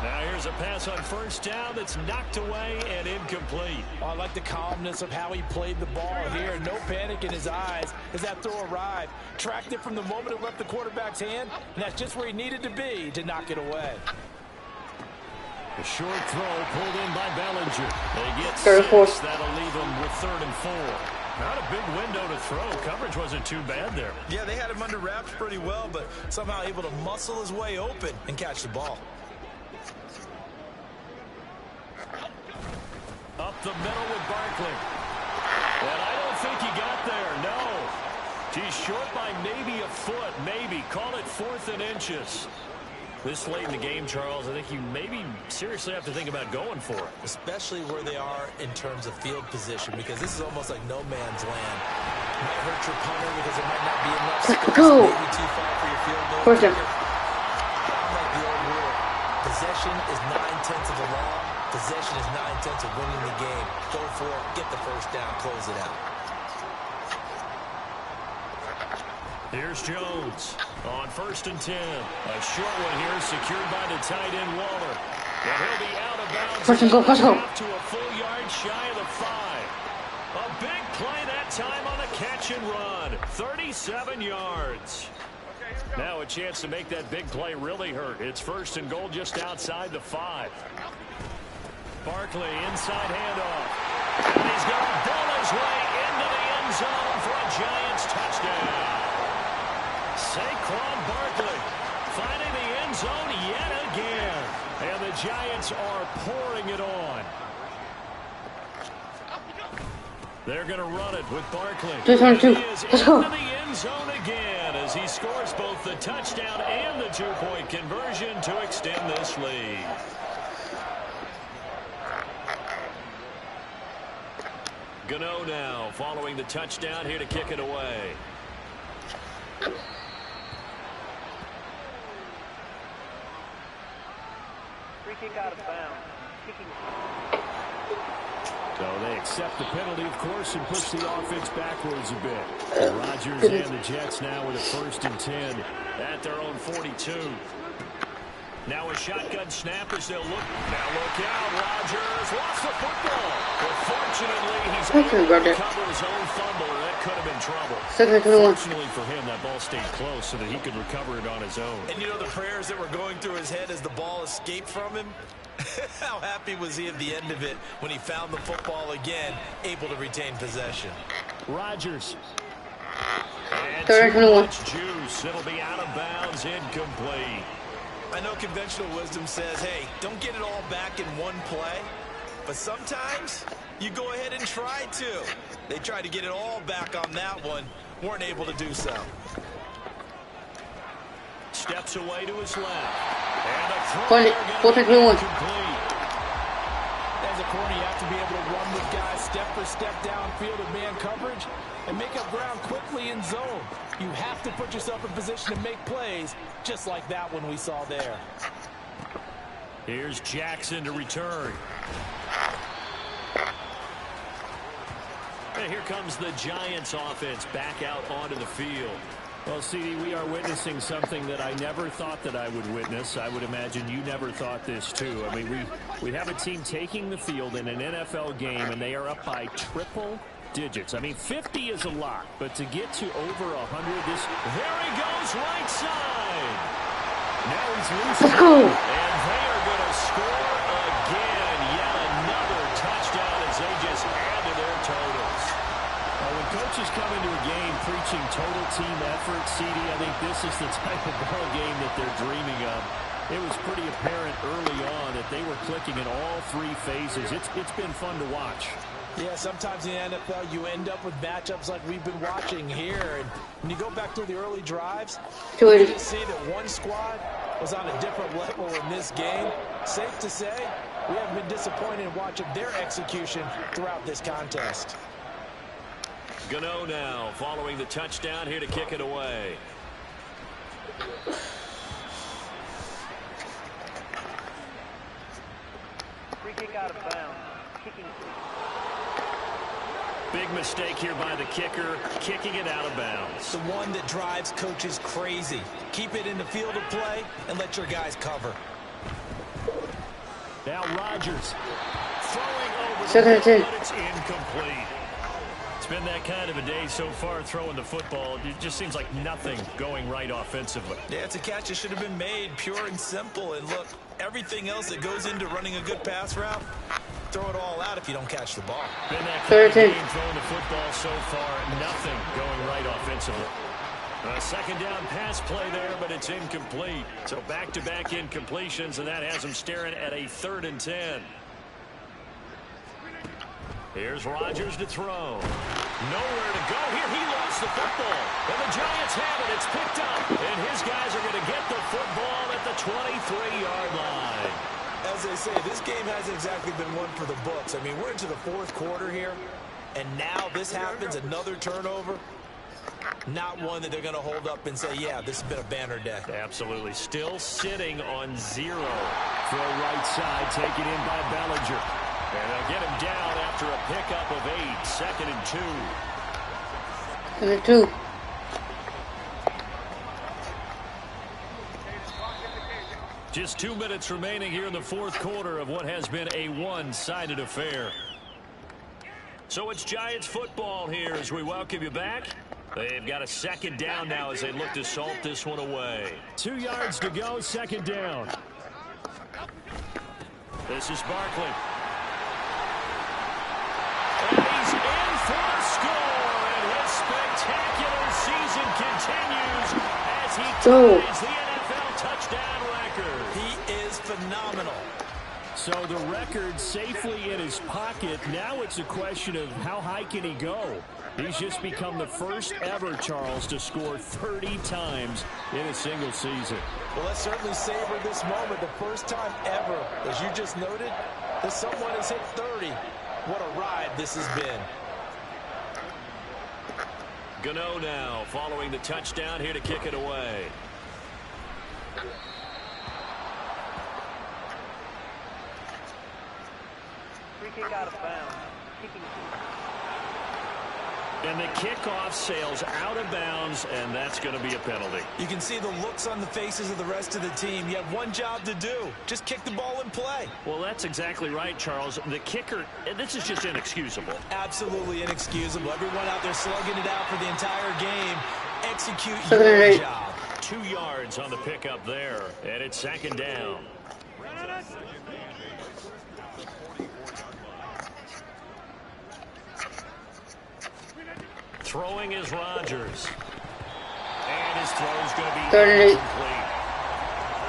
C: Now here's a pass on 1st down that's knocked away and incomplete.
E: Oh, I like the calmness of how he played the ball here. No panic in his eyes as that throw arrived. Tracked it from the moment it left the quarterback's hand, and that's just where he needed to be to knock it away.
C: A short throw pulled in by Bellinger. They get
A: 34.
C: 6. That'll leave them with 3rd and 4. Not a big window to throw. Coverage wasn't too bad there.
G: Yeah, they had him under wraps pretty well, but somehow able to muscle his way open and catch the ball.
C: Up the middle with Barkley. And I don't think he got there, no. He's short by maybe a foot, maybe. Call it 4th and inches. This late in the game, Charles, I think you maybe seriously have to think about going for it.
G: Especially where they are in terms of field position, because this is almost like no man's land. Might hurt your punter because it might not be enough space, maybe too far for your field goal. Like the old rule, possession is 9/10 of the law. Possession is 9/10 of winning the game. Go for it, get the 1st down, close it out.
C: Here's Jones on 1st and 10. A short one here secured by the tight end Waller. And he'll be out of bounds.
A: 1st and goal, 1st and goal.
C: To a full yard shy of the 5. A big play that time on the catch and run. 37 yards. Now a chance to make that big play really hurt. It's 1st and goal just outside the 5. Barkley inside handoff. And he's going to bull his way into the end zone for a Giants touchdown. Saquon Barkley finding the end zone yet again. And the Giants are pouring it on. They're going to run it with Barkley.
A: 222.
C: He is
A: Let's go.
C: into the end zone again as he scores both the touchdown and the 2-point conversion to extend this lead. Gano now following the touchdown here to kick it away.
H: Free kick out of bounds. Kicking.
C: So they accept the penalty, of course, and push the offense backwards a bit. Rodgers and the Jets now with a 1st and 10 at their own 42. Now a shotgun snap as they'll look. Now look out. Rodgers lost the football. But fortunately, he's able to recover his own fumble.
F: could have been trouble.
A: Second and 21.
F: Fortunately for him, that ball stayed close so that he could recover it on his own.
G: And you know the prayers that were going through his head as the ball escaped from him? How happy was he at the end of it when he found the football again, able to retain possession?
F: Rodgers. And
A: Third and
F: too
A: 21.
F: much juice. It'll be out of bounds, incomplete.
G: I know conventional wisdom says, hey, don't get it all back in one play. But sometimes you go ahead and try to. They tried to get it all back on that one. Weren't able to do so.
F: Steps away to his left. And a throw.
A: Fourth and 21.
F: Complete.
E: As a corner, you have to be able to run with guys step for step downfield in man coverage and make up ground quickly in zone. You have to put yourself in position to make plays, just like that one we saw there.
F: Here's Jackson to return. And here comes the Giants offense back out onto the field.
B: Well, CD, we are witnessing something that I never thought that I would witness. I would imagine you never thought this, too. I mean, we have a team taking the field in an NFL game, and they are up by triple digits. I mean, 50 is a lot, but to get to over 100, this...
F: There he goes, right side.
B: Now he's loose.
A: Let's go.
F: And they are going to score again. Yet another touchdown as they just add to their totals.
B: When coaches come into a game preaching total team effort, CD, I think this is the type of ball game that they're dreaming of. It was pretty apparent early on that they were clicking in all three phases. It's been fun to watch.
E: Yeah, sometimes in the NFL you end up with matchups like we've been watching here. And when you go back to the early drives, you can see that one squad was on a different level in this game. Safe to say, we haven't been disappointed in watching their execution throughout this contest.
F: Gano now following the touchdown here to kick it away.
H: Free kick out of bounds. Kicking.
F: Big mistake here by the kicker, kicking it out of bounds.
G: The one that drives coaches crazy. Keep it in the field of play and let your guys cover.
F: Now Rodgers throwing over
A: Second and 10.
F: but it's incomplete. It's been that kind of a day so far throwing the football. It just seems like nothing going right offensively.
G: Yeah, it's a catch that should have been made, pure and simple. And look, everything else that goes into running a good pass route, throw it all out if you don't catch the ball.
F: Been that kind of game throwing the football so far, nothing going right offensively. A second down pass play there, but it's incomplete. So back-to-back incompletions, and that has them staring at a 3rd and 10. Here's Rodgers to throw. Nowhere to go here. He lost the football. And the Giants have it. It's picked up. And his guys are going to get the football at the 23-yard line.
G: As they say, this game hasn't exactly been one for the books. I mean, we're into the 4th quarter here, and now this happens, another turnover. Not one that they're going to hold up and say, yeah, this has been a banner day.
F: Absolutely. Still sitting on 0.
B: Throw right side, taken in by Bellinger.
F: And they'll get him down after a pickup of 8. 2nd and 2.
A: Second and 2.
F: Just 2 minutes remaining here in the 4th quarter of what has been a one-sided affair. So it's Giants football here as we welcome you back. They've got a 2nd down now as they look to salt this one away.
B: 2 yards to go, 2nd down.
F: This is Barkley. And he's in for a score, and his spectacular season continues as he ties the NFL touchdown record.
G: He is phenomenal.
B: So the record safely in his pocket. Now it's a question of how high can he go. He's just become the first ever, Charles, to score 30 times in a single season.
E: Well, let's certainly savor this moment. The first time ever, as you just noted, that someone has hit 30. What a ride this has been.
F: Gano now following the touchdown here to kick it away.
H: Free kick out of bounds. Kicking.
B: And the kickoff sails out of bounds, and that's going to be a penalty.
G: You can see the looks on the faces of the rest of the team. You have one job to do. Just kick the ball and play.
B: Well, that's exactly right, Charles. The kicker, this is just inexcusable.
G: Absolutely inexcusable. Everyone out there slugging it out for the entire game. Execute your job.
B: 2 yards on the pickup there, and it's 2nd down. Throwing is Rodgers. And his throw's going to be incomplete.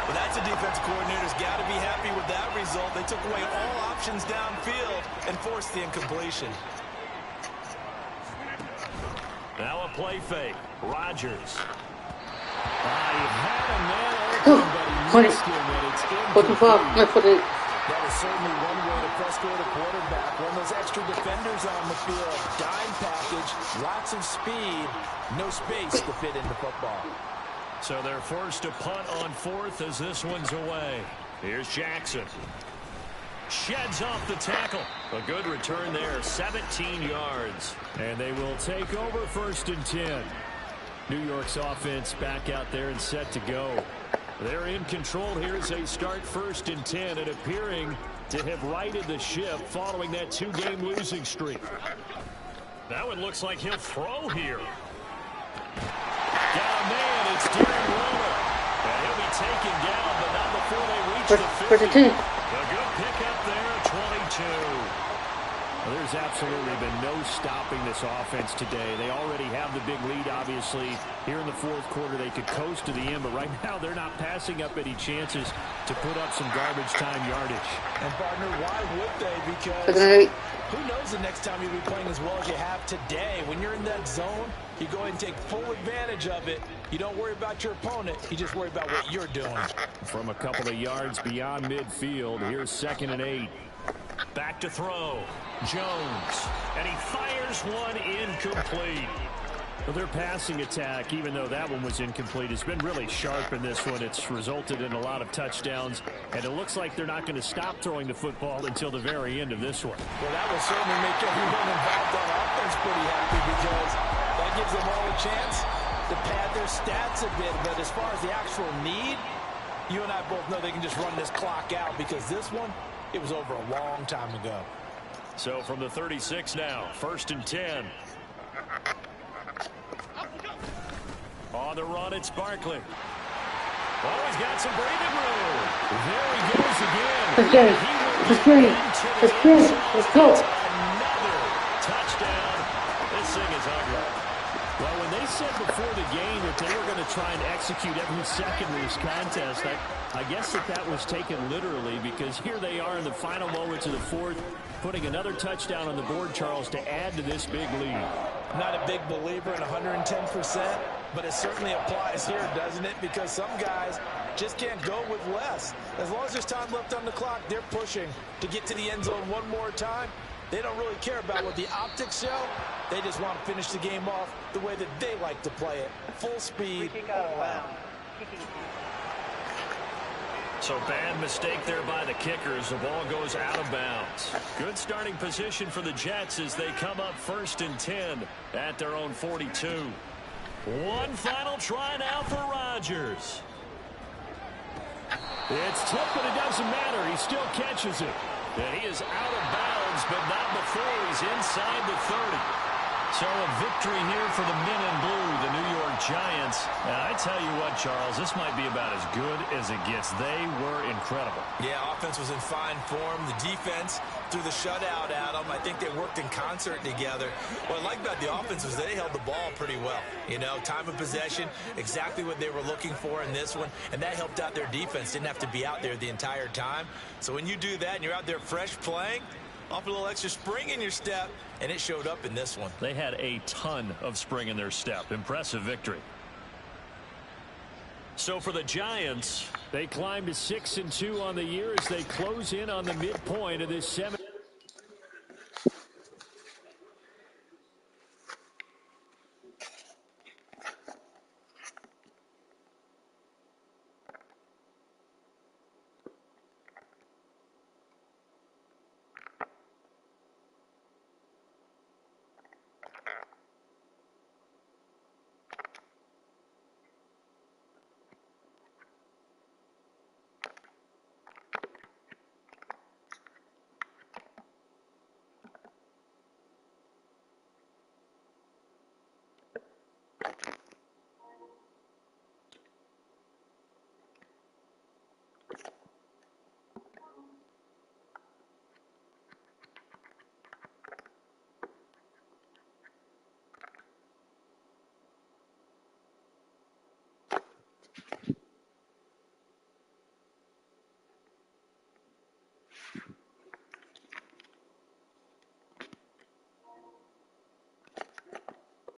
G: Well, that's a defense coordinator's got to be happy with that result. They took away all options downfield and forced the incompletion.
B: Now a play fake. Rodgers. He had a man open, but he missed him, and it's incomplete.
E: That is certainly one way to frustrate a quarterback. When those extra defenders on the field, dime package, lots of speed, no space to fit into football.
B: So they're forced to punt on 4th as this one's away. Here's Jackson. Sheds off the tackle. A good return there, 17 yards. And they will take over 1st and 10. New York's offense back out there and set to go. They're in control here as they start 1st and 10 and appearing to have righted the ship following that 2-game losing streak. That one looks like he'll throw here. Got a man, it's Darren Waller. And he'll be taken down, but not before they reach the 50. A good pickup there, 22. Well, there's absolutely been no stopping this offense today. They already have the big lead, obviously. Here in the 4th quarter, they could coast to the end, but right now they're not passing up any chances to put up some garbage time yardage.
E: And, partner, why would they? Because who knows the next time you'll be playing as well as you have today. When you're in that zone, you go ahead and take full advantage of it. You don't worry about your opponent. You just worry about what you're doing.
B: From a couple of yards beyond midfield, here's 2nd and 8. Back to throw. Jones. And he fires one incomplete. Well, their passing attack, even though that one was incomplete, has been really sharp in this one. It's resulted in a lot of touchdowns, and it looks like they're not going to stop throwing the football until the very end of this one.
E: Well, that will certainly make everyone involved on offense pretty happy because that gives them all a chance to pad their stats a bit. But as far as the actual need, you and I both know they can just run this clock out because this one, it was over a long time ago.
B: So from the 36 now, 1st and 10. On the run, it's Barkley. Oh, he's got some breathing room. There he goes again.
A: Let's go.
B: Another touchdown. This thing is ugly. Well, when they said before the game that they were going to try and execute every second of this contest, I guess that was taken literally because here they are in the final moments of the 4th, putting another touchdown on the board, Charles, to add to this big lead.
E: Not a big believer in 110%, but it certainly applies here, doesn't it? Because some guys just can't go with less. As long as there's time left on the clock, they're pushing to get to the end zone one more time. They don't really care about what the optics show. They just want to finish the game off the way that they like to play it. Full speed, all out.
B: So bad mistake there by the kickers. The ball goes out of bounds. Good starting position for the Jets as they come up 1st and 10 at their own 42. One final try now for Rodgers. It's tipped, but it doesn't matter. He still catches it. And he is out of bounds, but not before he's inside the 30. So a victory here for the men in blue, the New York Giants. And I tell you what, Charles, this might be about as good as it gets. They were incredible.
G: Yeah, offense was in fine form. The defense threw the shutout at them. I think they worked in concert together. What I like about the offense was they held the ball pretty well. You know, time of possession, exactly what they were looking for in this one. And that helped out their defense. Didn't have to be out there the entire time. So when you do that and you're out there fresh playing, off a little extra spring in your step, and it showed up in this one.
B: They had a ton of spring in their step. Impressive victory. So for the Giants, they climb to 6-2 on the year as they close in on the midpoint of this 7.